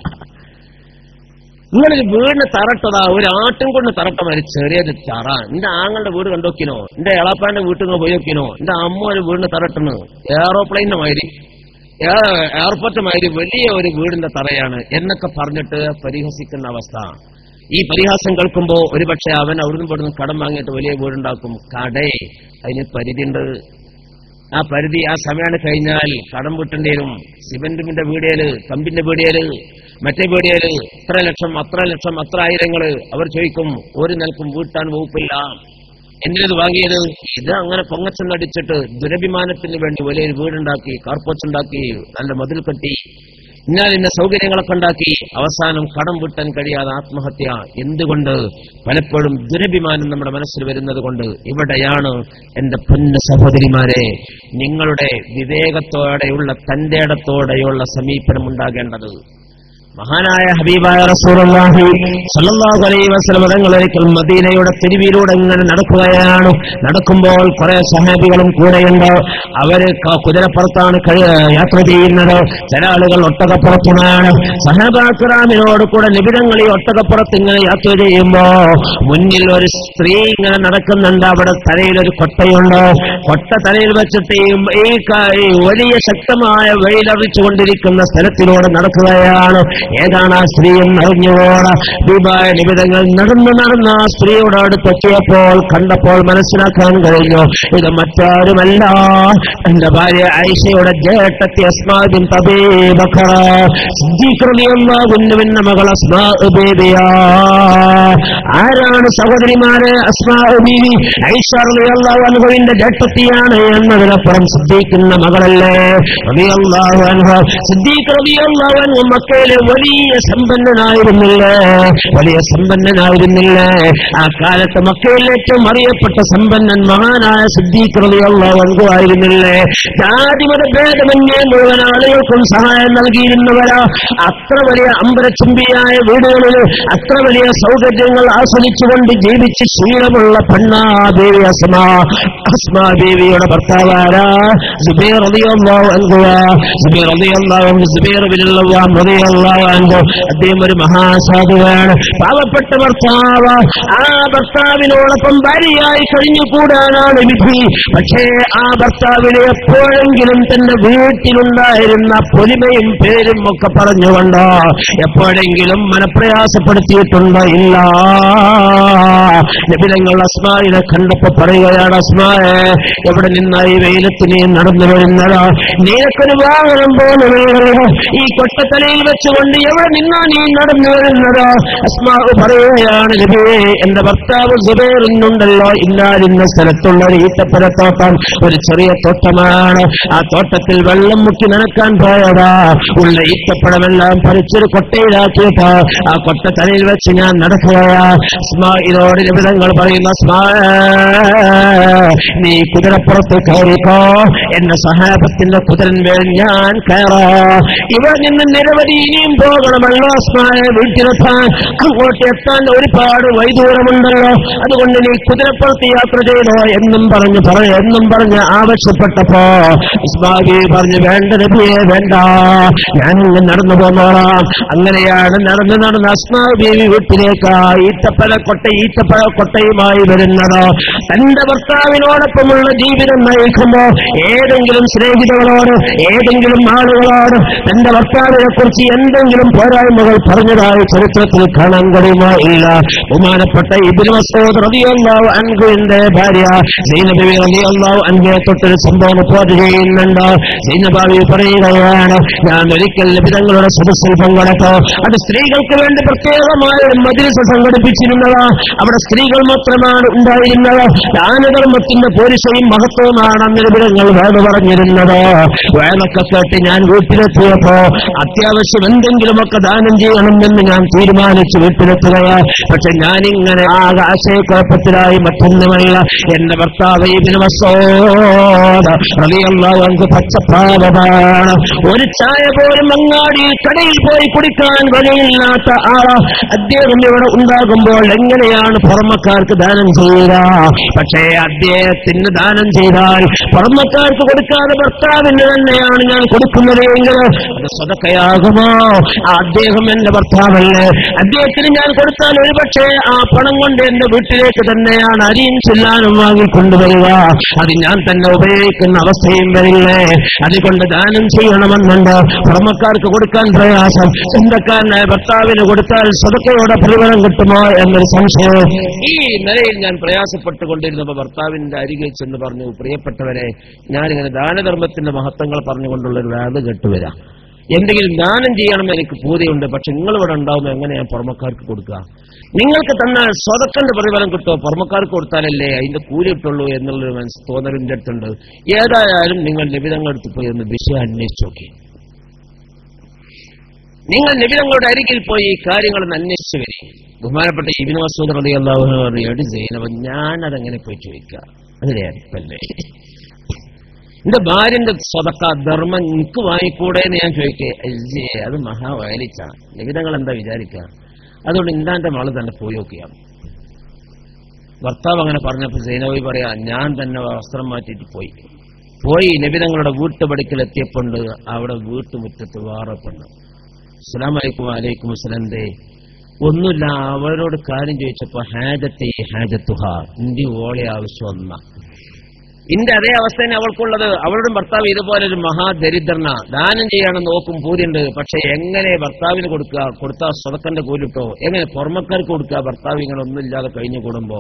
നിങ്ങളൊരു വീടിന് തറട്ടതാ, ഒരു ആട്ടും കൊണ്ട് തറട്ട മാതിരി ചെറിയൊരു തറ. എന്റെ ആങ്ങളുടെ വീട് കണ്ടോക്കിനോ, എന്റെ എളാപ്പാന്റെ വീട്ടിൽ നിന്ന് പോയി നോക്കിനോ, എന്റെ അമ്മ ഒരു വീടിന് തറട്ടണ് എയറോപ്ലെയിന്റെ മാതിരി, എയർപോർട്ട് മാതിരി വലിയ ഒരു വീടിന്റെ തറയാണ് എന്നൊക്കെ പറഞ്ഞിട്ട് പരിഹസിക്കുന്ന അവസ്ഥ. ഈ പരിഹാസം കേൾക്കുമ്പോ ഒരുപക്ഷെ അവൻ അവിടുന്ന് ഇവിടുന്ന് കടം വാങ്ങിയിട്ട് വലിയ വീടുണ്ടാക്കും. അതിന് പരിധിയുണ്ട്. ആ പരിധി, ആ സമയമാണ് കഴിഞ്ഞാൽ കടം വീട്ടേണ്ടി വരും. സിമെന്റിന്റെ വീടിയല്, കമ്പിന്റെ വീടിയല്, മറ്റേ വീടിയല്, ഇത്ര ലക്ഷം, അത്ര ലക്ഷം, അത്ര ആയിരങ്ങള് അവർ ചോദിക്കും. ഒരു നിലക്കും വീട്ടാൻ വകുപ്പില്ല. എന്തിനത് വാങ്ങിയത്? ഇത് അങ്ങനെ പൊങ്ങച്ചെന്നടിച്ചിട്ട് ദുരഭിമാനത്തിന് വേണ്ടി വലിയൊരു വീടുണ്ടാക്കി, കാർപ്പോച്ചുണ്ടാക്കി, നല്ല മതിൽ കെട്ടി, ഇന്ന സൗകര്യങ്ങളൊക്കെ ഉണ്ടാക്കി, അവസാനം കടം വീട്ടാൻ കഴിയാതെ ആത്മഹത്യ. എന്തുകൊണ്ട്? പലപ്പോഴും ദുരഭിമാനം നമ്മുടെ മനസ്സിൽ വരുന്നത് കൊണ്ട്. ഇവിടെയാണ് എന്റെ പൊന്ന സഹോദരിമാരെ നിങ്ങളുടെ വിവേകത്തോടെയുള്ള തന്റേടത്തോടെയുള്ള സമീപനം ഉണ്ടാകേണ്ടത്. മഹാനായ ഹബീബായ റസൂലുള്ളാഹി സ്വല്ലല്ലാഹു അലൈഹി വസല്ലം തങ്ങൾ ഒരിക്കൽ മദീനയുടെ തെരുവിലൂടെ ഇങ്ങനെ നടക്കുകയാണ്. നടക്കുമ്പോൾ കുറെ സഹാബികളും കൂടെയുണ്ട്. അവര് കുതിരപ്പുറത്താണ് യാത്ര ചെയ്യുന്നത്. ചില ആളുകൾ ഒട്ടകപ്പുറത്തുമാണ്. സഹാബാക്കിറാമിനോട് കൂടെ നബി തങ്ങൾ ഈ ഒട്ടകപ്പുറത്ത് ഇങ്ങനെ യാത്ര ചെയ്യുമ്പോ മുന്നിൽ ഒരു സ്ത്രീ ഇങ്ങനെ നടക്കുന്നുണ്ട്. അവിടെ തലയിലൊരു കൊട്ടയുണ്ട്. കൊട്ട തലയിൽ വെച്ചിട്ട് ഈ വലിയ ശക്തമായ വെയിലറിച്ചുകൊണ്ടിരിക്കുന്ന സ്ഥലത്തിലൂടെ നടക്കുകയാണ്. ഏതാണ് ആ സ്ത്രീ എന്നറിഞ്ഞുകൂടാ. ഹബീബായ നബി തങ്ങൾ നടന്ന് ആ സ്ത്രീയോട് അടുത്തെത്തിയപ്പോൾ കണ്ടപ്പോൾ മനസ്സിലാക്കാൻ കഴിഞ്ഞു, ഇത് മറ്റാരുമല്ല എന്റെ ഭാര്യ ആയിഷയുടെ ജേഷ്ഠത്തി അസ്മാ ബിൻത് അബീ ബക്കർ സിദ്ദീഖ് റളിയല്ലാഹു അൻഹുവിന്റെ മകൾ അസ്മാ ബീവിയാ. ആരാണ് സഹോദരിമാരെ? അസ്മാ ബീവി ആയിഷ റളിയല്ലാഹു അൻഹുവിന്റെ ജേഷ്ഠത്തിയാണ് എന്നതിനപ്പുറം സിദ്ദീഖിന്റെ മകളല്ലേ റളിയല്ലാഹു അൻഹു. സിദ്ദീഖ് റളിയല്ലാഹു അൻഹു മക്കയിലെ വലിയ സമ്പന്നനായിരുന്നില്ലേ. ആ കാലത്ത് മക്കയിൽ ഏറ്റവും അറിയപ്പെട്ട സമ്പന്നൻ മഹാനായ സിദ്ദീഖ് റളിയല്ലാഹു അൻഹു ആയിരുന്നില്ലേ. ജാതിമത ഭേദമന്യേ മുഴുവൻ ആളുകൾക്കും സഹായം നൽകിയിരുന്നവരാ. അത്ര വലിയ അമ്പരച്ചുംബിയായ വീടുകളിൽ അത്ര വലിയ സൗകര്യങ്ങൾ ആസ്വദിച്ചുകൊണ്ട് ജീവിച്ച് ശീലമുള്ള പെണ്ണാ ബീവി അസ്മാ ബീവിയുടെ ഭർത്താവാരാ? സുബൈർ റളിയല്ലാഹു അൻഹു. സുബൈർ റളിയല്ലാഹു അൻഹു സുബൈർ ബിൻ അവ്വാം റളിയല്ലാഹു അൻഹു അദ്ദേഹം ഒരു മഹാസാധുവാണ്, പാവപ്പെട്ട ഭർത്താവ്. ആ ഭർത്താവിനോടൊപ്പം ഭാര്യയായി കഴിഞ്ഞുകൂടാനാണ് വിധി. പക്ഷേ ആ ഭർത്താവിന് എപ്പോഴെങ്കിലും തന്റെ വീട്ടിലുണ്ടായിരുന്ന പൊലിമയും പേരും ഒക്കെ പറഞ്ഞുകൊണ്ട് എപ്പോഴെങ്കിലും മനപ്രയാസപ്പെടുത്തിയിട്ടുണ്ടോ? ഇല്ല. നബി തങ്ങൾ അസ്മായിനെ കണ്ടപ്പോ പറയുകയാണ്, അസ്മായെ, എവിടെ നിന്നായി വെയിലത്ത് നീ നടന്നു വരുന്നതാ? നിനക്കൊരു വാഹനം പോലുമല്ലോ. ഈ കൊട്ടത്തലയിൽ വെച്ചുകൊണ്ട് എവിടെ നിന്നാ നീ നടന്നു വരുന്നതോ? അസ്മാവ് പറയുകയാണ്, നബിയേ, എന്റെ ഭർത്താവ് സുബൈറുണ്ടല്ലോ, ഇന്നാലിന്ന സ്ഥലത്തുള്ള ഒരു ഈത്തപ്പഴത്തോട്ടം, ഒരു ചെറിയ തോട്ടമാണ്. ആ തോട്ടത്തിൽ വെള്ളം മുക്കി നനക്കാൻ പോയതാ. ഉള്ള ഈത്തപ്പഴമെല്ലാം പറിച്ചൊരു കൊട്ടയിലാക്കിയിട്ട് ആ കൊട്ട തലയിൽ വെച്ച് ഞാൻ നടക്കുകയാ. അസ്മാഇനോട് നബി തങ്ങൾ പറയുന്ന, അസ്മാ, നീ കുതിരപ്പുറത്ത് കയറിക്കോ, എന്റെ സഹാബത്തിന്റെ കുതിരന്മേൽ ഞാൻ കയറാ. ഇവിടെ നിന്ന് നിരവധി ഇനിയും പോകണമല്ലോ അസ്മായ, വീട്ടിലെത്താൻ. അങ്ങോട്ട് എത്താൻ ഒരുപാട് വൈദൂരമുണ്ടല്ലോ. അതുകൊണ്ട് നീ കുതിരപ്പുറത്ത് യാത്ര ചെയ്തോ എന്നും പറഞ്ഞ് ആവശ്യപ്പെട്ടപ്പോ ഇസ്മാബി പറഞ്ഞു, വേണ്ട നബിയെ, വേണ്ട, ഞാനിങ്ങനെ നടന്നു പോന്നോളാം. അങ്ങനെയാണ് നടന്ന് അസ്മാ ബീവി വീട്ടിലേക്ക് ഈത്തപ്പഴ കൊട്ടയുമായി വരുന്നത്. തന്റെ ഭർത്താവിനോടൊപ്പമുള്ള ജീവിതം നയിക്കുമ്പോ ഏതെങ്കിലും സ്നേഹിതകളോട്, ഏതെങ്കിലും ആളുകളോട് തന്റെ ഭർത്താവിനെ കുറിച്ച് എന്തെങ്കിലും പോരായ്മകൾ പറഞ്ഞതായി ചരിത്രത്തിൽ കാണാൻ കഴിയുമോ? ഇല്ല. ബഹുമാനപ്പെട്ട ഇബ്നു മസ്ഊദ് റളിയല്ലാഹു അൻഹുവിന്റെ ഭാര്യ സൈനബ റളിയല്ലാഹു അൻഹയെ തൊട്ടൊരു സംഭവം റിപ്പോർട്ട് ചെയ്യുന്നുണ്ട്. സൈനബ പറയുകയാണ്, ഞാൻ ഒരിക്കൽ നബി തങ്ങളുടെ സദസ്സിൽ പങ്കെടുത്തു. അത് സ്ത്രീകൾക്ക് വേണ്ടി പ്രത്യേകമായ മജ്‌ലിസ് സംഘടിപ്പിച്ചിരുന്നതാ. അവിടെ സ്ത്രീകൾ മാത്രമാണ് ഉണ്ടായിരുന്നത്. ദാനധർമ്മത്തിന്റെ പോരിശയും മഹത്വമാണ് അന്ന് നബി തങ്ങൾ വേദ പറഞ്ഞിരുന്നത്. വേദൊക്കെ കേട്ട് ഞാൻ വീട്ടിലെത്തിയപ്പോ അത്യാവശ്യം എന്തെങ്കിലുമൊക്കെ ദാനം ചെയ്യണമെന്ന് ഞാൻ തീരുമാനിച്ചു വീട്ടിലെത്തുകയാ. പക്ഷെ ഞാനിങ്ങനെ ആകെ ആശയക്കുഴപ്പത്തിലായി. മറ്റൊന്നുമല്ല, എന്റെ ഭർത്താവ് ഇബ്നു മസ്ഊദ് റളിയല്ലാഹു അൻഹു പച്ചപ്പാവമാണ്. ഒരു ചായ പോലും അങ്ങാടിയിൽ കടയിൽ പോയി കുടിക്കാൻ വഴിയില്ലാത്ത ആളാ. അദ്ദേഹം ഇവിടെ ഉണ്ടാകുമ്പോൾ എങ്ങനെയാണ് പുറമക്കാർക്ക് ദാനം ചെയ്യുക? പക്ഷേ അദ്ദേഹത്തിന് ദാനം ചെയ്താൽ പുറമക്കാർക്ക് കൊടുക്കാതെ ഭർത്താവിന് തന്നെയാണ് ഞാൻ കൊടുക്കുന്നത് എങ്കിൽ അത് സദഖയാകുമോ? അദ്ദേഹം എന്റെ ഭർത്താവല്ലേ, അദ്ദേഹത്തിന് ഞാൻ കൊടുത്താൽ ഒരുപക്ഷെ ആ പണം കൊണ്ട് എന്റെ വീട്ടിലേക്ക് തന്നെയാണ് അരിയും ചെല്ലാനും വാങ്ങിക്കൊണ്ടുവരിക. അത് ഞാൻ തന്നെ ഉപയോഗിക്കുന്ന അവസ്ഥയും വരില്ലേ? അതുകൊണ്ട് ദാനം ചെയ്യണമെന്നുണ്ട്. പുറമക്കാർക്ക് കൊടുക്കാൻ പ്രയാസം, സ്വന്തക്കാരനായ ഭർത്താവിന് കൊടുത്താൽ സദഖയുടെ പ്രതിഫലം കിട്ടുമോ എന്നൊരു സംശയം. ഈ നിലയിൽ ഞാൻ പ്രയാസപ്പെട്ടുകൊണ്ടിരുന്നപ്പോൾ ഭർത്താവിന്റെ അരികെ ചെന്ന് പറഞ്ഞു, പ്രിയപ്പെട്ടവരെ, ഞാനിങ്ങനെ ദാനധർമ്മത്തിന്റെ മഹത്വങ്ങൾ പറഞ്ഞുകൊണ്ടുള്ളൊരു വാദ് കേട്ടുവരാം. എന്തെങ്കിലും ദാനം ചെയ്യണമെന്ന് എനിക്ക് പൂതിയുണ്ട്. പക്ഷെ നിങ്ങളിവിടെ ഉണ്ടാവുമ്പോൾ എങ്ങനെ ഞാൻ പുറമക്കാർക്ക് കൊടുക്കുക? നിങ്ങൾക്ക് തന്നാൽ സ്വതക്കന്റെ പ്രതിഫലം കിട്ടുമോ? പുറമക്കാർക്ക് കൊടുത്താലല്ലേ അതിന്റെ കൂലി കിട്ടുള്ളൂ എന്നുള്ളൊരു തോന്നലിന്റെ അടുത്തുണ്ട്. ഏതായാലും നിങ്ങൾ നിബിധങ്ങളുടെ അടുത്ത് പോയി ഒന്ന് വിഷയം അന്വേഷിച്ചു നോക്കി. നിങ്ങൾ നിബിധങ്ങളുടെ അരികിൽ പോയി ഈ കാര്യങ്ങളൊന്ന് അന്വേഷിച്ചു വരും. ബഹുമാനപ്പെട്ട ഇബ്നു മസ്ഊദ് റളിയല്ലാഹു അൻഹു സൈനബ, ഞാനതെങ്ങനെ പോയി ചോദിക്കുക? അതിലെ അടുപ്പല്ലേ? എന്റെ ഭാര്യന്റെ സ്വതക്ക ധർമ്മം എനിക്ക് വാങ്ങിക്കൂടെ എന്ന് ഞാൻ ചോദിക്കേ, അത് മഹാവയലിച്ച നിബിധങ്ങൾ എന്താ വിചാരിക്കുക? അതുകൊണ്ട് ഇന്താന്റെ മകള് തന്നെ പോയി നോക്കിയാണ്. ഭർത്താവ് അങ്ങനെ പറഞ്ഞപ്പോ സൈനബി പറയാ, ഞാൻ തന്നെ വസ്ത്രം മാറ്റിയിട്ട് പോയി നിബിധങ്ങളുടെ വീട്ടുപടിക്കലെത്തിയപ്പോണ്ട് അവിടെ വീട്ടുമുറ്റത്ത് വേറെ പെണ്ണ്. അസ്സലാമു അലൈക്കും. വഅലൈക്കും അസ്സലാം. ഒന്നുമില്ല, അവരോട് കാര്യം ചോദിച്ചപ്പോ ഹാജത്തുഹ, ഇന്ത്യ ഓളെ ആവശ്യം ഒന്ന. ഇന്റെ അതേ അവസ്ഥ തന്നെ അവൾക്കുള്ളത്. അവളുടെ ഭർത്താവ് ഇതുപോലെ ഒരു മഹാദരിദ്രന, ദാനം ചെയ്യാണെന്ന് നോക്കും പൂതിയുണ്ട്. പക്ഷെ എങ്ങനെ ഭർത്താവിന് കൊടുത്താൽ സ്വതക്കന്റെ കൂലിട്ടോ, എങ്ങനെ പുറമക്കാർക്ക് കൊടുക്കുക? ഭർത്താവ് ഇങ്ങനെ ഒന്നുമില്ലാതെ കഴിഞ്ഞു കൂടുമ്പോ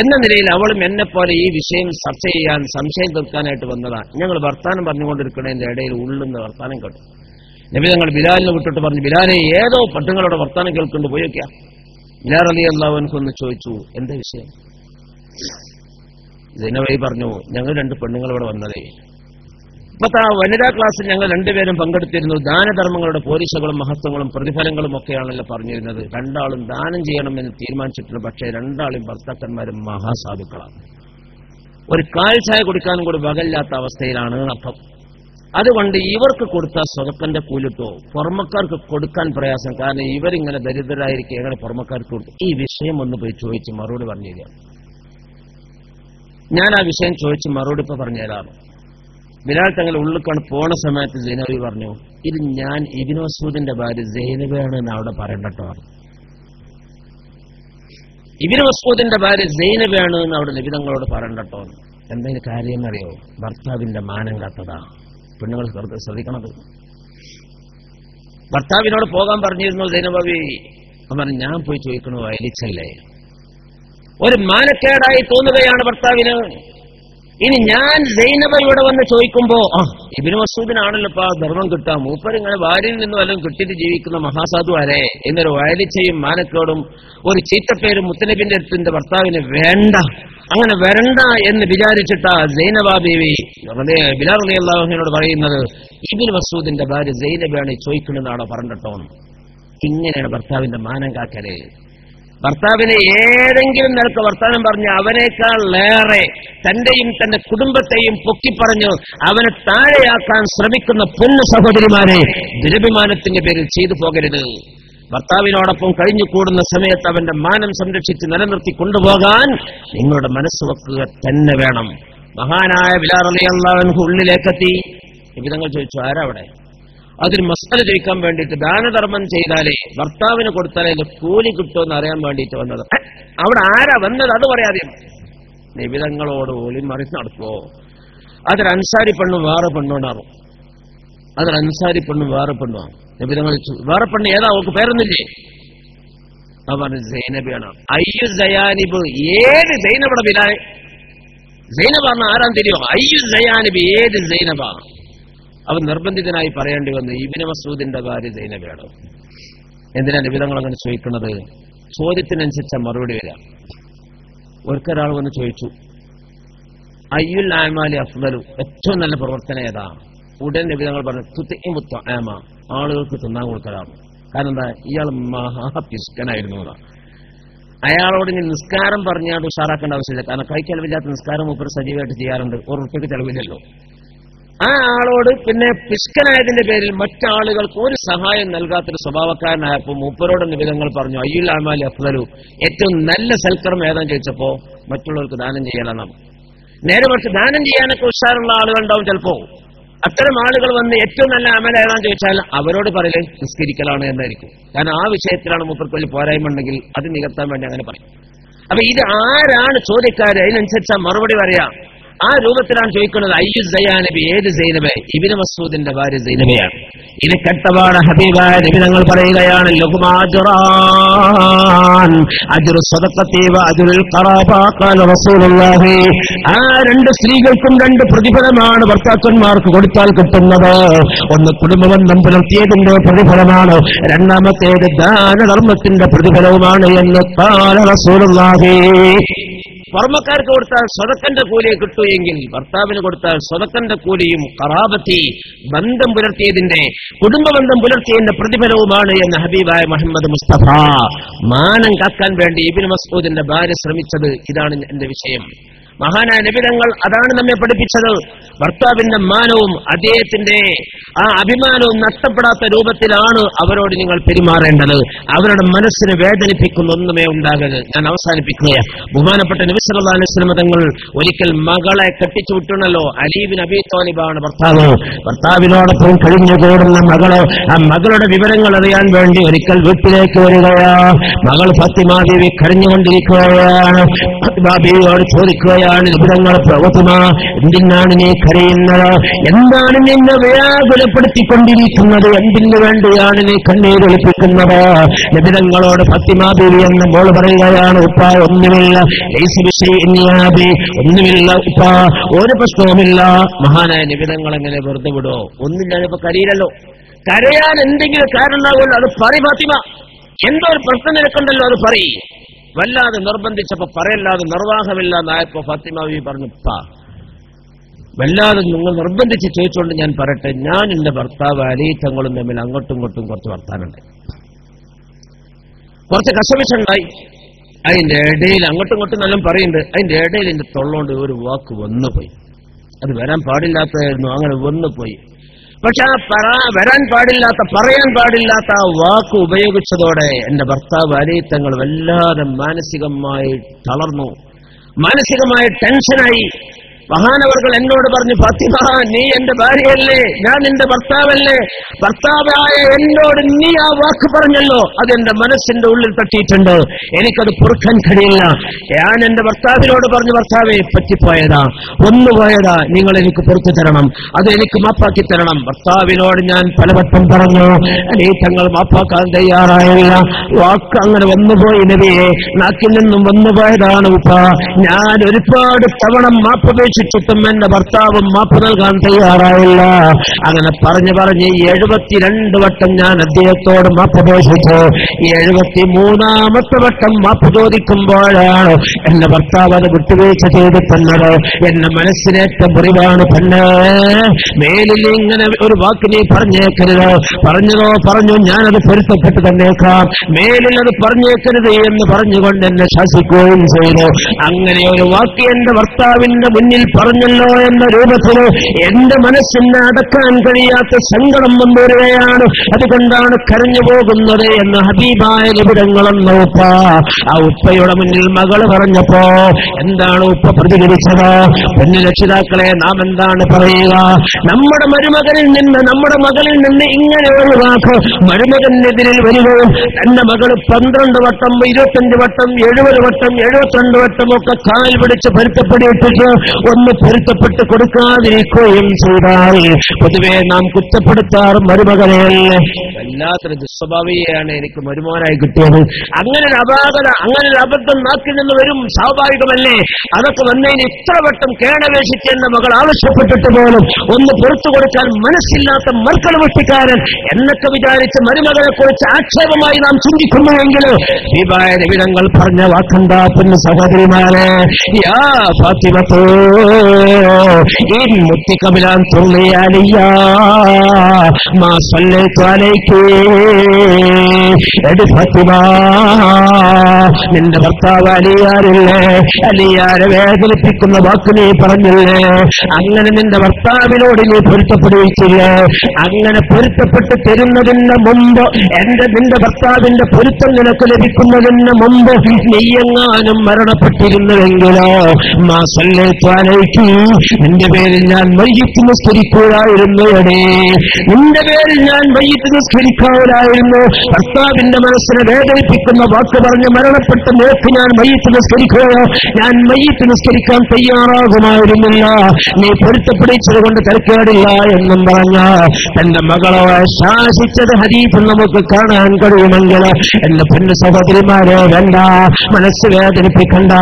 എന്ന നിലയിൽ അവളും എന്നെപ്പോലെ ഈ വിഷയം ചർച്ച ചെയ്യാൻ, സംശയം തീർക്കാനായിട്ട് വന്നതാ. ഞങ്ങൾ വർത്താനം പറഞ്ഞുകൊണ്ടിരിക്കണതിന്റെ ഇടയിൽ ഉള്ളുന്ന വർത്താനം കേട്ടു. നബി തങ്ങൾ ബിലാലിനെ വിട്ടിട്ട് പറഞ്ഞു, ബിലാലെ ഏതോ പട്ടുങ്ങളുടെ വർത്താനം കേൾക്കൊണ്ട് പോയി വെക്കാം. ബിലാൽ റളിയല്ലാഹു അൻഹു ഒന്ന് ചോദിച്ചു, എന്താ വിഷയം? സൈനബി പറഞ്ഞു, ഞങ്ങൾ 2 പെണ്ണുങ്ങൾ ഇവിടെ വന്നതേ. ഇപ്പത്തെ ആ വനിതാ ക്ലാസ്സിൽ ഞങ്ങൾ 2 പേരും പങ്കെടുത്തിരുന്നു. ദാനധർമ്മങ്ങളുടെ പോലീസുകളും മഹത്വങ്ങളും പ്രതിഫലങ്ങളും ഒക്കെയാണല്ലോ പറഞ്ഞിരുന്നത്. 2 ആളും ദാനം ചെയ്യണമെന്ന് തീരുമാനിച്ചിട്ടുണ്ട്. പക്ഷേ 2 ആളും ഭർത്താക്കന്മാരും മഹാസാധുക്കളാണ്. ഒരു കാൽ ചായ കുടിക്കാനും കൂടി വകയില്ലാത്ത അവസ്ഥയിലാണ് അപ്പം. അതുകൊണ്ട് ഇവർക്ക് കൊടുത്താൽ സ്വതക്കന്റെ കൂലിട്ടോ, പുറമക്കാർക്ക് കൊടുക്കാൻ പ്രയാസം. കാരണം ഇവരിങ്ങനെ ദരിദ്രരായിരിക്കും, എങ്ങനെ പുറമക്കാർക്ക് കൊടുക്കും? ഈ വിഷയം ഒന്ന് പോയി ചോദിച്ച് മറുപടി പറഞ്ഞു തരാം. ഞാൻ ആ വിഷയം ചോദിച്ച് മറുപടി ഇപ്പൊ പറഞ്ഞുതരാറ്. ബിലാൽ തങ്ങൾ ഉള്ളിക്കാണ് പോണ സമയത്ത് സൈനബി പറഞ്ഞു, ഇത് ഞാൻ ഇബ്നു മസ്ഊദിന്റെ ഭാര്യ സൈനബയാണ് എന്ന് അവിടെ പറയണ്ടോ. ഇബ്നു മസ്ഊദിന്റെ ഭാര്യ സൈനബയാണ് എന്ന് അവിടെ നബി തങ്ങളോട് പറയണ്ടോ. എന്തെങ്കിലും കാര്യം അറിയോ? ഭർത്താവിന്റെ മാനം കാത്തതാ. പെണ്ണുങ്ങൾ ശ്രദ്ധിക്കണത്. ഭർത്താവിനോട് പോകാൻ പറഞ്ഞിരുന്നു സൈനബി. അവൻ ഞാൻ പോയി ചോദിക്കണു, വയലിച്ചല്ലേ? ഒരു മാനക്കേടായി തോന്നുകയാണ് ഭർത്താവിന്. ഇനി ഞാൻ സൈനബ ഇവിടെ വന്ന് ചോദിക്കുമ്പോ, ഇബ്നു മസ്ഊദിനാണല്ലോ ഇപ്പൊ ധർമ്മം കിട്ടാം, മൂപ്പരിങ്ങനെ ഭാര്യയിൽ നിന്ന് വല്ലതും കിട്ടിയിട്ട് ജീവിക്കുന്ന മഹാസാധു ആരേ എന്നൊരു വയലിച്ചയും മാനക്കേടും ഒരു ചീത്തപ്പേരും മുത്തനബിന്റെ അടുത്തിന്റെ ഭർത്താവിന് വേണ്ട, അങ്ങനെ വരണ്ട എന്ന് വിചാരിച്ചിട്ടാ സൈനബ ബീവി ബിലാൽ റളിയല്ലാഹു അൻഹുവിനോട് പറയുന്നത്, ഇബ്നു മസ്ഊദിന്റെ ഭാര്യ സൈനബയാണ് ചോദിക്കണമെന്നാണോ പറഞ്ഞിട്ടോ. ഇങ്ങനെയാണ് ഭർത്താവിന്റെ മാനം കാക്കല്. ഭർത്താവിനെ ഏതെങ്കിലും നിലക്ക് വർത്താനം പറഞ്ഞ് അവനേക്കാളേറെ തന്റെയും തന്റെ കുടുംബത്തെയും പൊക്കിപ്പറഞ്ഞു അവനെ താഴെയാക്കാൻ ശ്രമിക്കുന്ന പൊന്നു സഹോദരിമാരെ ദുരഭിമാനത്തിന്റെ പേരിൽ ചെയ്തു പോകരുത്. ഭർത്താവിനോടൊപ്പം കഴിഞ്ഞു കൂടുന്ന സമയത്ത് അവന്റെ മാനം സംരക്ഷിച്ച് നിലനിർത്തി കൊണ്ടുപോകാൻ നിങ്ങളുടെ മനസ്സ് വെക്കുക തന്നെ വേണം. മഹാനായ ബിലാൽ റളിയല്ലാഹു അൻഹു ഉള്ളിലേക്കെത്തി. വിധങ്ങൾ ചോദിച്ചു, ആരാ അവിടെ? അതിന് മസാല ചോദിക്കാൻ വേണ്ടിയിട്ട്, ദാനധർമ്മം ചെയ്താലേ ഭർത്താവിന് കൊടുത്താലേ കൂലി കിട്ടുമെന്ന് അറിയാൻ വേണ്ടിയിട്ട് വന്നത്. അവിടെ ആരാ വന്നത് അത് പറയാതെ നിബിധങ്ങളോട് ഒളി മറിച്ച് നടക്കുവോ? അതൊരു അൻസാരി പെണ്ണും വേറെ പെണ്ണുണ്ടാകും. അതൊരു അൻസാരി പെണ്ണും വേറെ പെണ്ണുമാണ്. നിബിധങ്ങൾ വേറെ പെണ്ണ് ഏതാ? അവർക്ക് പേരൊന്നില്ലേ? അവൻ സൈനബിയാണ്. അയ്യു സയാനിബ്, ഏത് സൈനബയുടെ ബിലാൽ? സൈനബാണ് ആരാൻ தெரியும்? അയ്യു സയാനിബ്, ഏത് സൈനബാണ്? അവൻ നിർബന്ധിതനായി പറയേണ്ടി വന്നു, ഇബ്നു മസ്ഊദിന്റെ ഭാര്യ സൈനബയാണ്. എന്തിനാ നിബിധങ്ങൾ അങ്ങനെ ചോദിക്കുന്നത്? ചോദ്യത്തിനനുസരിച്ച മറുപടി വരാം. ഒരിക്കൽ വന്ന് ചോദിച്ചു, അയ്യുൽ അഅമാലി അഫ്ളലു, ഏറ്റവും നല്ല പ്രവർത്തനം ഏതാ? ഉടൻ നിബിധങ്ങൾ പറഞ്ഞു, തുത്ഇമു ത്വആമ, ആളുകൾക്ക് തിന്നാൻ കൊടുക്കലാണ്. കാരണം എന്താ? ഇയാൾ മഹാപിസ്കനായിരുന്നു. അയാളോട് ഇനി നിസ്കാരം പറഞ്ഞാൽ ഉഷാറാക്കേണ്ട ആവശ്യമില്ല. കാരണം കൈച്ചെലവില്ലാത്ത നിസ്കാരം മൂപ്പർ സജീവമായിട്ട് ചെയ്യാറുണ്ട്. 1 റുപ്യക്ക് ചെലവില്ലല്ലോ. ആ ആളോട് പിന്നെ പിസ്കനായതിന്റെ പേരിൽ മറ്റാളുകൾക്ക് ഒരു സഹായം നൽകാത്തൊരു സ്വഭാവക്കാരനായപ്പോ മൂപ്പരോട് നിബിധങ്ങൾ പറഞ്ഞു, അയ്യുൽ അഅമാലി അഫ്ളലു, ഏറ്റവും നല്ല സൽക്കർമ്മം ഏതാന്ന് ചോദിച്ചപ്പോ മറ്റുള്ളവർക്ക് ദാനം ചെയ്യാനാണ്. നേരെ മറിച്ച് ദാനം ചെയ്യാനൊക്കെ ഉഷാറുള്ള ആളുകൾ ഉണ്ടാവും ചിലപ്പോ. അത്തരം ആളുകൾ വന്ന് ഏറ്റവും നല്ല അമൽ ഏതാന്ന് ചോദിച്ചാൽ അവരോട് പറയലേ നിസ്കരിക്കലാണ് എന്നായിരിക്കും. കാരണം ആ വിഷയത്തിലാണ് മൂപ്പർക്ക് വലിയ പോരായ്മ ഉണ്ടെങ്കിൽ അത് നികത്താൻ വേണ്ടി അങ്ങനെ പറയും. അപ്പൊ ഇത് ആരാണ് ചോദ്യക്കാര്? അതിനനുസരിച്ച് മറുപടി പറയാം. ആ രൂപത്തിലാണ് ചോദിക്കുന്നത്. അയ്യു സയാനബി, ഏത് സൈനബ? ഇബ്നു മസ്ഊദിന്റെ ഭാര്യ സൈനബയാണ്. ഇത് കേട്ടപാട് ഹബീബായ നബി തങ്ങൾ പറയുകയാണ്, ലഹുമാ അജ്റാൻ, അജ്റു സദഖത്തി വ അജ്റുൽ ഖറാബ. ഖാല റസൂലുള്ളാഹി, ആ 2 സ്ത്രീകൾക്കും 2 പ്രതിഫലമാണ് ഭർത്താക്കന്മാർക്ക് കൊടുത്താൽ കിട്ടുന്നത്. ഒന്ന് കുടുംബബന്ധം പുലർത്തിയതിന്റെ പ്രതിഫലമാണ്, രണ്ടാമത്തേത് ദാനധർമ്മത്തിന്റെ പ്രതിഫലവുമാണ് എന്ന് ഖാല റസൂലുള്ളാഹി. പുറമക്കാർക്ക് കൊടുത്താൽ സ്വതക്കന്റെ കൂലിയെ കിട്ടുമെങ്കിൽ ഭർത്താവിന് കൊടുത്താൽ സ്വതക്കന്റെ കൂലിയും ഖറാബത്തി, ബന്ധം പുലർത്തിയതിന്റെ, കുടുംബബന്ധം പുലർത്തിയതിന്റെ പ്രതിഫലവുമാണ് എന്ന് ഹബീബായ മുഹമ്മദ് മുസ്തഫ. മാനം കാക്കാൻ വേണ്ടി ഇബ്നു മസ്ഊദിന്റെ ഭാര്യ ശ്രമിച്ചത്. ഇതാണ് എന്റെ വിഷയം. മഹാനായ നബി തങ്ങൾ അതാണ് നമ്മെ പഠിപ്പിച്ചത്. ഭർത്താവിന്റെ മാനവും അദ്ദേഹത്തിന്റെ ആ അഭിമാനവും നഷ്ടപ്പെടാത്ത രൂപത്തിലാണ് അവരോട് നിങ്ങൾ പെരുമാറേണ്ടത്. അവരുടെ മനസ്സിനെ വേദനിപ്പിക്കുന്ന ഒന്നുമേ ഉണ്ടാകരുത്. ഞാൻ അവസാനിപ്പിക്കുകയാണ്. ബഹുമാനപ്പെട്ട നബി സല്ലല്ലാഹു അലൈഹി വസല്ലം തങ്ങൾ ഒരിക്കൽ മകളെ കെട്ടിച്ചു വിട്ടുണ്ടല്ലോ. അലി ഇബ്നു അബീ ത്വാലിബാണ് ഭർത്താവ്. ഭർത്താവിനോടൊപ്പം കഴിഞ്ഞുകൂടുന്ന മകള്, ആ മകളുടെ വിവരങ്ങൾ അറിയാൻ വേണ്ടി ഒരിക്കൽ വീട്ടിലേക്ക് വരികയാ. മകൾ ഫാത്തിമ ബീവി കരഞ്ഞുകൊണ്ടിരിക്കുകയാണ്. ഫാത്തിമ ബീവിയോട് ചോദിക്കുകയാണ്, നിബിധങ്ങൾ ഫാത്തിമ, എന്തിനാണ് നീ കരയുന്നത്? എന്താണ് നിന്നെ വ്യാകുലപ്പെടുത്തിക്കൊണ്ടിരിക്കുന്നത്? എന്തിനു വേണ്ടിയാണ് നീ കണ്ണീരൊലിപ്പിക്കുന്നത്? നിബിധങ്ങളോട് ഫാത്തിമ ബീവി എന്ന മോള് പറയുകയാണ്, ഉപ്പ ഒന്നുമില്ല, ഒന്നുമില്ല ഉപ്പ, ഒരു പ്രശ്നവുമില്ല. മഹാനായ നിബിധങ്ങൾ എങ്ങനെ വെറുതെ വിടോ? ഒന്നും ഞാനിപ്പോ കരയില്ലല്ലോ. കരയാൻ എന്തെങ്കിലും കാരണം ഉണ്ടാകുമല്ലോ, അത് പറ ഫാത്തിമ. എന്തോ ഒരു പ്രശ്നം നിനക്കുണ്ടല്ലോ, അത് പറയ്. വല്ലാതെ നിർബന്ധിച്ചപ്പോ പറയല്ലാതെ നിർവാഹമില്ലാന്നായപ്പോ ഫാത്തിമ ബീവി പറഞ്ഞു, വല്ലാതെ നിങ്ങൾ നിർബന്ധിച്ച് ചോദിച്ചുകൊണ്ട് ഞാൻ പറയട്ടെ, ഞാൻ എന്റെ ഭർത്താവ് അലി തങ്ങളും തമ്മിൽ അങ്ങോട്ടും ഇങ്ങോട്ടും കുറച്ച് വർത്താനുണ്ട്, കുറച്ച് കശപിശുണ്ടായി. അതിന്റെ ഇടയിൽ അങ്ങോട്ടും ഇങ്ങോട്ടും നല്ല പറയുന്നുണ്ട്. അതിന്റെ ഇടയിൽ എന്റെ തൊള്ളോണ്ട് ഒരു വാക്ക് വന്നുപോയി. അത് വരാൻ പാടില്ലാത്തതായിരുന്നു, അങ്ങനെ വന്നുപോയി. പക്ഷെ ആ വരാൻ പാടില്ലാത്ത, പറയാൻ പാടില്ലാത്ത ആ വാക്ക് ഉപയോഗിച്ചതോടെ എന്റെ ഭർത്താവ് അലി തങ്ങൾ വല്ലാതെ മാനസികമായി തളർന്നു, മാനസികമായി ടെൻഷനായി. മഹാനവർകൾ എന്നോട് പറഞ്ഞു, ഫാത്തിമ, നീ എന്റെ ഭാര്യയല്ലേ, ഞാൻ നിന്റെ ഭർത്താവല്ലേ, ഭർത്താവായ എന്നോട് നീ ആ വാക്ക് പറഞ്ഞല്ലോ, അതെന്റെ മനസ്സിന്റെ ഉള്ളിൽ തട്ടിയിട്ടുണ്ട്, എനിക്കത് പൊറുക്കാൻ കഴിയില്ല. ഞാൻ എന്റെ ഭർത്താവിനോട് പറഞ്ഞു, ഭർത്താവെ പറ്റിപ്പോയതാ, ഒന്നുപോയതാ, നിങ്ങൾ എനിക്ക് പൊറുത്തു തരണം, അത് എനിക്ക് മാപ്പാക്കി തരണം. ഭർത്താവിനോട് ഞാൻ പലവട്ടം പറഞ്ഞു, നീ തങ്ങൾ മാപ്പാക്കാൻ തയ്യാറായില്ല. വാക്ക് അങ്ങനെ വന്നുപോയി നബിയെ, നാക്കിൽ നിന്നും വന്നുപോയതാണ് ഉപ്പ. ഞാൻ ഒരുപാട് തവണ മാപ്പ് ും എന്റെ ഭർത്താവും മാപ്പ് നൽകാൻ തയ്യാറായില്ല. അങ്ങനെ പറഞ്ഞു 72 വട്ടം ഞാൻ അദ്ദേഹത്തോട് മാപ്പപേക്ഷിച്ചു. 73ാമത്തെ വട്ടം മാപ്പ് ചോദിക്കുമ്പോഴാണ് എന്റെ ഭർത്താവ് അത് വിട്ടുവീഴ്ച ചെയ്ത് തന്നത്. എന്റെ മനസ്സിനേറ്റ മുറിവാണ്. തന്നെ മേലിൽ ഇങ്ങനെ ഒരു വാക്ക് നീ പറഞ്ഞേക്കരുത്, പറഞ്ഞതോ പറഞ്ഞു, ഞാനത് പൊരുത്തപ്പെട്ട് തന്നേക്കാം, മേലിൽ അത് പറഞ്ഞേക്കരുത് എന്ന് പറഞ്ഞുകൊണ്ട് എന്നെ ശാസിക്കുകയും ചെയ്തു. അങ്ങനെ ഒരു വാക്ക് എന്റെ ഭർത്താവിന്റെ മുന്നിൽ പറഞ്ഞല്ലോ എന്ന രൂപത്തിൽ എന്റെ മനസ്സിനെ അടക്കാൻ കഴിയാത്ത സങ്കടം വന്നുവരികയാണ്. അതുകൊണ്ടാണ് കരഞ്ഞു പോകുന്നത് എന്ന് ഹബീബായ നിബിധങ്ങളെന്ന ഉപ്പ. ആ ഉപ്പയുടെ മുന്നിൽ മകള് പറഞ്ഞപ്പോ എന്താണ് ഉപ്പ പ്രതികരിച്ചത്? പെണ്ണു രക്ഷിതാക്കളെ, നാം എന്താണ് പറയുക? നമ്മുടെ മരുമകനിൽ നിന്ന്, നമ്മുടെ മകളിൽ നിന്ന് ഇങ്ങനെ ഒരു വാക്ക് മരുമകനെതിരിൽ വരികയും തന്റെ മകള് 12 വട്ടം 25 വട്ടം 70 വട്ടം 72 വട്ടം ഒക്കെ കാൽ പിടിച്ച് പൊരുത്തപ്പെടിയിട്ടിട്ട് ഒന്ന് പൊരുത്തപ്പെട്ട് കൊടുക്കാതിരിക്കുകയും ചെയ്താൽ പൊതുവെ നാം കുറ്റപ്പെടുത്താറ് മരുമകനെയല്ലേ. വല്ലാത്തൊരു ദുസ്വഭാവിയാണ് എനിക്ക് മരുമോനായി കിട്ടിയത്. അങ്ങനെ ഒരു അപാകത, അങ്ങനെ ഒരു അബദ്ധം നാക്കിൽ നിന്ന് വരും, സ്വാഭാവികമല്ലേ? അതൊക്കെ വന്നതിന് ഇത്ര വട്ടം കേണപേക്ഷിച്ച് എന്ന മകൾ ആവശ്യപ്പെട്ടിട്ട് പോലും ഒന്ന് പുറത്തു കൊടുക്കാൻ മനസ്സില്ലാത്ത മക്കൾ വെട്ടിക്കാരൻ എന്നൊക്കെ വിചാരിച്ച് മരുമകളെ കുറിച്ച് ആക്ഷേപമായി നാം ചിന്തിക്കുന്നുവെങ്കിൽ ഹബീബായ നിബിധങ്ങൾ പറഞ്ഞ വാക്കെന്താ പൊന്നു സഹോദരിമാരെ? യാ ഫാത്തിമത്തോ ഇൻ മുത്തികബിലാൻ തുള്ളിയാലിയ മാ സല്ലൈതു അലൈകി. എടി ഫാത്തിമ, നിന്റെ ഭർത്താവ് അലിയാരില്ലേ, അലിയാരെ വേദനിപ്പിക്കുന്ന വാക്ക് നീ പറഞ്ഞില്ലേ, അങ്ങനെ നിന്റെ ഭർത്താവിനോട് നീ പൊരുത്തപ്പെടുവിച്ചില്ലേ? അങ്ങനെ പൊരുത്തപ്പെട്ട് തരുന്നതിന് മുമ്പ്, നിന്റെ ഭർത്താവിന്റെ പൊരുത്തം നിനക്ക് ലഭിക്കുന്നതിന് മുമ്പ് നീയെങ്ങാനും മരണപ്പെട്ടിരുന്നുവെങ്കിലോ മാ സല്ലൈതു അലൈകി, നിന്റെ പേരിൽ ഞാൻ മയ്യിത്ത് നിസ്കരിക്കുകയായിരുന്നു. എടേ, നിന്റെ പേരിൽ ഞാൻ മയ്യിത്ത് നിസ്കരിക്കാവൂലായിരുന്നു. ഭർത്താവിന്റെ മനസ്സിനെ വേദനിപ്പിക്കുന്ന വാക്ക് പറഞ്ഞ് മരണപ്പെട്ട നേർക്ക് ഞാൻ മയ്യിത്ത് നിസ്കരിക്കുകയോ, ഞാൻ മയ്യിത്ത് നിസ്കരിക്കാൻ തയ്യാറാകുമായിരുന്നില്ല. നീ പൊരുത്തപ്പെടിച്ചത് കൊണ്ട് തരക്കേടില്ല എന്നും പറഞ്ഞ തന്റെ മകളെ ശാസിച്ചത് ഹദീസിൽ നമുക്ക് കാണാൻ കഴിയുമെങ്കിൽ എന്റെ പൊന്നു സഹോദരിമാരെ, വേണ്ട, മനസ്സ് വേദനിപ്പിക്കണ്ട,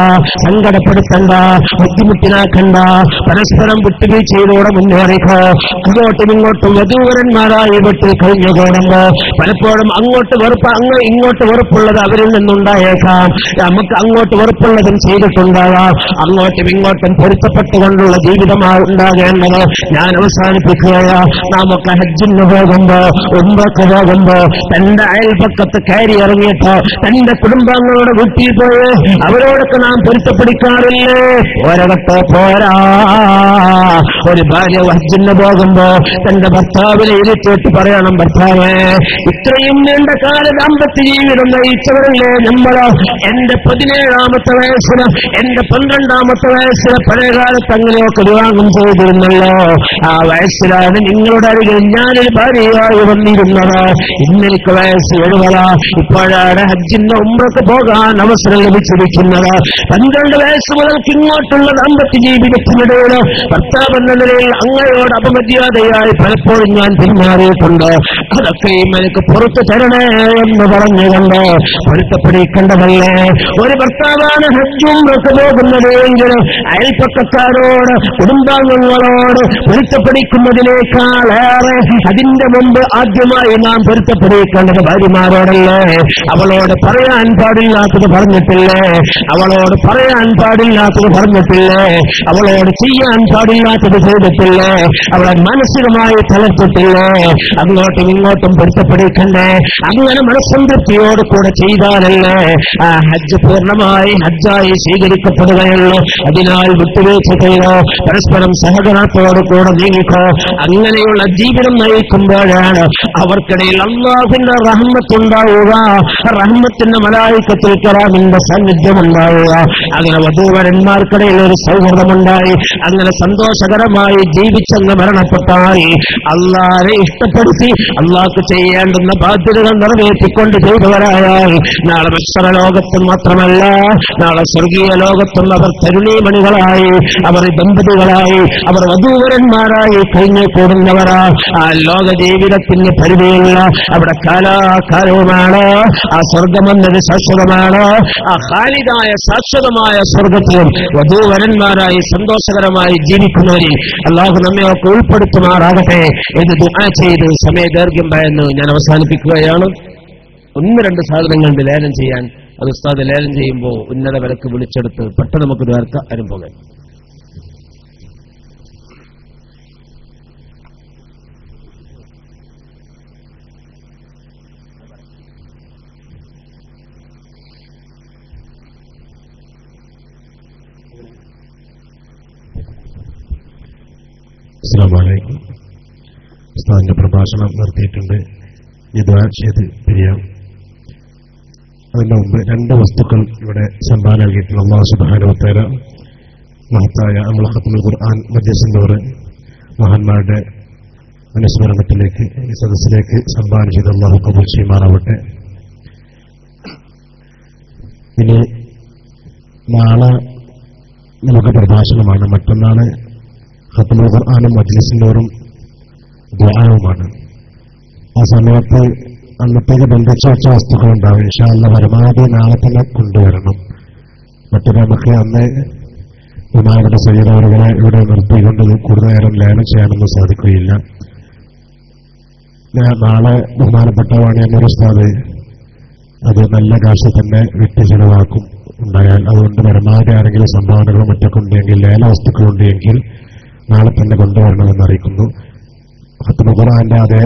സങ്കടപ്പെടുത്തണ്ട, ബുദ്ധിമുട്ടിലാക്കണ്ട. നിൽക്കണ്ട, പരസ്പരം വിട്ടുവീഴ്ചയിലൂടെ മുന്നേറിക്കോ. അങ്ങോട്ടും ഇങ്ങോട്ടും വധൂവരന്മാരായി വിട്ട് കഴിഞ്ഞു കൂടുമ്പോ പലപ്പോഴും അങ്ങോട്ട് വെറുപ്പ് ഇങ്ങോട്ട് വെറുപ്പുള്ളത് അവരിൽ നിന്നുണ്ടായേക്കാം, നമുക്ക് അങ്ങോട്ട് വെറുപ്പുള്ളതും ചെയ്തിട്ടുണ്ടാകാം. അങ്ങോട്ടും ഇങ്ങോട്ടും പൊരുത്തപ്പെട്ടുകൊണ്ടുള്ള ജീവിതമാണ് ഉണ്ടാകേണ്ടത്. ഞാൻ അവസാനിപ്പിക്കുകയാ. നമുക്ക് ഹജ്ജിന് പോകുമ്പോ ഉംറക്ക് പോകുമ്പോ തന്റെ അയൽപക്കത്ത് കയറി ഇറങ്ങിയിട്ട് തന്റെ കുടുംബാംഗങ്ങളുടെ വീട്ടിൽ പോയി അവരോടൊക്കെ നാം പൊരുത്തപ്പെടിക്കാറില്ലേ? ഒരകത്ത് പോരാ. ഒരു ഭാര്യ ഹജ്ജിന് പോകുമ്പോ തന്റെ ഭർത്താവിനെ ഇരുത്തിയിട്ട് പറയണം, ഭർത്താവേ, ഇത്രയും നീണ്ട കാല ദാമ്പത്യ ജീവിതം നയിച്ചവരല്ലേ നമ്മള്. എന്റെ 17ാമത്തെ വയസ്സിന് എന്റെ 12ാമത്തെ വയസ്സിന് പഴയകാലത്ത് അങ്ങനെയൊക്കെ വിവാഹം ചെയ്തിരുന്നല്ലോ. ആ വയസ്സിലാണ് നിങ്ങളുടെ അരികിൽ ഞാനൊരു ഭാര്യയായി വന്നിരുന്നത്. ഇന്നെനിക്ക് വയസ്സ് 70. ഇപ്പോഴാണ് ഹജ്ജിന്റെ ഉംറക്ക് പോകാൻ അവസരം ലഭിച്ചിരിക്കുന്നത്. 12 വയസ്സ് മുതൽക്ക് ഇങ്ങോട്ടുള്ള ദാമ്പത്യ ജീവിതത്തിനിടയിൽ ഭർത്താവ് എന്ന നിലയിൽ അങ്ങയോട് അപമര്യാദയായി പലപ്പോഴും ഞാൻ പിന്മാറിയിട്ടുണ്ട്. അതൊക്കെയും എനിക്ക് പുറത്തു തരണേ എന്ന് പറഞ്ഞുകൊണ്ട് പൊരുത്തപ്പെടിക്കേണ്ടതല്ലേ? ഒരു ഭർത്താവാണ് ഹജ്ജും ഉംറക്ക് പോകുന്നത് എങ്കിൽ അയൽപ്പക്കക്കാരോട് കുടുംബാംഗങ്ങളോട് പൊരുത്തപ്പെടിക്കുന്നതിനേക്കാളേറെ അതിന്റെ മുമ്പ് ആദ്യമായി നാം പൊരുത്തപ്പെടിക്കേണ്ടത് ഭാര്യമാരോടല്ലേ? അവളോട് പറയാൻ പാടില്ലാത്തത് പറഞ്ഞിട്ടില്ലേ? അവളോട് പറയാൻ പാടില്ലാത്തത് പറഞ്ഞിട്ടില്ലേ? അവളോട് ചെയ്യാൻ പാടില്ലാത്തത് ചെയ്തിട്ടില്ലേ? അവളെ മാനസികമായി തളർത്തിട്ടില്ലേ? അങ്ങോട്ടും ഇങ്ങോട്ടും പൊരുത്തപ്പെടിക്കണ്ടേ? അങ്ങനെ മനസ്സംതൃപ്തിയോട് കൂടെ ചെയ്താലല്ലേ ആ ഹജ്ജ് പൂർണ്ണമായി ഹജ്ജായി സ്വീകരിക്കപ്പെടുകയുള്ളൂ. അതിനാൽ വിട്ടുവീഴ്ച ചെയ്തോ, പരസ്പരം സഹകരണത്തോട് കൂടെ നീങ്ങിക്കോ. അങ്ങനെയുള്ള ജീവിതം നയിക്കുമ്പോഴാണ് അവർക്കിടയിൽ അല്ലാഹുവിന്റെ റഹ്മത്തുണ്ടാവുക, റഹ്മത്തിന്റെ മലായികത്തുൽ കിറാമിന്റെ സാന്നിധ്യം ഉണ്ടാവുക. അങ്ങനെ വധൂവരന്മാർക്കിടയിൽ ഒരു സൗഹൃദമുണ്ടായി അങ്ങനെ സന്തോഷകരമായി ജീവിച്ചെന്ന് മരണപ്പെട്ടാൽ അല്ലാഹുവിനെ ഇഷ്ടപ്പെടുത്തി അല്ലാഹുക്ക് ചെയ്യേണ്ടുന്ന ബാധ്യതകൾ നിറവേറ്റിക്കൊണ്ട് ചെയ്തവരായാൽ നാളെ മഹ്ശറ ലോകത്തും മാത്രമല്ല നാളെ സ്വർഗീയ ലോകത്തും അവർ തരുണീമണികളായി, അവർ ദമ്പതികളായി, അവർ വധൂവരന്മാരായി കഴിഞ്ഞു കൂടുന്നവരാ. ആ ലോക ജീവിതത്തിന് പരിധിയില്ല. അവിടെ കാലാകാലവുമാണ്. ആ സ്വർഗമെന്നത് ശാശ്വതമാണ്. ആ ഖാലിദായ ശാശ്വതമായ സ്വർഗത്തിലും വധൂവരന്മാരായി സന്തോഷകരമായി ജീവിക്കുന്നവരിൽ അല്ലാഹു നമ്മയൊക്കെ ഉൾപ്പെടുത്തുമാറാകട്ടെ എന്ന് ദുആ ചെയ്ത് സമയദൈർഘ്യം ഭയന്ന് ഞാൻ അവസാനിപ്പിക്കുകയാണ്. 1-2 സാധനങ്ങളുണ്ട് ലേലം ചെയ്യാൻ. അത് ഉസ്താദ് ലേലം ചെയ്യുമ്പോൾ ഉന്നത വിലക്ക് വിളിച്ചെടുത്ത് പെട്ടെന്ന് നമുക്ക് നേർക്ക അനുഭവം. അസ്സലാമു അലൈക്കും. ഉസ്താദിന്റെ പ്രഭാഷണം നിർത്തിയിട്ടുണ്ട്. ദുആ ചെയ്ത് പിരിയാം. അതിന്റെ മുമ്പ് 2 വസ്തുക്കൾ ഇവിടെ സംഭാവന നൽകിയിട്ടുണ്ട്. അല്ലാഹു സുബ്ഹാനഹു വ തആല മഹത്തായ അൽ ഖത്മുൽ ഖുർആൻ മജ്ലിസിനോർ മഹാന്മാരുടെ അനുസ്മരണത്തിലേക്ക് ഈ സദസ്സിലേക്ക് സംഭാവന ചെയ്ത് അല്ലാഹു കബൂൽ ചെയ്യുമാറാവട്ടെ. ഇനി നാളെ നമുക്ക് പ്രഭാഷണമാണ്. മറ്റന്നാണ് ഖത്മുൽ ഖുർആനും മജ്ലിസിനോറും ദുആവുമാണ്. ആ സമയത്ത് അന്നത്തേക്ക് ബന്ധിച്ച വെച്ച വസ്തുക്കളുണ്ടാവും. ഇൻഷാ അല്ലാഹ് പരമാവധി നാളെ തന്നെ കൊണ്ടുവരണം. മറ്റൊരു നമുക്ക് അന്ന് ഉമാരുടെ സയ്യിദവറുകളെ ഇവിടെ നിർത്തിക്കൊണ്ട് കൂടുതൽ നേരം ലേലം ചെയ്യാനൊന്നും സാധിക്കുകയില്ല. നാളെ ബഹുമാനപ്പെട്ട വാണിയന്നൂർ ഉസ്താദ് അത് നല്ല കാശ് തന്നെ വിറ്റ് ചെലവാക്കും ഉണ്ടായാൽ. അതുകൊണ്ട് പരമാവധി ആരെങ്കിലും സംഭാവനകളും മറ്റൊക്കെ ഉണ്ടെങ്കിൽ ലേല വസ്തുക്കളുണ്ടെങ്കിൽ നാളെ തന്നെ കൊണ്ടുവരണമെന്ന് അറിയിക്കുന്നു. ഖത്മുൽ ഖുർആന്റെ അതേ